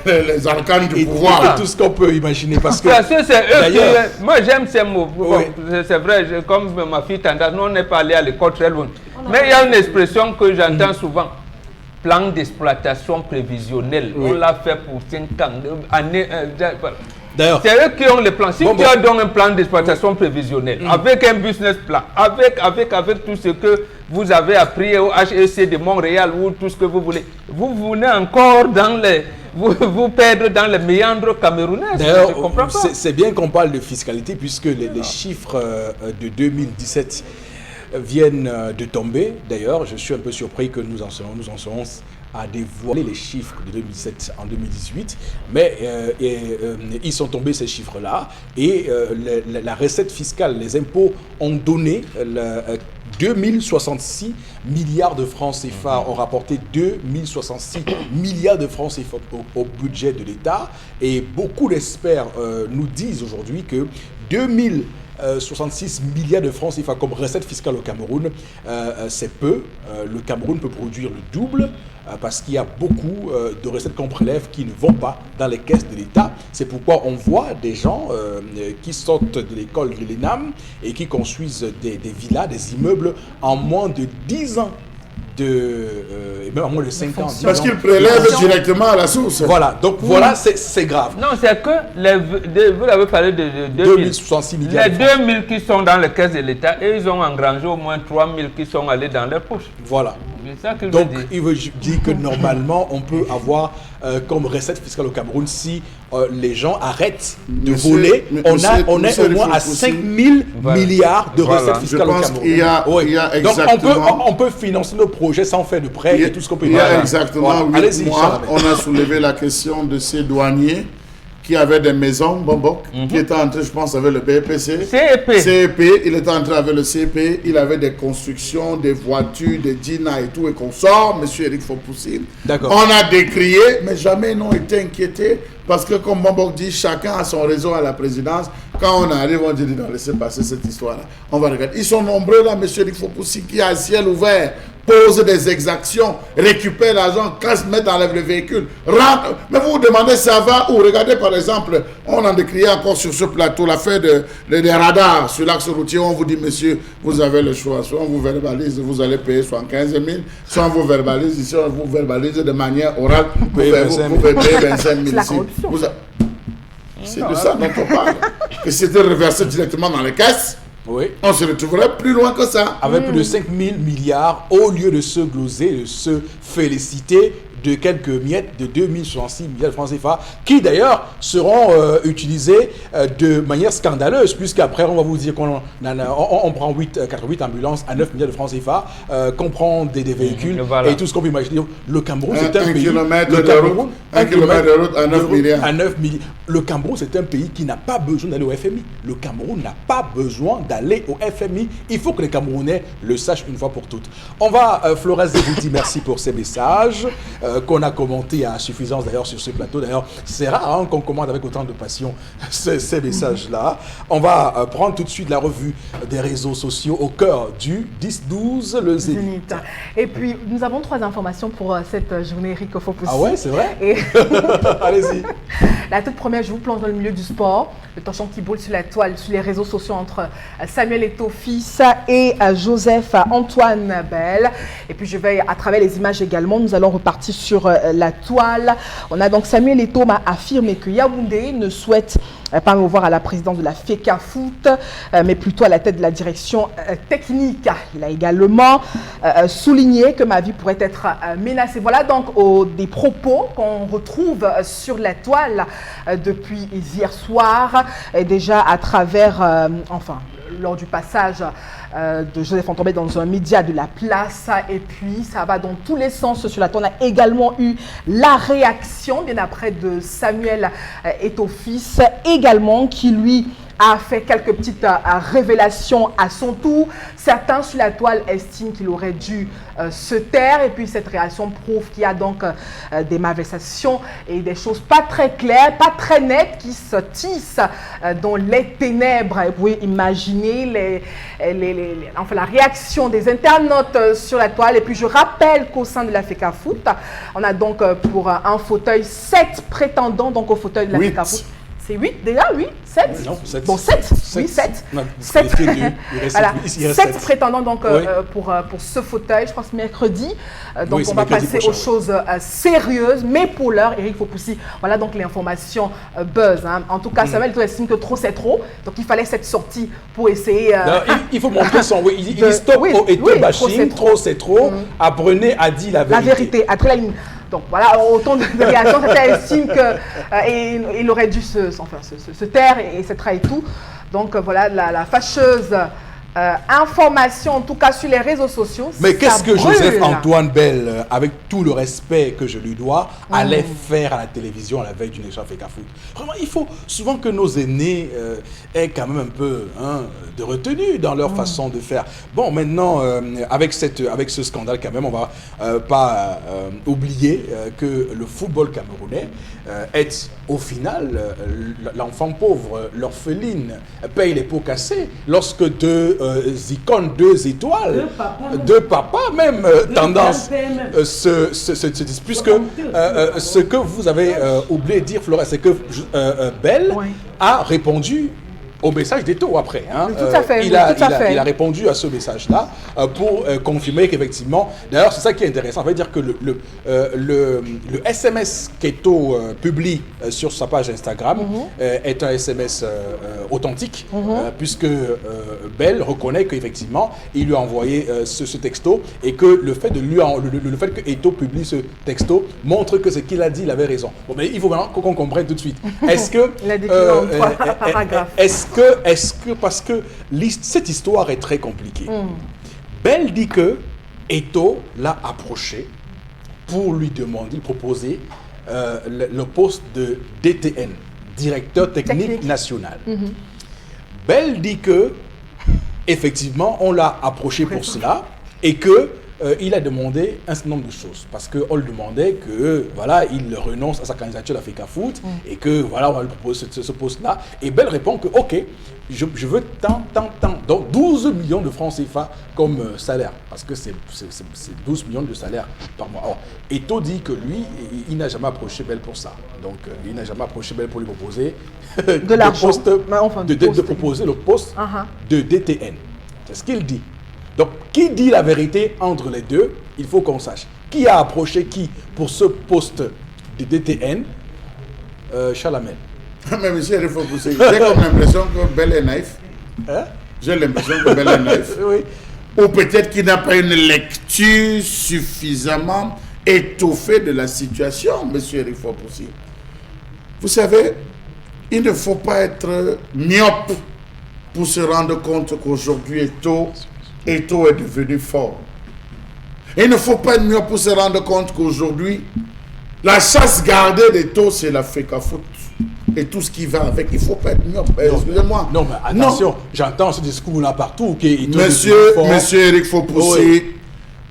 les arcanes du pouvoir. Et tout ce qu'on peut imaginer. Parce que c'est eux qui... Moi, j'aime ces mots. Bon, c'est vrai, comme ma fille Tanda, nous, on n'est pas allé à l'école très loin. Mais il y a une expression que j'entends souvent. Plan d'exploitation prévisionnel. On l'a fait pour 5 ans. D'ailleurs, c'est eux qui ont le plan. Si tu as donc un plan d'exploitation prévisionnel, avec un business plan, avec tout ce que vous avez appris au HEC de Montréal ou tout ce que vous voulez, vous voulez encore dans les... Vous perdre dans les méandres camerounais. D'ailleurs, c'est bien qu'on parle de fiscalité puisque les chiffres de 2017 viennent de tomber. D'ailleurs, je suis un peu surpris que nous en serons à dévoiler les chiffres de 2017 en 2018, mais ils sont tombés ces chiffres-là et la recette fiscale, les impôts ont donné 2066 milliards de francs CFA, ont rapporté 2066 milliards de francs CFA au budget de l'État, et beaucoup d'experts nous disent aujourd'hui que 66 milliards de francs CFA comme recette fiscale au Cameroun, c'est peu. Le Cameroun peut produire le double parce qu'il y a beaucoup de recettes qu'on prélève qui ne vont pas dans les caisses de l'État. C'est pourquoi on voit des gens qui sortent de l'école de l'ENAM et qui construisent des villas, des immeubles en moins de 10 ans. Même en moins de 5 ans. Parce qu'ils prélèvent directement à la source. Voilà, donc voilà, c'est grave. Non, c'est que vous avez parlé de 2066 milliards. Les 2000 qui sont dans les caisses de l'État, et ils ont engrangé au moins 3000 qui sont allés dans leurs poches. Voilà. Ça que donc, il veut dire que normalement, on peut avoir comme recette fiscale au Cameroun si les gens arrêtent de voler. On est au moins à 5 000 milliards de recettes fiscales au Cameroun. Il y a exactement... Donc, on peut financer nos projets sans faire de prêts et tout ce qu'on peut. Il y a exactement 8 mois, on a soulevé la question de ces douaniers qui avaient des maisons, Bombok, qui étaient entrés, je pense, avec le BPC. CEP, il était entré avec le CEP, il avait des constructions, des voitures, des DINA et tout, et qu'on sort, M. Eric Fopoussine. On a décrié, mais jamais ils n'ont été inquiétés, parce que comme Bombok dit, chacun a son réseau à la présidence. Quand on arrive, on dit, non, laissez passer cette histoire-là. On va regarder. Ils sont nombreux là, M. Eric Fopoussine, qui a un ciel ouvert, pose des exactions, récupère l'argent, casse, met, enlève le véhicule, rentre. Mais vous vous demandez, ça va où? Regardez par exemple, on en décrié encore sur ce plateau l'affaire des radars sur l'axe routier. On vous dit, monsieur, vous avez le choix. Soit on vous verbalise, vous allez payer 75 000, soit on vous verbalise, ici on vous verbalise de manière orale, vous pouvez payer 25 000 ici. C'est de ça dont on parle. Que c'était reversé directement dans les caisses. Oui. On se retrouverait plus loin que ça. Avec plus de 5 000 milliards, au lieu de se gloser, de se féliciter de quelques miettes de 2066 milliards de francs CFA, qui d'ailleurs seront utilisés de manière scandaleuse, puisqu'après on va vous dire qu'on prend 88 ambulances à 9 milliards de francs CFA, qu'on prend des véhicules et tout ce qu'on peut imaginer. Le Cameroun, c'est un pays... Un kilomètre de route à 9 milliards. Le Cameroun, c'est un pays qui n'a pas besoin d'aller au FMI. Le Cameroun n'a pas besoin d'aller au FMI. Il faut que les Camerounais le sachent une fois pour toutes. On va, Flores vous dit merci pour ces messages qu'on a commentés à suffisance d'ailleurs sur ce plateau. D'ailleurs, c'est rare qu'on commente avec autant de passion ces messages-là. On va prendre tout de suite la revue des réseaux sociaux au cœur du 10-12, le Zénith. Et puis, nous avons 3 informations pour cette journée, Eric Fopoussine. Ah ouais, c'est vrai? Allez-y. La toute première, je vous plonge dans le milieu du sport. Le torchon qui boule sur la toile, sur les réseaux sociaux entre Samuel Eto'o fils et Joseph Antoine Bell. Et puis je vais, à travers les images également, nous allons repartir sur la toile. On a donc Samuel Eto'o m'a affirmé que Yaoundé ne souhaite pas revoir à la présidence de la FECA Foot, mais plutôt à la tête de la direction technique. Il a également souligné que ma vie pourrait être menacée. Voilà donc des propos qu'on retrouve sur la toile depuis hier soir, et déjà à travers, lors du passage de Joseph Antoine Bell dans un média de la place, et puis ça va dans tous les sens sur la toile. On a également eu la réaction bien après de Samuel Eto'o fils, également, qui lui a fait quelques petites révélations à son tour. Certains sur la toile estiment qu'il aurait dû se taire et puis cette réaction prouve qu'il y a donc des malversations et des choses pas très claires, pas très nettes qui se tissent dans les ténèbres. Vous pouvez imaginer enfin, la réaction des internautes sur la toile. Et puis je rappelle qu'au sein de la FECAFOOT, on a donc pour un fauteuil 7 prétendants donc au fauteuil de la FECAFOOT. C'est 8 déjà, oui 7 Non, 7. Bon, 7, oui, 7. 7 prétendants donc, pour ce fauteuil, je pense mercredi. Donc oui, on va passer prochain, aux choses sérieuses. Mais pour l'heure, Eric Fopoussi, voilà donc l'information buzz. Hein. En tout cas, Samuel Eto'o estime que trop c'est trop. Donc il fallait cette sortie pour essayer... il faut montrer son... Oui, il dit stop au Eto'o bashing, trop c'est trop. Apprenez a dit la vérité. La vérité, après la ligne. Donc voilà, autant de réactions, certains estiment qu'il aurait dû se taire, etc. et tout. Donc voilà, la fâcheuse information, en tout cas sur les réseaux sociaux. Mais qu'est-ce que Joseph-Antoine Bell, avec tout le respect que je lui dois, allait faire à la télévision à la veille d'une élection FECAFOOT? Vraiment, il faut souvent que nos aînés aient quand même un peu de retenue dans leur façon de faire. Bon, maintenant, avec ce scandale quand même, on va pas oublier que le football camerounais est au final l'enfant pauvre, l'orpheline, paye les pots cassés lorsque deux icônes, 2 étoiles, deux papas même, tendance se disent. Puisque ce que vous avez oublié de dire, Flora, c'est que Bell a répondu au message d'Eto'o après. Hein. Tout à fait. Il a répondu à ce message-là pour confirmer qu'effectivement, d'ailleurs c'est ça qui est intéressant, ça veut dire que le SMS qu'Eto'o publie sur sa page Instagram est un SMS authentique, puisque Bell reconnaît qu'effectivement il lui a envoyé ce texto et que le fait que Eto'o publie ce texto montre que ce qu'il a dit, il avait raison. Bon, mais il faut maintenant qu'on comprenne tout de suite. Est-ce que il a décliné en 3 paragraphes. Est-ce que parce que cette histoire est très compliquée, Bell dit que Eto'o l'a approché pour lui proposer le poste de DTN, directeur technique national. Bell dit que effectivement on l'a approché pour cela et que il a demandé un certain nombre de choses parce qu'on lui demandait que voilà, il renonce à sa candidature à la FECAFOOT et que voilà, on va lui proposer ce poste-là. Et Bell répond que ok, je veux tant, donc 12 millions de francs CFA comme salaire, parce que c'est 12 millions de salaire par mois. Or, Eto'o dit que lui, il n'a jamais approché Bell pour ça. Donc, il n'a jamais approché Bell pour lui proposer de l'argent, de proposer le poste de DTN. C'est ce qu'il dit. Donc, qui dit la vérité entre les deux? Il faut qu'on sache. Qui a approché qui pour ce poste de DTN? Chalamel. Mais monsieur, il faut pousser. J'ai comme l'impression que Bell est naïf. Hein? J'ai l'impression que Bell est naïf. Oui. Ou peut-être qu'il n'a pas une lecture suffisamment étoffée de la situation, monsieur Eric Fopoussi. Vous savez, il ne faut pas être myope pour se rendre compte qu'aujourd'hui, Eto'o est devenu fort. Il ne faut pas être myope pour se rendre compte qu'aujourd'hui, la chasse gardée d'Eto'o, c'est la FECAFOOT. Et tout ce qui va avec, il ne faut pas être myope. Excusez-moi. Non, mais attention, j'entends ce discours-là partout. Monsieur Eric Fopoussi,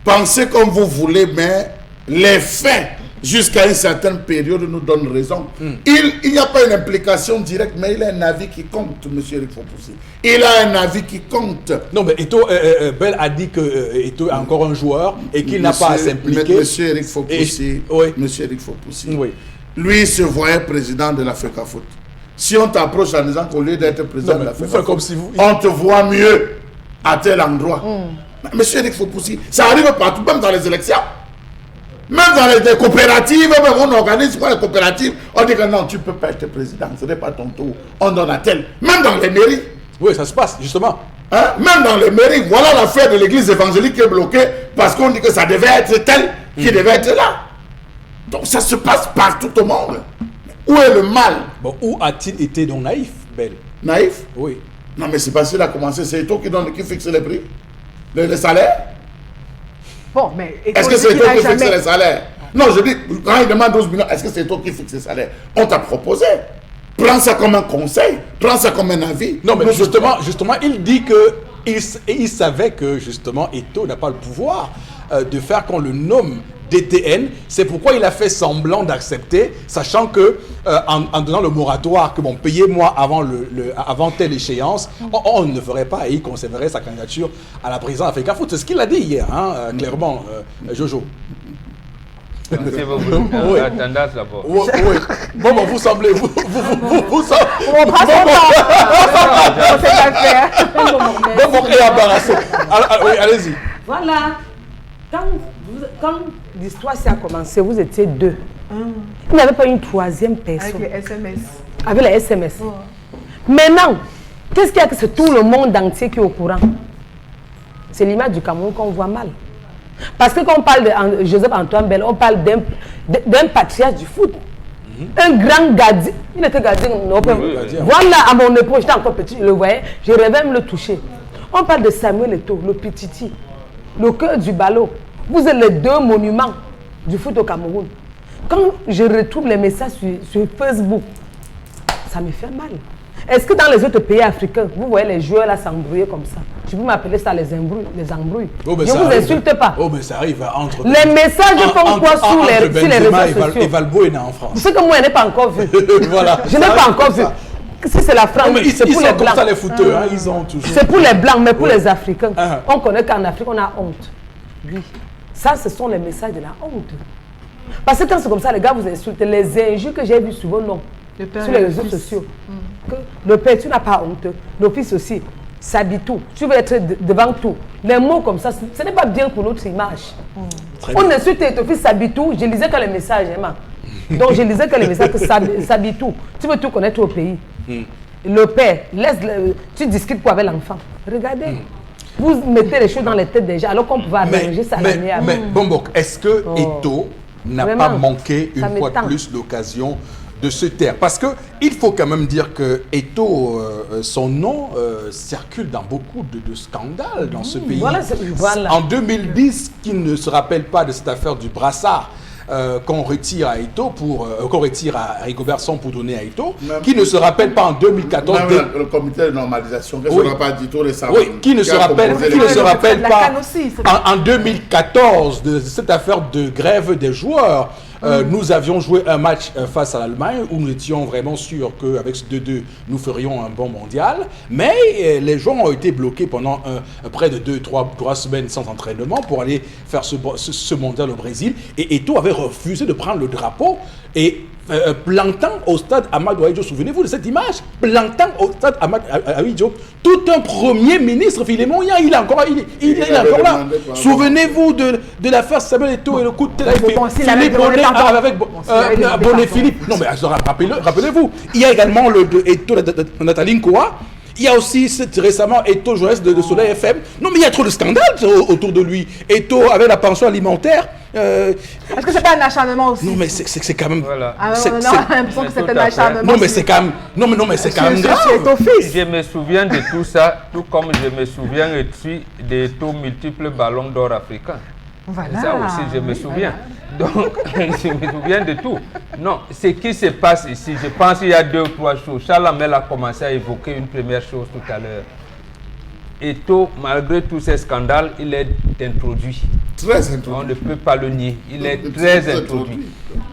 pensez comme vous voulez, mais les faits, jusqu'à une certaine période, nous donnent raison. Il n'y a pas une implication directe, mais il a un avis qui compte, monsieur Eric Fopoussi. Il a un avis qui compte. Non, mais Bell a dit que Eto'o est encore un joueur et qu'il n'a pas à s'impliquer. Monsieur Eric Fopoussi, monsieur Eric Fopoussi, lui se voyait président de la FECAFOOT. Si on t'approche en disant qu'au lieu d'être président de la FECAFOOT, on te voit mieux à tel endroit. Monsieur Eric Fopoussi, ça arrive partout, même dans les élections. Même dans les coopératives, même on organise pour les coopératives, on dit que non, tu ne peux pas être président, ce n'est pas ton tour. On donne à tel. Même dans les mairies. Oui, ça se passe, justement. Hein? Même dans les mairies, voilà l'affaire de l'église évangélique qui est bloquée parce qu'on dit que ça devait être tel qui devait être là. Donc ça se passe partout au monde. Où est le mal? Bon, où a-t-il été donc naïf, Bell? Naïf? Oui. Non, mais c'est parce qu'il a commencé, c'est toi qui fixe les prix, les salaires. Bon, mais est-ce que c'est toi qui fixe les salaires? Non, je dis, quand il demande 12 millions, est-ce que c'est toi qui fixe les salaires? On t'a proposé. Prends ça comme un conseil, prends ça comme un avis. Non, mais justement, il dit qu'il savait que, justement, Eto'o n'a pas le pouvoir de faire qu'on le nomme DTN. C'est pourquoi il a fait semblant d'accepter, sachant que, en donnant le moratoire, que bon, payez-moi avant telle échéance, on ne le ferait pas et il conserverait sa candidature à la présidence Africa Foot. C'est ce qu'il a dit hier, hein, clairement, Jojo. Si vous voulez, la tendance d'abord. Oui. Bon, vous semblez. Vous On prend son temps. On sait pas faire. Bon, et embarrassé. Oui, allez-y. Voilà. Quand l'histoire s'est commencée, vous étiez 2. Il n'y avait pas une troisième personne. Avec les SMS. Avec les SMS. Oh. Maintenant, qu'est-ce qu'il y a que c'est tout le monde entier qui est au courant? C'est l'image du Cameroun qu'on voit mal. Parce que quand on parle de Joseph-Antoine Bell, on parle d'un patriarche du foot. Un grand gardien. Il était gardien. Voilà, à mon époque, j'étais encore petit, je le voyais. Je rêvais même le toucher. On parle de Samuel Eto'o, le Petiti, le cœur du ballot. Vous êtes les 2 monuments du foot au Cameroun. Quand je retrouve les messages sur Facebook, ça me fait mal. Est-ce que dans les autres pays africains, vous voyez les joueurs là s'embrouiller comme ça? Je peux m'appeler ça les embrouilles. Oh, je ne vous insulte pas. Oh, mais ça arrive entre... Les messages font quoi sur les réseaux sociaux? Et Valbuena en France. C'est que moi, je n'ai pas encore vu. Voilà. Je n'ai pas encore vu. Si c'est la France, c'est pour les Blancs. Ça, les footeux, hein, ils ont toujours... C'est pour les Blancs, mais pour les Africains, on connaît qu'en Afrique, on a honte. Oui. Ça, ce sont les messages de la honte. Parce que quand c'est comme ça, les gars vous insultent. Les injures que j'ai vues sur vos noms, sur les réseaux sociaux. Que le père, tu n'as pas honte. Le fils aussi. Sabitou, tu veux être devant tout. Les mots comme ça, ce n'est pas bien pour notre image. On insulte ton fils Sabitou. Je lisais que les messages, Emma. Donc je lisais que les messages que Sabitou, tu veux tout connaître au pays. Le père, tu discutes quoi avec l'enfant? Regardez. Vous mettez les choses dans les têtes déjà, alors qu'on pouvait arranger ça à l'année. Mais Bombok, est-ce que Eto'o n'a pas manqué une fois de plus l'occasion de se taire? Parce qu'il faut quand même dire que Eto'o, son nom circule dans beaucoup de scandales dans ce pays. Voilà. En 2010, qui ne se rappelle pas de cette affaire du brassard qu'on retire à Eto'o qu'on retire à Rigobertson pour donner à Eto'o, qui ne se rappelle pas en 2014 le comité de normalisation, qu'est-ce qu'on n'a pas dit tout récemment? Oui, qui ne se rappelle pas en 2014 de cette affaire de grève des joueurs. Nous avions joué un match face à l'Allemagne où nous étions vraiment sûrs qu'avec ce 2-2, nous ferions un bon mondial. Mais les joueurs ont été bloqués pendant près de 2-3 semaines sans entraînement pour aller faire ce mondial au Brésil. Et Eto'o avait refusé de prendre le drapeau et plantant au stade Amadou Ahidjo. Souvenez-vous de cette image? Plantant au stade Amadou Ahidjo. Tout un premier ministre, Philémon Nya, il est encore là. Souvenez-vous de l'affaire Samuel Eto'o et le coup de tête avec Bonnet Philippe. Non mais rappelez-vous, il y a également le Eto'o de Nathalie Nkoa. Il y a aussi récemment Eto'o journaliste de Soleil FM. Non mais il y a trop de scandales autour de lui. Eto'o avec la pension alimentaire. Est-ce que c'est pas un acharnement aussi? Non mais c'est quand même... Voilà. On a l'impression que c'est un acharnement. Non mais c'est quand même... Non mais c'est quand même grave. Je me souviens de tout ça, tout comme je me souviens aussi des Eto'o multiples ballons d'or africains. Voilà. Ça aussi, je me souviens. Donc, je me souviens de tout. Non, ce qui se passe ici, je pense qu'il y a 2 ou 3 choses. Charles Amel a commencé à évoquer une première chose tout à l'heure. Eto'o, malgré tous ces scandales, il est introduit. Très introduit. On ne peut pas le nier. Il est très introduit.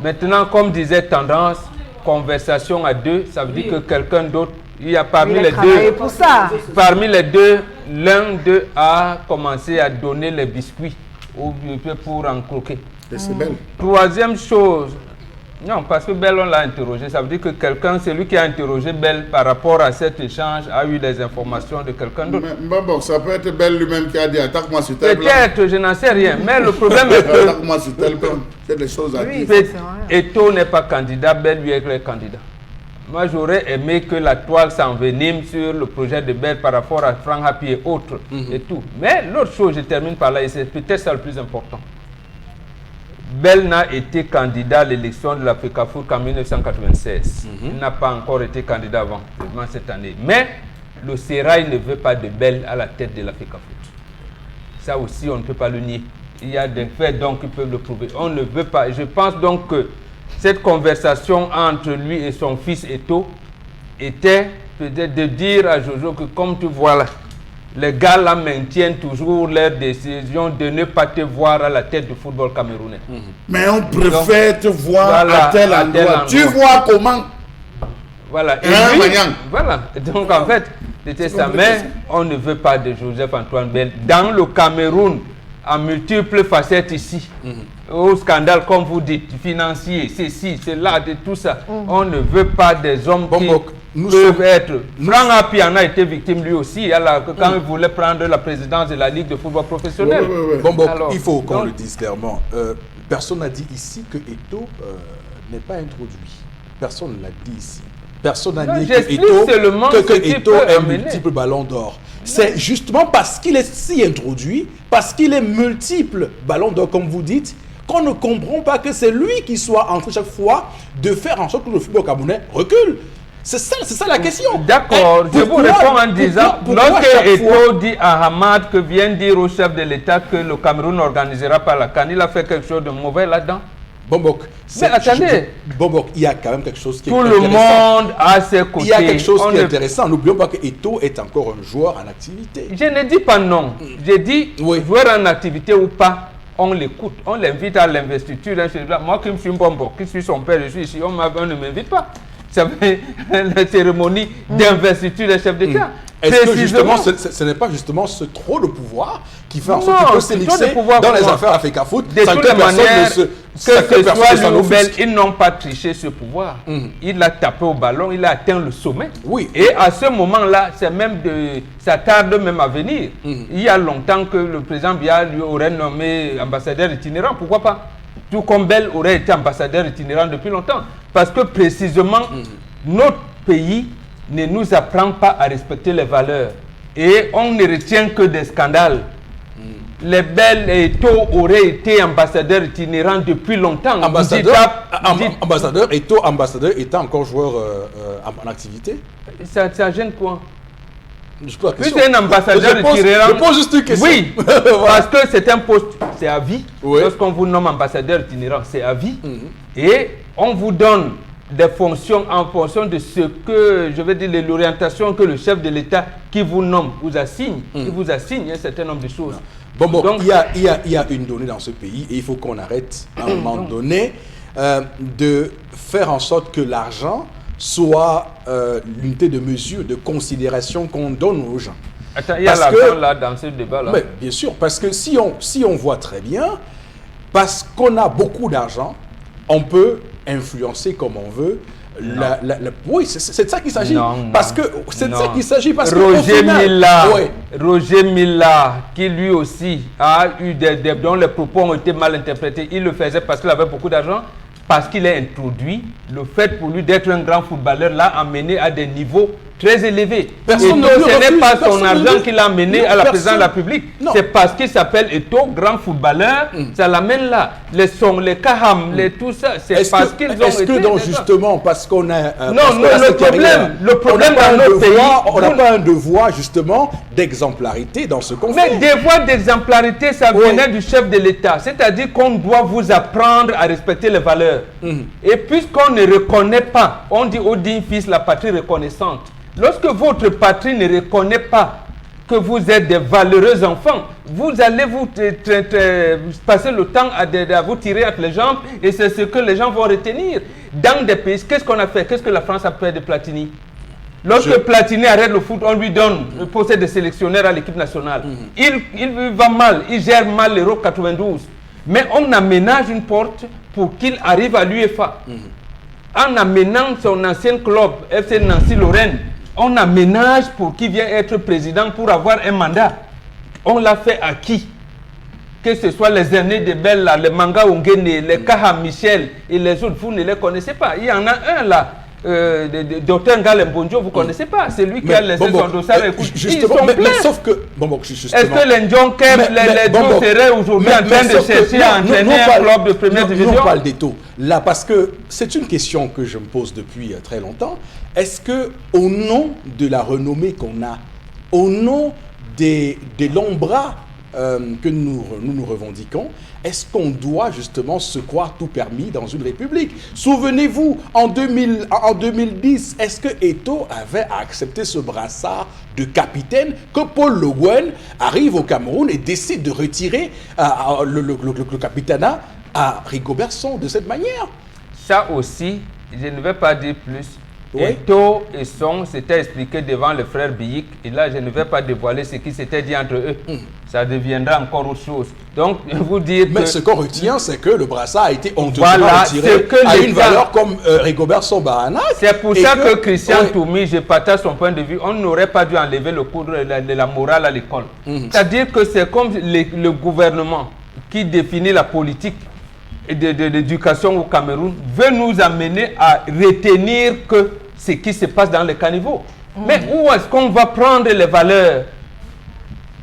Maintenant, comme disait Tendance, conversation à 2, ça veut dire que quelqu'un d'autre, il y a parmi les deux. Pour ça. Parmi les deux, l'un d'eux a commencé à donner les biscuits pour en croquer. C'est belle. Troisième chose, non, parce que Bell, on l'a interrogé, ça veut dire que quelqu'un, celui qui a interrogé Bell par rapport à cet échange, a eu des informations de quelqu'un d'autre. Bon, ça peut être Bell lui-même qui a dit attaque-moi sur tel plan. Peut-être, je n'en sais rien, mais le problème est que... Attaque-moi sur tel plan, c'est des choses à dire. Eto'o n'est pas candidat, Bell lui est le candidat. Moi, j'aurais aimé que la toile s'envenime sur le projet de Bell par rapport à Frank Happy et autres et tout. Mais l'autre chose, je termine par là, et c'est peut-être ça le plus important. Bell n'a été candidat à l'élection de l'Africa Foot qu'en 1996. Il n'a pas encore été candidat avant cette année. Mais le Sérail ne veut pas de Bell à la tête de l'Africa Foot. Ça aussi, on ne peut pas le nier. Il y a des faits donc qui peuvent le prouver. On ne veut pas. Je pense donc que cette conversation entre lui et son fils Eto'o était peut-être de dire à Jojo que comme tu vois là, les gars là maintiennent toujours leur décision de ne pas te voir à la tête du football camerounais. Mais on préfère te voir voilà, à tel endroit. Tu vois comment? Voilà. Et Hein, lui, Magnan? voilà. Donc en fait, c'était ça. Mais on ne veut pas de Joseph-Antoine Bell dans le Cameroun en multiples facettes ici. Au scandale, comme vous dites, financier, ceci, cela, de tout ça. On ne veut pas des hommes qui peuvent être. Franck Apian a été victime lui aussi, alors, quand il voulait prendre la présidence de la Ligue de football professionnel. Alors, il faut qu'on le dise clairement. Personne n'a dit ici que Eto'o n'est pas introduit. Personne ne l'a dit ici. Personne n'a dit que Eto'o est multiple ballon d'or. C'est justement parce qu'il est si introduit, parce qu'il est multiple ballon d'or, comme vous dites, qu'on ne comprend pas que c'est lui qui soit en train chaque fois de faire en sorte que le football camerounais recule. C'est ça la question. D'accord, je vous réponds en disant, lorsque Eto'o dit à Hamad que vient dire au chef de l'État que le Cameroun n'organisera pas la CAN, il a fait quelque chose de mauvais là-dedans. Bombok, mais attendez, Bombok, il y a quand même quelque chose qui est intéressant. Tout le monde a ses côtés. Il y a quelque chose qui est intéressant. N'oublions pas que Eto'o est encore un joueur en activité. Je ne dis pas non. Je dis joueur en activité ou pas, on l'écoute. On l'invite à l'investiture. Moi qui suis Bombok, qui suis son père, je suis ici, on ne m'invite pas. Ça fait la cérémonie d'investiture des chefs d'État. Est-ce que justement, ce n'est pas justement ce trop de pouvoir qui fait en sorte qu'il peut s'émixer dans les affaires Africa Foot sans que personne ne se ils n'ont pas triché ce pouvoir. Il a tapé au ballon, il a atteint le sommet. Oui. Et à ce moment-là, ça tarde même à venir. Il y a longtemps que le président Biya lui aurait nommé ambassadeur itinérant. Pourquoi pas? Tout comme Bell aurait été ambassadeur itinérant depuis longtemps. Parce que précisément, notre pays ne nous apprend pas à respecter les valeurs. Et on ne retient que des scandales. Les Bell et Eto'o auraient été ambassadeurs itinérants depuis longtemps. Ambassadeur étant encore joueur en activité. Ça gêne quoi? Puis c'est un ambassadeur itinérant. Je pose juste une question. Oui, parce que c'est un poste, c'est à vie. Lorsqu'on vous nomme ambassadeur itinérant, c'est à vie. Et on vous donne des fonctions en fonction de ce que, je veux dire, l'orientation que le chef de l'État qui vous nomme vous assigne. Il vous assigne un certain nombre de choses. Donc, il y a une donnée dans ce pays et il faut qu'on arrête à un moment donné de faire en sorte que l'argent soit l'unité de mesure, de considération qu'on donne aux gens. Attends, il y a l'argent là dans ce débat-là. Mais bien sûr, parce que si on voit très bien, parce qu'on a beaucoup d'argent, on peut influencer comme on veut. Oui, c'est de ça qu'il s'agit. Parce que c'est de ça qu'il s'agit. Parce que Roger Milla, qui lui aussi a eu dont les propos ont été mal interprétés, il le faisait parce qu'il avait beaucoup d'argent. Parce qu'il est introduit, le fait pour lui d'être un grand footballeur l'a amené à des niveaux très élevés. Ce n'est pas son argent qui l'a amené à la présidence de la République. C'est parce qu'il s'appelle Eto'o, grand footballeur, ça l'amène là. Les sons, les kaham, tout ça, c'est parce qu'ils ont été... Est-ce que donc justement, parce qu'on a... le problème dans notre pays... On n'a pas un devoir justement d'exemplarité dans ce conflit. Mais devoir d'exemplarité, ça venait du chef de l'État. C'est-à-dire qu'on doit vous apprendre à respecter les valeurs. Et puisqu'on ne reconnaît pas, on dit au digne fils la patrie reconnaissante. Lorsque votre patrie ne reconnaît pas que vous êtes des valeureux enfants, vous allez vous passer le temps à vous tirer entre les jambes et c'est ce que les gens vont retenir. Dans des pays, qu'est-ce qu'on a fait? Qu'est-ce que la France a fait de Platini? Lorsque Platini arrête le foot, on lui donne le poste de sélectionneur à l'équipe nationale. Il va mal, il gère mal l'Euro 92. Mais on aménage une porte pour qu'il arrive à l'UEFA. En amenant son ancien club, FC Nancy-Lorraine, on aménage pour qu'il vienne être président pour avoir un mandat. On l'a fait à qui? Que ce soit les aînés de Bella, les Manga Ongene, les Kaha Michel et les autres, vous ne les connaissez pas. Il y en a un là, Dr Ngalem Bonjo, vous ne connaissez pas. C'est lui qui a laissé son dossier. Mais sauf que... Est-ce que les Njonkep, les deux seraient aujourd'hui en train de chercher à entraîner un club de première division? On parle d'Eto'o. Là, parce que c'est une question que je me pose depuis très longtemps. Est-ce que, au nom de la renommée qu'on a, au nom de l'ombra que nous revendiquons, est-ce qu'on doit justement se croire tout permis dans une république? Souvenez-vous, en 2010, est-ce que Eto'o avait accepté ce brassard de capitaine que Paul Le Guen arrive au Cameroun et décide de retirer le capitanat à Rigobert Song de cette manière? Ça aussi, je ne vais pas dire plus. Oui. Eto'o et Song s'étaient expliqués devant le frère Biyik, et là je ne vais pas dévoiler ce qui s'était dit entre eux. Ça deviendra encore autre chose. Donc, vous dire Mais que... ce qu'on retient, c'est que le brassard a été honteusement Voilà, retiré c'est que à une l'État- valeur comme Rigobert Song Bahana. C'est pour ça que Christian Ouais. Toumi, je partage son point de vue, on n'aurait pas dû enlever le cours de la morale à l'école. C'est-à-dire que c'est comme le gouvernement qui définit la politique de l'éducation au Cameroun veut nous amener à retenir que ce qui se passe dans les caniveaux. Mais où est-ce qu'on va prendre les valeurs?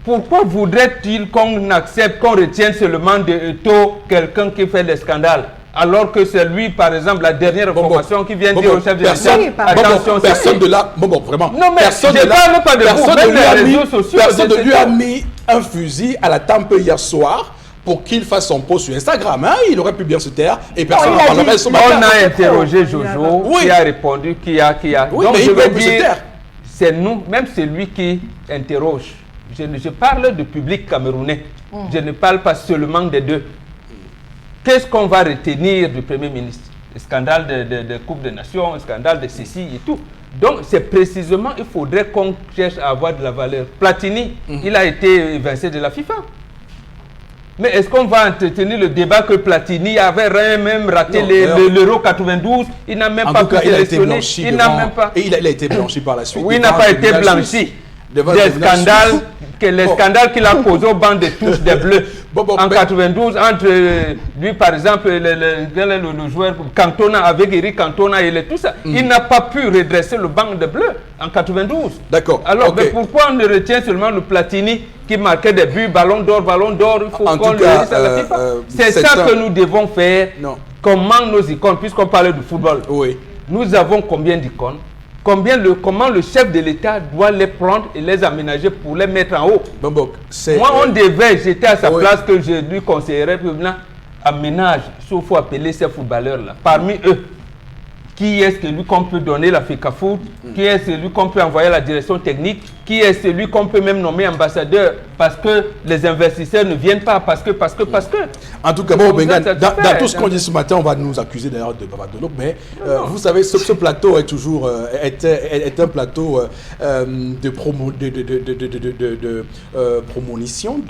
Pourquoi voudrait-il qu'on accepte, qu'on retienne seulement de Eto'o quelqu'un qui fait des scandales? Alors que c'est lui, par exemple, la dernière information qui vient dire au chef de personne, l'État, Oui, attention, personne de là, vraiment. Non, mais personne je de là- parle pas de vous, personne même ne lui a les mis- réseaux sociaux, personne ne je lui sais a pas. mis un fusil à la tempe hier soir pour qu'il fasse son post sur Instagram. Hein? Il aurait pu bien se taire et personne il n'en a parlerait dit- ce On matin. a interrogé Jojo, Oui. qui a répondu, qui a. Oui, Donc mais je il veux peut se dire, taire. c'est nous, même celui qui interroge. Je parle du public camerounais. Je ne parle pas seulement des deux. Qu'est-ce qu'on va retenir du Premier ministre? Le scandale de Coupe des Nations, le scandale de ceci et tout. Donc, c'est précisément, il faudrait qu'on cherche à avoir de la valeur. Platini, il a été évincé de la FIFA. Mais est-ce qu'on va entretenir le débat que Platini avait même raté Non, d'ailleurs- l'Euro 92? Il n'a même En pas tout cas, pu il a été sélectionner. blanchi. Il n'a devant- même pas. Et il a été blanchi par la suite. Oui, il n'a devant pas le été tribunal blanchi. suisse. Devant le Des tribunal scandales, suisse. les Bon. scandales qu'il a causés au banc de touche des Bleus Bon, en mais- 92 entre lui, par exemple, le joueur Cantona avec Eric Cantona et tout ça. Il n'a pas pu redresser le banc des Bleus en 92. D'accord. Alors, Ok. mais pourquoi on ne retient seulement le Platini qui marquait des buts, ballon d'or, il faut En qu'on tout le cas, dise à la FIFA. C'est c'est ça un- que nous devons faire. Non. Comment nos icônes, puisqu'on parlait du football, Oui. nous avons combien d'icônes? Comment le chef de l'État doit les prendre et les aménager pour les mettre en haut? Bon, c'est. Moi, on devait, j'étais à sa oui. place que je lui conseillerais, puis maintenant, aménage, il faut appeler ces footballeurs-là. Parmi eux, qui est celui qu'on peut donner la FECAFOOT? Qui est celui qu'on peut envoyer à la direction technique? Qui est celui qu'on peut même nommer ambassadeur? Parce que les investisseurs ne viennent pas, parce que. En tout cas, bon, Vous Bengan, êtes dans satisfait, tout ce qu'on hein. dit ce matin, on va nous accuser d'ailleurs de Babadolo, mais vous savez, ce plateau est toujours est un plateau de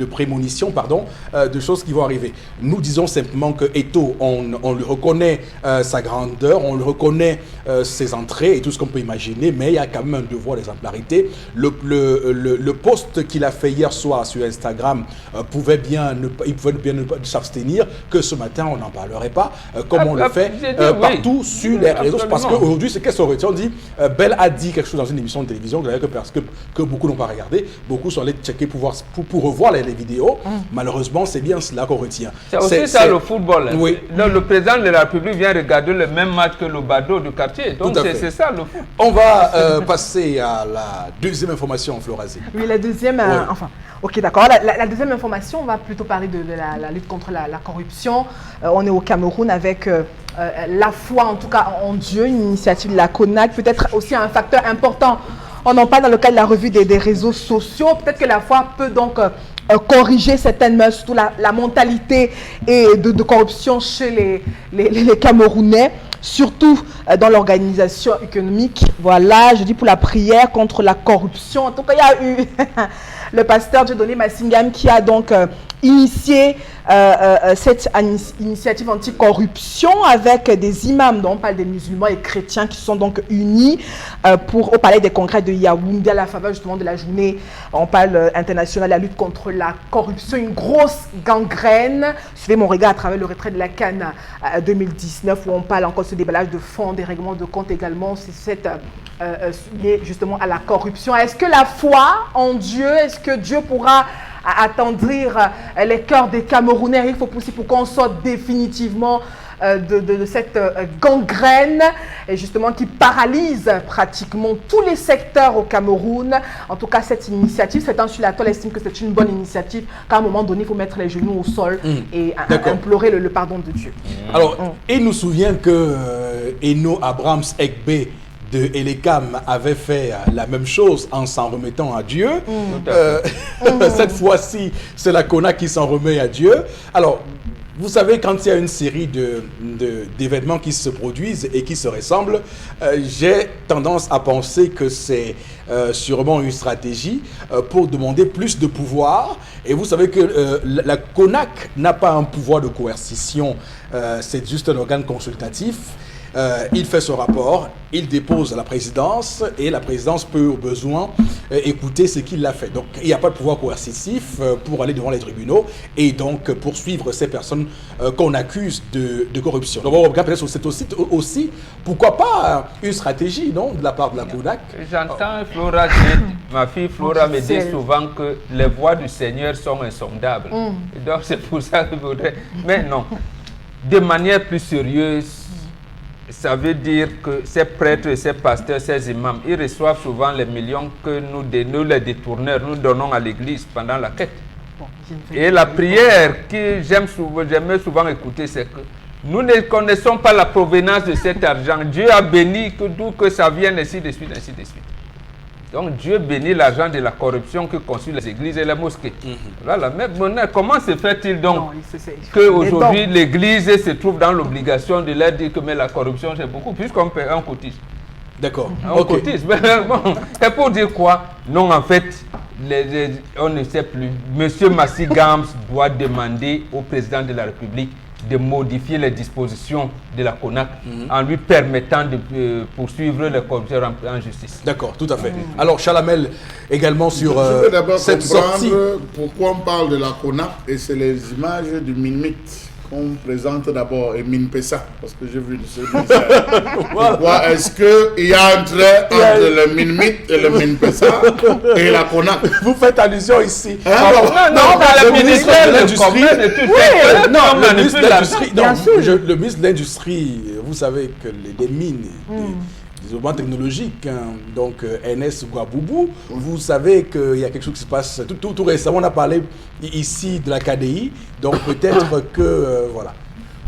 prémonition, pardon, de choses qui vont arriver. Nous disons simplement que Eto'o, on lui reconnaît sa grandeur, on lui reconnaît ses entrées et tout ce qu'on peut imaginer, mais il y a quand même un devoir d'exemplarité. Le post qu'il a fait hier soir sur Instagram il pouvait bien ne pas s'abstenir, que ce matin on n'en parlerait pas, comme on le fait j'ai dit oui. partout sur les réseaux. Parce Absolument. qu'aujourd'hui, c'est qu'est-ce qu'on retient? On dit, Bell a dit quelque chose dans une émission de télévision que beaucoup n'ont pas regardé, beaucoup sont allés checker pour revoir les vidéos. Malheureusement, c'est bien cela qu'on retient. C'est aussi ça le football. Hein. Oui. Le président de la République vient regarder le même match que le badaud du quartier. Donc Tout à fait. c'est ça le foot. On va passer à la deuxième information, Florazé. Oui, la deuxième, enfin, ok, d'accord. La deuxième information, on va plutôt parler de la lutte contre la corruption. On est au Cameroun avec la foi, en tout cas en Dieu, une initiative de la CONAC, peut-être aussi un facteur important. On en parle dans le cadre de la revue des réseaux sociaux. Peut-être que la foi peut donc corriger certaines mœurs, surtout la mentalité et de corruption chez les Camerounais, surtout dans l'organisation économique. Voilà, je dis pour la prière contre la corruption. En tout cas, il y a eu le pasteur Dieudonné Massingam qui a donc initié cette initiative anti-corruption avec des imams, dont on parle des musulmans et chrétiens qui sont donc unis au palais des congrès de Yaoundé à la faveur justement de la journée, on parle internationale, la lutte contre la corruption, une grosse gangrène. Suivez mon regard à travers le retrait de la Cannes 2019 où on parle encore de ce déballage de fonds, des règlements de compte également, c'est lié justement à la corruption. Est-ce que la foi en Dieu, est-ce que Dieu pourra attendrir les cœurs des Camerounais? Il faut pousser pour qu'on sorte définitivement de cette gangrène et justement qui paralyse pratiquement tous les secteurs au Cameroun. En tout cas, cette initiative, cet insulateur estime que c'est une bonne initiative, qu'à un moment donné, il faut mettre les genoux au sol et implorer le pardon de Dieu. Alors, il nous souvient que Eno Abrams Ekbe de Elekam avait fait la même chose en s'en remettant à Dieu. Cette fois-ci, c'est la CONAC qui s'en remet à Dieu. Alors, vous savez, quand il y a une série d'événements qui se produisent et qui se ressemblent, j'ai tendance à penser que c'est sûrement une stratégie pour demander plus de pouvoir. Et vous savez que la CONAC n'a pas un pouvoir de coercition, c'est juste un organe consultatif. Il fait son rapport, il dépose à la présidence et la présidence peut au besoin écouter ce qu'il a fait. Donc il n'y a pas de pouvoir coercitif pour aller devant les tribunaux et donc poursuivre ces personnes qu'on accuse de corruption. Donc on regarde peut-être c'est aussi, pourquoi pas une stratégie non, de la part de la CONAC. J'entends Flora dire, ma fille Flora me dit souvent que les voies du Seigneur sont insondables. Et donc c'est pour ça que je voudrais... Mais non, de manière plus sérieuse, ça veut dire que ces prêtres, ces pasteurs, ces imams, ils reçoivent souvent les millions que nous les détourneurs, nous donnons à l'église pendant la quête. Et la prière que j'aime souvent écouter, c'est que nous ne connaissons pas la provenance de cet argent. Dieu a béni d'où que ça vienne, ainsi de suite, ainsi de suite. Donc Dieu bénit l'argent de la corruption que construisent les églises et les mosquées. Voilà, mais comment se fait-il donc qu'aujourd'hui l'église se trouve dans l'obligation de leur dire que mais la corruption c'est beaucoup, puisqu'on cotise. D'accord. On cotise. Mais bon, et pour dire quoi? Non, en fait, on ne sait plus. Monsieur Massi Gams doit demander au président de la République de modifier les dispositions de la CONAC en lui permettant de poursuivre les corrupteurs en justice. D'accord, tout à fait. Alors, Chalamel, également sur je veux d'abord cette sortie. Pourquoi on parle de la CONAC et c'est les images du Minmit qu'on présente d'abord et Minpesa, parce que j'ai vu de ce Pourquoi est-ce qu'il y a un trait entre le Minmit et le Minpesa et la CONAC? Vous faites allusion ici. Le ministre de l'Industrie. Le ministre de l'Industrie, vous savez que les mines, les développements technologiques, donc NS Guaboubou, vous savez qu'il y a quelque chose qui se passe tout récemment. On a parlé ici de la KDI, donc peut-être que voilà.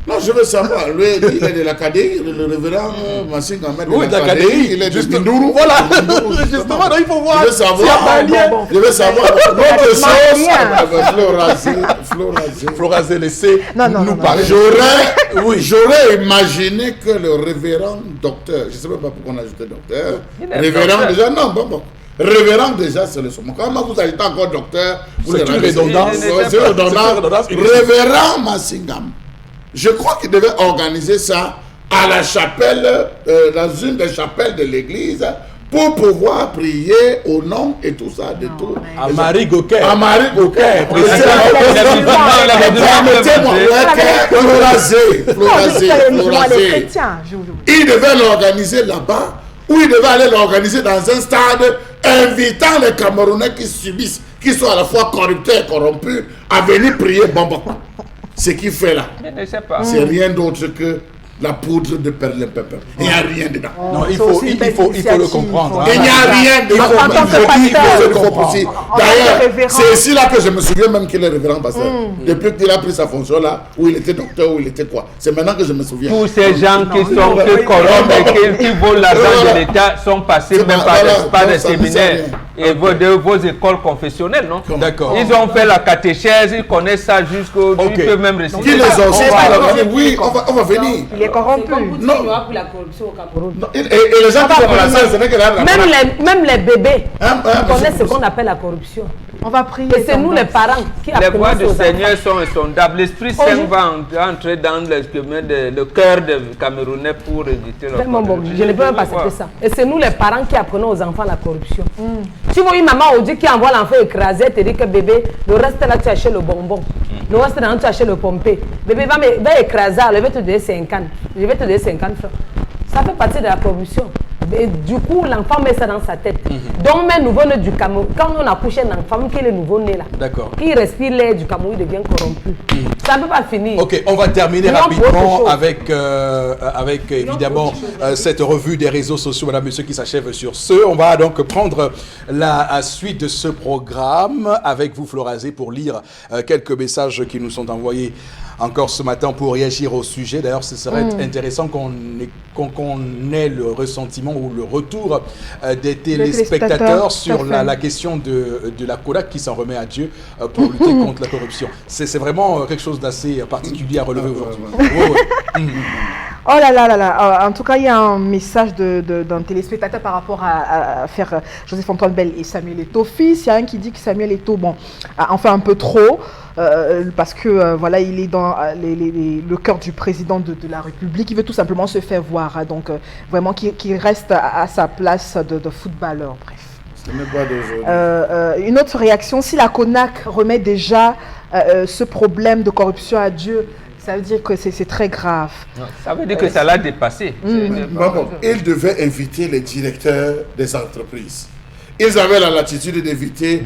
Non, je veux savoir, lui, il est de la KDI, le révérend Massing Ahmed de la KDI, il est de Bindourou. Voilà, justement, donc il faut voir. Je veux savoir, je veux savoir, l'autre chose, Florazé, laissez nous parler. J'aurais imaginé que le révérend docteur, je ne sais même pas pourquoi on a ajouté docteur, révérend déjà, non, bon. Révérend déjà, c'est le sommet. Comment vous ajoutez encore docteur? C'est une redondance. C'est redondance. Révérend Massingam. Je crois qu'il devait organiser ça à la chapelle, dans une des chapelles de l'église, pour pouvoir prier au nom et tout ça, de tout. À Marie Goquet. À Marie Goquet. Il devait l'organiser là-bas, ou il devait aller l'organiser dans un stade, invitant les Camerounais qui subissent, qui sont à la fois corrupteurs et corrompus, à venir prier Bamba. Ce qu'il fait là, c'est rien d'autre que la poudre de perlimpinpin. Il n'y a rien dedans. Non, il faut le comprendre. Il n'y a rien dedans. D'ailleurs, c'est ici là que je me souviens même qu'il est révérend pasteur. Depuis qu'il a pris sa fonction là, où il était docteur, où il était quoi. C'est maintenant que je me souviens. Tous ces gens qui sont corrompus et qui volent l'argent de l'État sont passés même par des séminaires et vos écoles confessionnelles, non? D'accord. Ils ont fait la catéchèse, ils connaissent ça jusqu'au... Ils peuvent même réciter. Qui les ont? Oui, on va venir. Il est corrompu. Non. Pour la corruption au Cameroun. Et les gens qui sont la salle, ce n'est que là. Même les bébés connaissent ce qu'on appelle la corruption. On va prier. Et c'est nous les parents qui apprenons. Les voies du Seigneur sont insondables. L'Esprit Saint va entrer dans le cœur des Camerounais pour éviter la corruption. Je ne peux même pas accepter ça. Et c'est nous les parents qui apprenons aux enfants la corruption. Tu vois une maman aujourd'hui qui envoie l'enfant écrasé, te dit que bébé, le reste là tu achètes le bonbon. Le reste là tu achètes le pompé. Bébé va écraser, je vais te donner 50. Je vais te donner 50 francs. Ça fait partie de la corruption. Et du coup, l'enfant met ça dans sa tête. Donc, même nouveau-né du Cameroun, quand on accouche un enfant, qui est le nouveau-né là, qui respire l'air du Cameroun, il devient corrompu. Ça ne peut pas finir. Ok, on va terminer Non, rapidement pour avec évidemment cette revue des réseaux sociaux, madame, monsieur, qui s'achève sur ce. On va donc prendre la suite de ce programme avec vous, Florazé, pour lire quelques messages qui nous sont envoyés encore ce matin pour réagir au sujet. D'ailleurs, ce serait intéressant qu'on ait le ressentiment ou le retour des téléspectateurs sur la question de la CODAC qui s'en remet à Dieu pour lutter contre la corruption. C'est vraiment quelque chose d'assez particulier à relever aujourd'hui. Oh là là là là. En tout cas, il y a un message d'un téléspectateur par rapport à faire Joseph-Antoine Bell et Samuel Eto'o fils. Il y a un qui dit que Samuel Eto'o, bon, en fait un peu trop, parce que voilà, il est dans le cœur du président de la République. Il veut tout simplement se faire voir. Donc, vraiment, qu'il reste à sa place de footballeur. Bref. Ce n'est pas d'aujourd'hui. Une autre réaction, si la CONAC remet déjà ce problème de corruption à Dieu, ça veut dire que c'est très grave. Ça veut dire que ça l'a dépassé. Il devait inviter les directeurs des entreprises. Ils avaient la latitude d'inviter.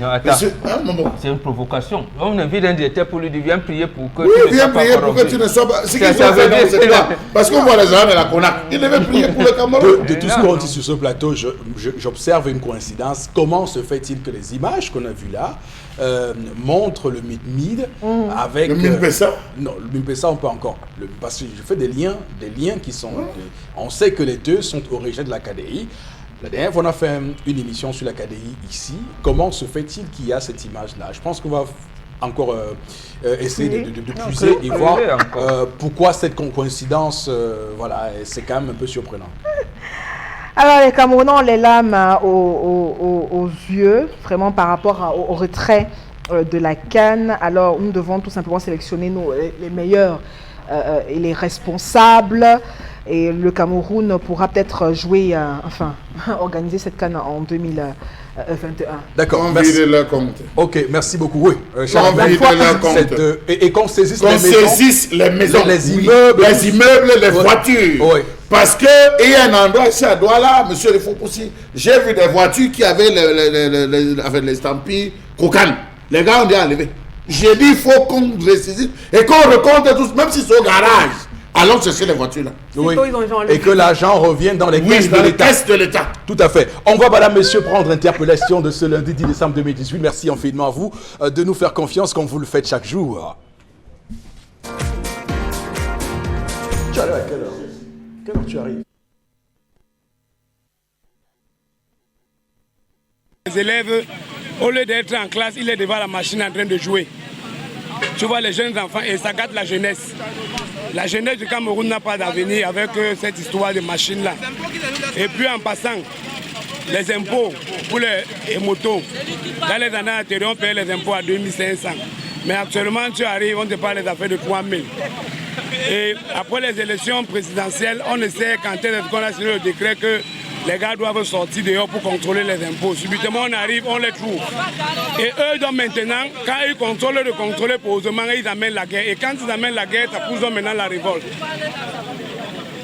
C'est une provocation. On invite un directeur pour lui dire viens prier pour que tu ne sois pas corrompu. Pour que tu ne sois pas. Ce qu'ils ont fait, c'est quoi? Parce qu'on voit les gens de la CONAC. Ils devaient prier pour le Cameroun. De tout ce qu'on dit sur ce plateau, j'observe une coïncidence. Comment se fait-il que les images qu'on a vues là montrent le MID avec... Le MINPESA non, le MINPESA, on peut encore. Parce que je fais des liens qui sont... On sait que les deux sont originaires de la KDI. La dernière fois, on a fait une émission sur la KDI ici. Comment se fait-il qu'il y a cette image-là? Je pense qu'on va encore essayer de puiser et voir pourquoi cette coïncidence, voilà, c'est quand même un peu surprenant. Alors, les Camerounais ont les larmes aux yeux, vraiment par rapport au retrait de la CAN. Alors, nous devons tout simplement sélectionner les meilleurs et les responsables. Et le Cameroun pourra peut-être jouer, organiser cette CAN en 2021. D'accord, merci. De leur compte. Ok, merci beaucoup. Oui, et qu'on saisisse les maisons, les immeubles, les voitures. Oui. Parce qu'il y a un endroit ici à Douala, monsieur Fopoussi, j'ai vu des voitures qui avaient les estampilles Kokan. Les gars ont dit enlever. J'ai dit il faut qu'on ressaisisse et qu'on recompte tous, même si c'est au garage. Allons chercher les voitures là. Oui. Et que l'argent revienne dans les caisses de l'État. Tout à fait. On va, madame, monsieur, prendre interpellation de ce lundi 10 décembre 2018. Merci infiniment à vous de nous faire confiance comme vous le faites chaque jour. Tu arrives à quelle heure? Quelle heure tu arrives? Les élèves, au lieu d'être en classe, il est devant la machine en train de jouer. Tu vois les jeunes enfants et ça gâte la jeunesse. La jeunesse du Cameroun n'a pas d'avenir avec cette histoire de machine-là. Et puis en passant, les impôts pour les motos. Dans les années antérieures, on payait les impôts à 2500. Mais actuellement, tu arrives, on te parle des affaires de 3000. Et après les élections présidentielles, on essaie, quand on a signé le décret que les gars doivent sortir dehors pour contrôler les impôts. Subitement, on arrive, on les trouve. Et eux, donc maintenant, quand ils contrôlent de contrôler posément, ils amènent la guerre. Et quand ils amènent la guerre, ça pousse maintenant la révolte.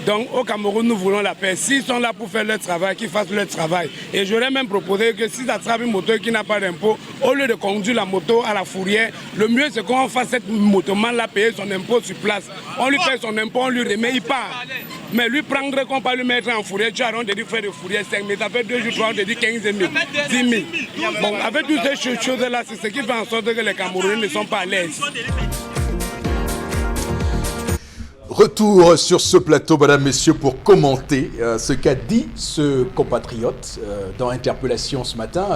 Donc au Cameroun, nous voulons la paix. S'ils sont là pour faire leur travail, qu'ils fassent leur travail. Et j'aurais même proposé que si ça attrape une moto qui n'a pas d'impôt, au lieu de conduire la moto à la fourrière, le mieux c'est qu'on fasse cette motoman-là payer son impôt sur place. On lui paye son impôt, on lui remet, il part. Mais lui prendre qu'on va lui mettre en fourrière, tu as on te dit faire de fourrière 5 000, ça fait 2 jours, 3, on te dit 15 000, 10 000. Bon, avec toutes ces choses-là, c'est ce qui fait en sorte que les Camerounais ne sont pas à l'aise. Retour sur ce plateau, madame, messieurs, pour commenter ce qu'a dit ce compatriote dans Interpellation ce matin.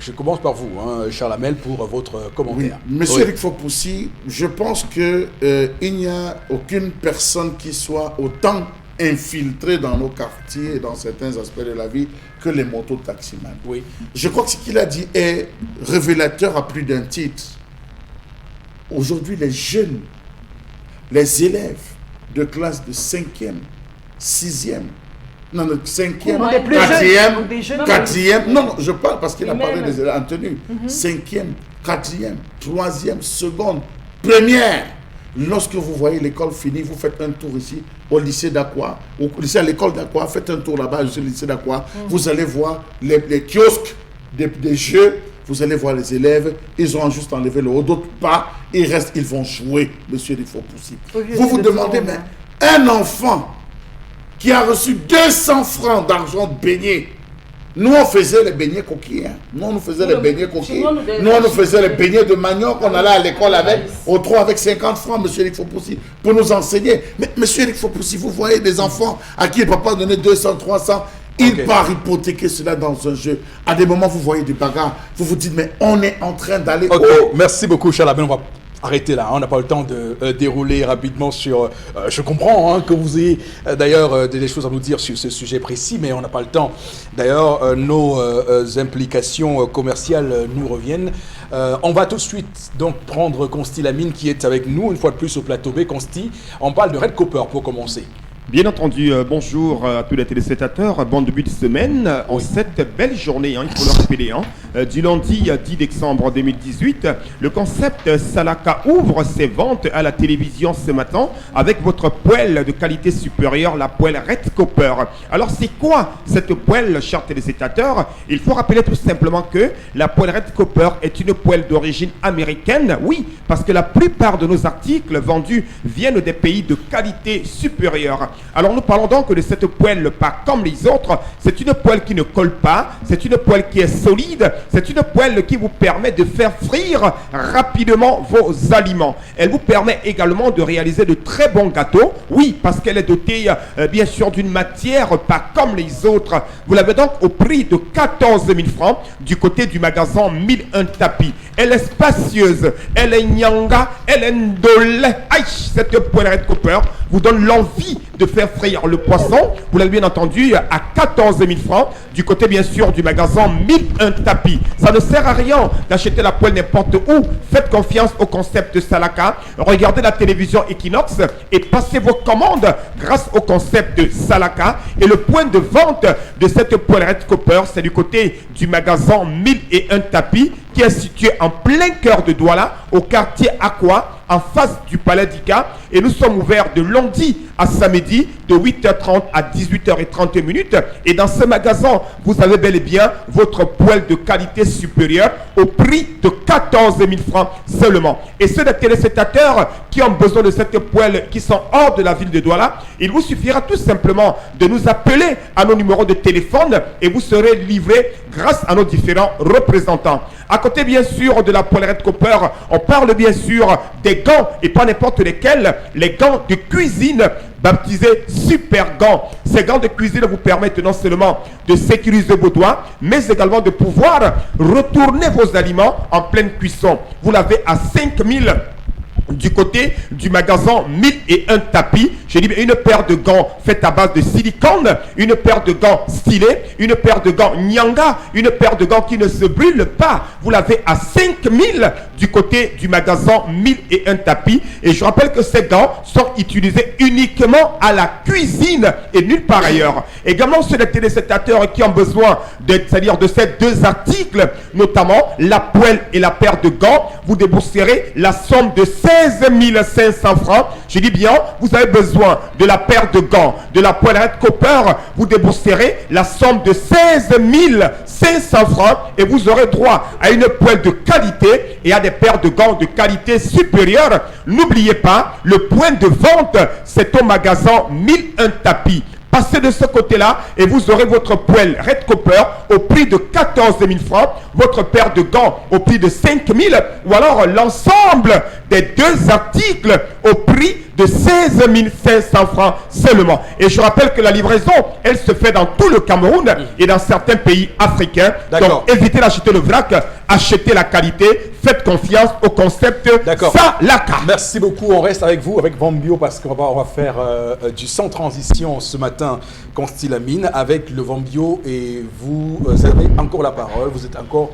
Je commence par vous, Charles Hamel, pour votre commentaire. Oui. Monsieur Eric Fopoussi, je pense qu'il n'y a aucune personne qui soit autant infiltrée dans nos quartiers et dans certains aspects de la vie que les mototaximans. Oui. Je crois que ce qu'il a dit est révélateur à plus d'un titre. Aujourd'hui, les jeunes, les élèves, de classe de 5e, 6e, non, de 5e, 4e, non, je parle parce qu'il a parlé des élèves en tenue, 5e, 4e, 3e, seconde, première. Lorsque vous voyez l'école finie, vous faites un tour ici au lycée d'Aqua, au lycée à l'école d'Aqua, faites un tour là-bas au lycée d'Aqua, vous allez voir les kiosques des jeux, vous allez voir les élèves, ils auront juste enlevé le haut, d'autres pas, ils restent, ils vont jouer, monsieur il faut possible. Vous vous demandez, mais un enfant qui a reçu 200 francs d'argent de beignets, nous on faisait les beignets coquilles, hein. Nous on nous faisait les beignets coquilles, nous on nous faisait les beignets de manioc, on allait à l'école avec, au 3 avec 50 francs, monsieur Eric Fopoussi, pour nous enseigner. Mais monsieur Eric Fopoussi, vous voyez des enfants à qui le papa donnait 200, 300, il part hypothéquer cela dans un jeu. À des moments, vous voyez des bagarres. Vous vous dites, mais on est en train d'aller... Ok, merci beaucoup, Charles Amel. On va arrêter là. On n'a pas le temps de dérouler rapidement sur... je comprends que vous ayez d'ailleurs des choses à nous dire sur ce sujet précis, mais on n'a pas le temps. D'ailleurs, nos implications commerciales nous reviennent. On va tout de suite donc prendre Consti Lamine qui est avec nous une fois de plus au plateau B. Consti, on parle de Red Copper pour commencer. Bien entendu, bonjour à tous les téléspectateurs, bon début de semaine, en cette belle journée, il faut le rappeler, du lundi 10 décembre 2018, le concept Salaka ouvre ses ventes à la télévision ce matin avec votre poêle de qualité supérieure, la poêle Red Copper. Alors c'est quoi cette poêle, chers téléspectateurs? Il faut rappeler tout simplement que la poêle Red Copper est une poêle d'origine américaine, oui, parce que la plupart de nos articles vendus viennent des pays de qualité supérieure. Alors nous parlons donc de cette poêle pas comme les autres, c'est une poêle qui ne colle pas, c'est une poêle qui est solide, c'est une poêle qui vous permet de faire frire rapidement vos aliments. Elle vous permet également de réaliser de très bons gâteaux, oui, parce qu'elle est dotée bien sûr d'une matière pas comme les autres. Vous l'avez donc au prix de 14 000 francs du côté du magasin 1001 tapis. Elle est spacieuse, elle est nyanga, elle est ndolé. Aïe, cette poêle Red Copper vous donne l'envie de faire frire le poisson, vous l'avez bien entendu, à 14 000 francs du côté bien sûr du magasin 1001 tapis. Ça ne sert à rien d'acheter la poêle n'importe où. Faites confiance au concept Salaka. Regardez la télévision Equinox et passez vos commandes grâce au concept de Salaka. Et le point de vente de cette poêle Red Copper, c'est du côté du magasin 1001 tapis qui est situé en plein cœur de Douala, au quartier Aqua, en face du Palais d'Ika. Et nous sommes ouverts de lundi à samedi, de 8h30 à 18h30. Et dans ce magasin, vous avez bel et bien votre poêle de qualité supérieure au prix de 14 000 francs seulement. Et ceux des téléspectateurs qui ont besoin de cette poêle, qui sont hors de la ville de Douala, il vous suffira tout simplement de nous appeler à nos numéros de téléphone et vous serez livrés grâce à nos différents représentants. À côté bien sûr de la poêle Red Copper, on parle bien sûr des gants et pas n'importe lesquels, les gants de cuisine baptisés Super Gants. Ces gants de cuisine vous permettent non seulement de sécuriser vos doigts, mais également de pouvoir retourner vos aliments en pleine cuisson. Vous l'avez à 5 000 du côté du magasin 1001 tapis. J'ai dit une paire de gants faite à base de silicone, une paire de gants stylés, une paire de gants nyanga, une paire de gants qui ne se brûlent pas. Vous l'avez à 5 000 du côté du magasin 1001 tapis. Et je rappelle que ces gants sont utilisés uniquement à la cuisine et nulle part ailleurs. Également ceux des téléspectateurs qui ont besoin c'est-à-dire de ces deux articles, notamment la poêle et la paire de gants, vous débourserez la somme de 16 500 francs. Je dis bien, vous avez besoin de la paire de gants, de la poêle Red Copper, vous débourserez la somme de 16 500 francs et vous aurez droit à une poêle de qualité et à des paires de gants de qualité supérieure. N'oubliez pas, le point de vente, c'est au magasin 1001 tapis. Passez de ce côté-là et vous aurez votre poêle Red Copper au prix de 14 000 francs, votre paire de gants au prix de 5 000 ou alors l'ensemble des deux articles au prix de 16 500 francs seulement. Et je rappelle que la livraison, elle se fait dans tout le Cameroun et dans certains pays africains. Donc évitez d'acheter le vrac, achetez la qualité, faites confiance au concept Salaka. Merci beaucoup, on reste avec vous, avec Vambio, parce qu'on va faire du sans transition ce matin, Consti Lamine, avec le Vambio, et vous avez encore la parole, vous êtes encore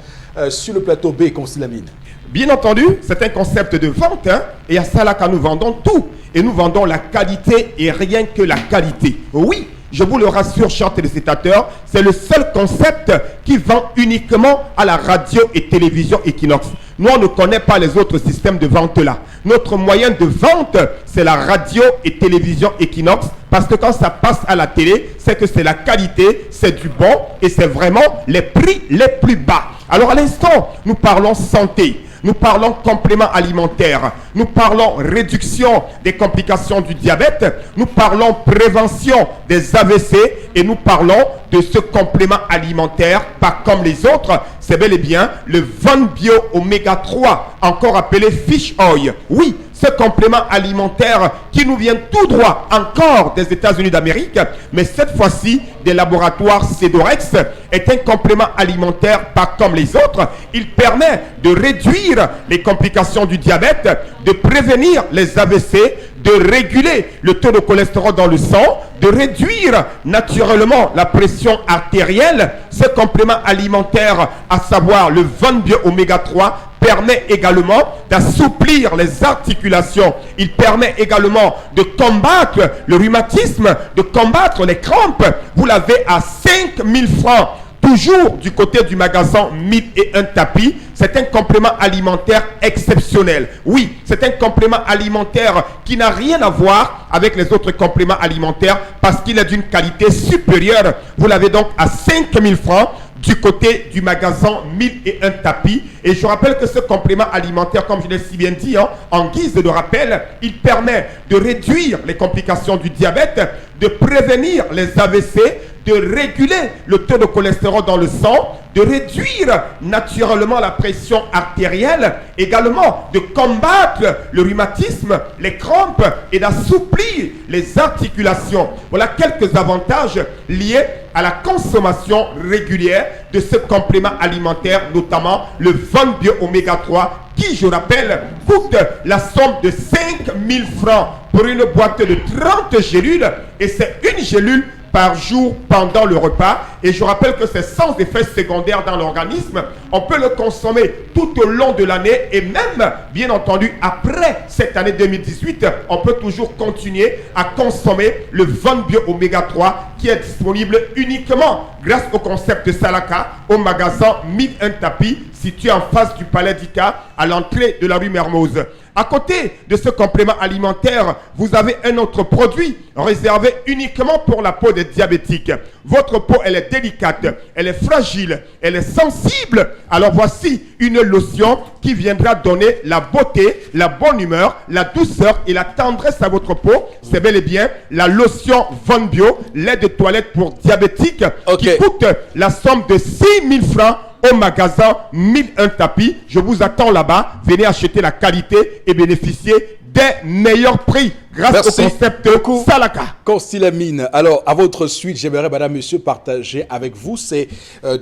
sur le plateau B, Consti Lamine. Bien entendu, c'est un concept de vente, et à Salaka, nous vendons tout. Et nous vendons la qualité et rien que la qualité. Oui, je vous le rassure, chers téléspectateurs, c'est le seul concept qui vend uniquement à la radio et télévision Equinox. Nous, on ne connaît pas les autres systèmes de vente là. Notre moyen de vente, c'est la radio et télévision Equinox. Parce que quand ça passe à la télé, c'est que c'est la qualité, c'est du bon et c'est vraiment les prix les plus bas. Alors à l'instant, nous parlons santé. Nous parlons complément alimentaire, nous parlons réduction des complications du diabète, nous parlons prévention des AVC et nous parlons de ce complément alimentaire, pas comme les autres, c'est bel et bien le Von Bio Oméga 3, encore appelé Fish Oil. Oui, ce complément alimentaire qui nous vient tout droit encore des États-Unis d'Amérique, mais cette fois-ci des laboratoires Cedorex, est un complément alimentaire pas comme les autres. Il permet de réduire les complications du diabète, de prévenir les AVC, de réguler le taux de cholestérol dans le sang, de réduire naturellement la pression artérielle. Ce complément alimentaire, à savoir le Von Bio Oméga 3, permet également d'assouplir les articulations. Il permet également de combattre le rhumatisme, de combattre les crampes. Vous l'avez à 5 000 francs. Toujours du côté du magasin 1001 tapis, c'est un complément alimentaire exceptionnel. Oui, c'est un complément alimentaire qui n'a rien à voir avec les autres compléments alimentaires parce qu'il est d'une qualité supérieure. Vous l'avez donc à 5 000 francs du côté du magasin 1001 tapis. Et je rappelle que ce complément alimentaire, comme je l'ai si bien dit, en guise de rappel, il permet de réduire les complications du diabète, de prévenir les AVC, de réguler le taux de cholestérol dans le sang, de réduire naturellement la pression artérielle, également de combattre le rhumatisme, les crampes et d'assouplir les articulations. Voilà quelques avantages liés à la consommation régulière de ce complément alimentaire, notamment le Von Bio Oméga 3, qui, je rappelle, coûte la somme de 5 000 francs pour une boîte de 30 gélules, et c'est une gélule par jour pendant le repas. Et je rappelle que c'est sans effet secondaire dans l'organisme. On peut le consommer tout au long de l'année et même, bien entendu, après cette année 2018, on peut toujours continuer à consommer le Von Bio Oméga 3 qui est disponible uniquement grâce au concept de Salaka au magasin 1001 tapis situé en face du Palais d'Ika à l'entrée de la rue Mermoz. À côté de ce complément alimentaire, vous avez un autre produit réservé uniquement pour la peau des diabétiques. Votre peau, elle est délicate, elle est fragile, elle est sensible. Alors voici une lotion qui viendra donner la beauté, la bonne humeur, la douceur et la tendresse à votre peau. C'est bel et bien la lotion Von Bio, lait de toilette pour diabétiques, qui coûte la somme de 6 000 francs au magasin 1001 tapis. Je vous attends là-bas. Venez acheter la qualité et bénéficier des meilleurs prix grâce au concept Salaka. Constilamine. Alors, à votre suite, j'aimerais, madame, monsieur, partager avec vous ces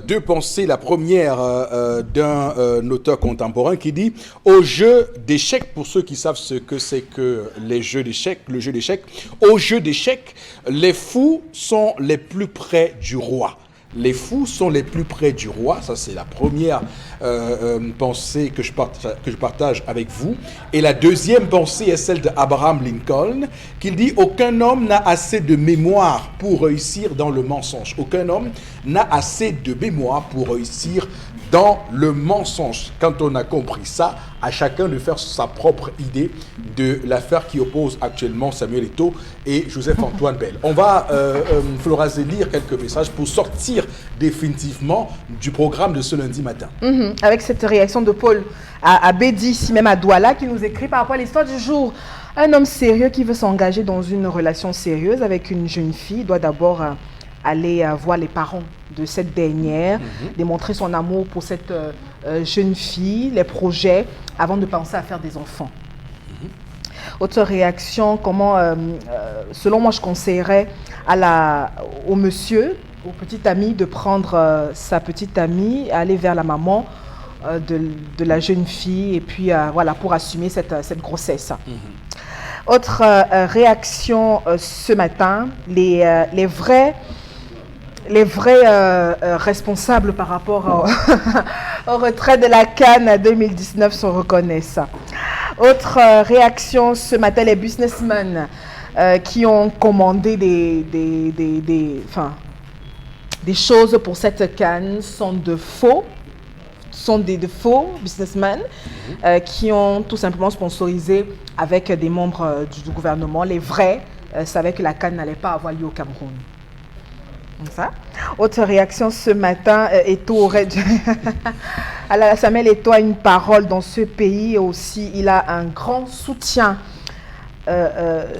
deux pensées. La première d'un auteur contemporain qui dit « Au jeu d'échecs », pour ceux qui savent ce que c'est que les jeux d'échecs, le jeu d'échecs, au jeu d'échecs, les fous sont les plus près du roi. Les fous sont les plus près du roi. Ça, c'est la première pensée que je partage avec vous. Et la deuxième pensée est celle d'Abraham Lincoln, qui dit « Aucun homme n'a assez de mémoire pour réussir dans le mensonge. Aucun homme n'a assez de mémoire pour réussir dans le mensonge. » Quand on a compris ça, à chacun de faire sa propre idée de l'affaire qui oppose actuellement Samuel Eto'o et Joseph-Antoine Bell. On va, Floraze, lire quelques messages pour sortir définitivement du programme de ce lundi matin. Avec cette réaction de Paul à Bédi, ici même à Douala, qui nous écrit par rapport à l'histoire du jour. Un homme sérieux qui veut s'engager dans une relation sérieuse avec une jeune fille doit d'abord aller voir les parents de cette dernière, démontrer son amour pour cette jeune fille, les projets, avant de penser à faire des enfants. Autre réaction, comment, selon moi, je conseillerais au monsieur, au petit ami, de prendre sa petite amie, aller vers la maman de la jeune fille, et puis voilà, pour assumer cette grossesse. Autre réaction ce matin, les vrais responsables par rapport au retrait de la CAN 2019 se reconnaissent. Autre réaction ce matin, les businessmen qui ont commandé des choses pour cette CAN sont de faux businessmen qui ont tout simplement sponsorisé avec des membres du gouvernement. Les vrais savaient que la CAN n'allait pas avoir lieu au Cameroun. Ça. Autre réaction ce matin, Eto'o aurait alors Samuel Eto'o a une parole dans ce pays aussi. Il a un grand soutien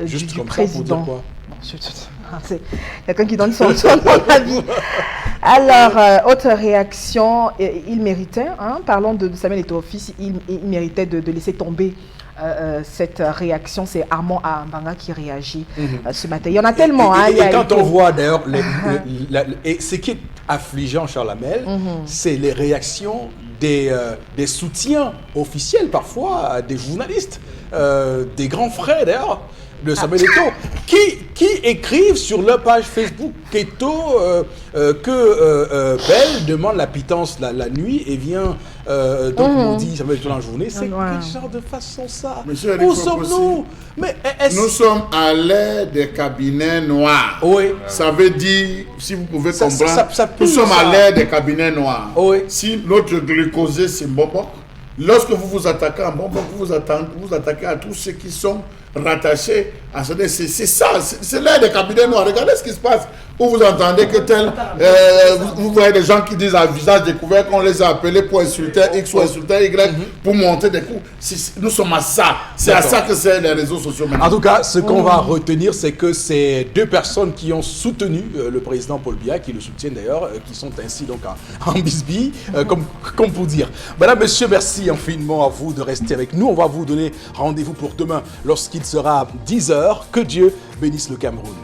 Juste du comme président. ça, pour dire quoi? C'est quelqu'un qui donne son avis. Alors, autre réaction, il méritait, hein, parlons de Samuel Eto'o fils, il méritait de laisser tomber cette réaction. C'est Armand Ambanga qui réagit ce matin. Il y en a tellement. Et quand on voit d'ailleurs, et ce qui est affligeant, Charles Hamel, c'est les réactions des soutiens officiels parfois, des journalistes, des grands frères d'ailleurs, de Samuel Eto'o, qui écrivent sur leur page Facebook qu'Eto'o, Belle demande la pitance la nuit et vient donc on dit Samuel Eto'o la journée. C'est quel genre de façon ça? Monsieur Où sommes-nous? Nous sommes à l'ère des cabinets noirs. Oui. Ça veut dire, si vous pouvez comprendre, ça nous sommes ça. à l'ère des cabinets noirs. Oui. Si notre glucosé c'est Mbonbok, lorsque vous vous attaquez à Mbonbok, vous attaquez à tous ceux qui sont rattachés à ce. C'est ça, c'est l'ère des cabinets noirs. Regardez ce qui se passe. Où vous entendez que vous voyez des gens qui disent à visage découvert qu'on les a appelés pour insulter X ou insulter Y pour monter des coups. Nous sommes à ça. C'est à ça que c'est les réseaux sociaux maintenant. En tout cas, ce qu'on va retenir, c'est que ces deux personnes qui ont soutenu le président Paul Biya, qui le soutiennent d'ailleurs, qui sont ainsi donc en bisbille, comme pour dire. Madame, monsieur, merci infiniment à vous de rester avec nous. On va vous donner rendez-vous pour demain lorsqu'il sera 10h. Que Dieu bénisse le Cameroun.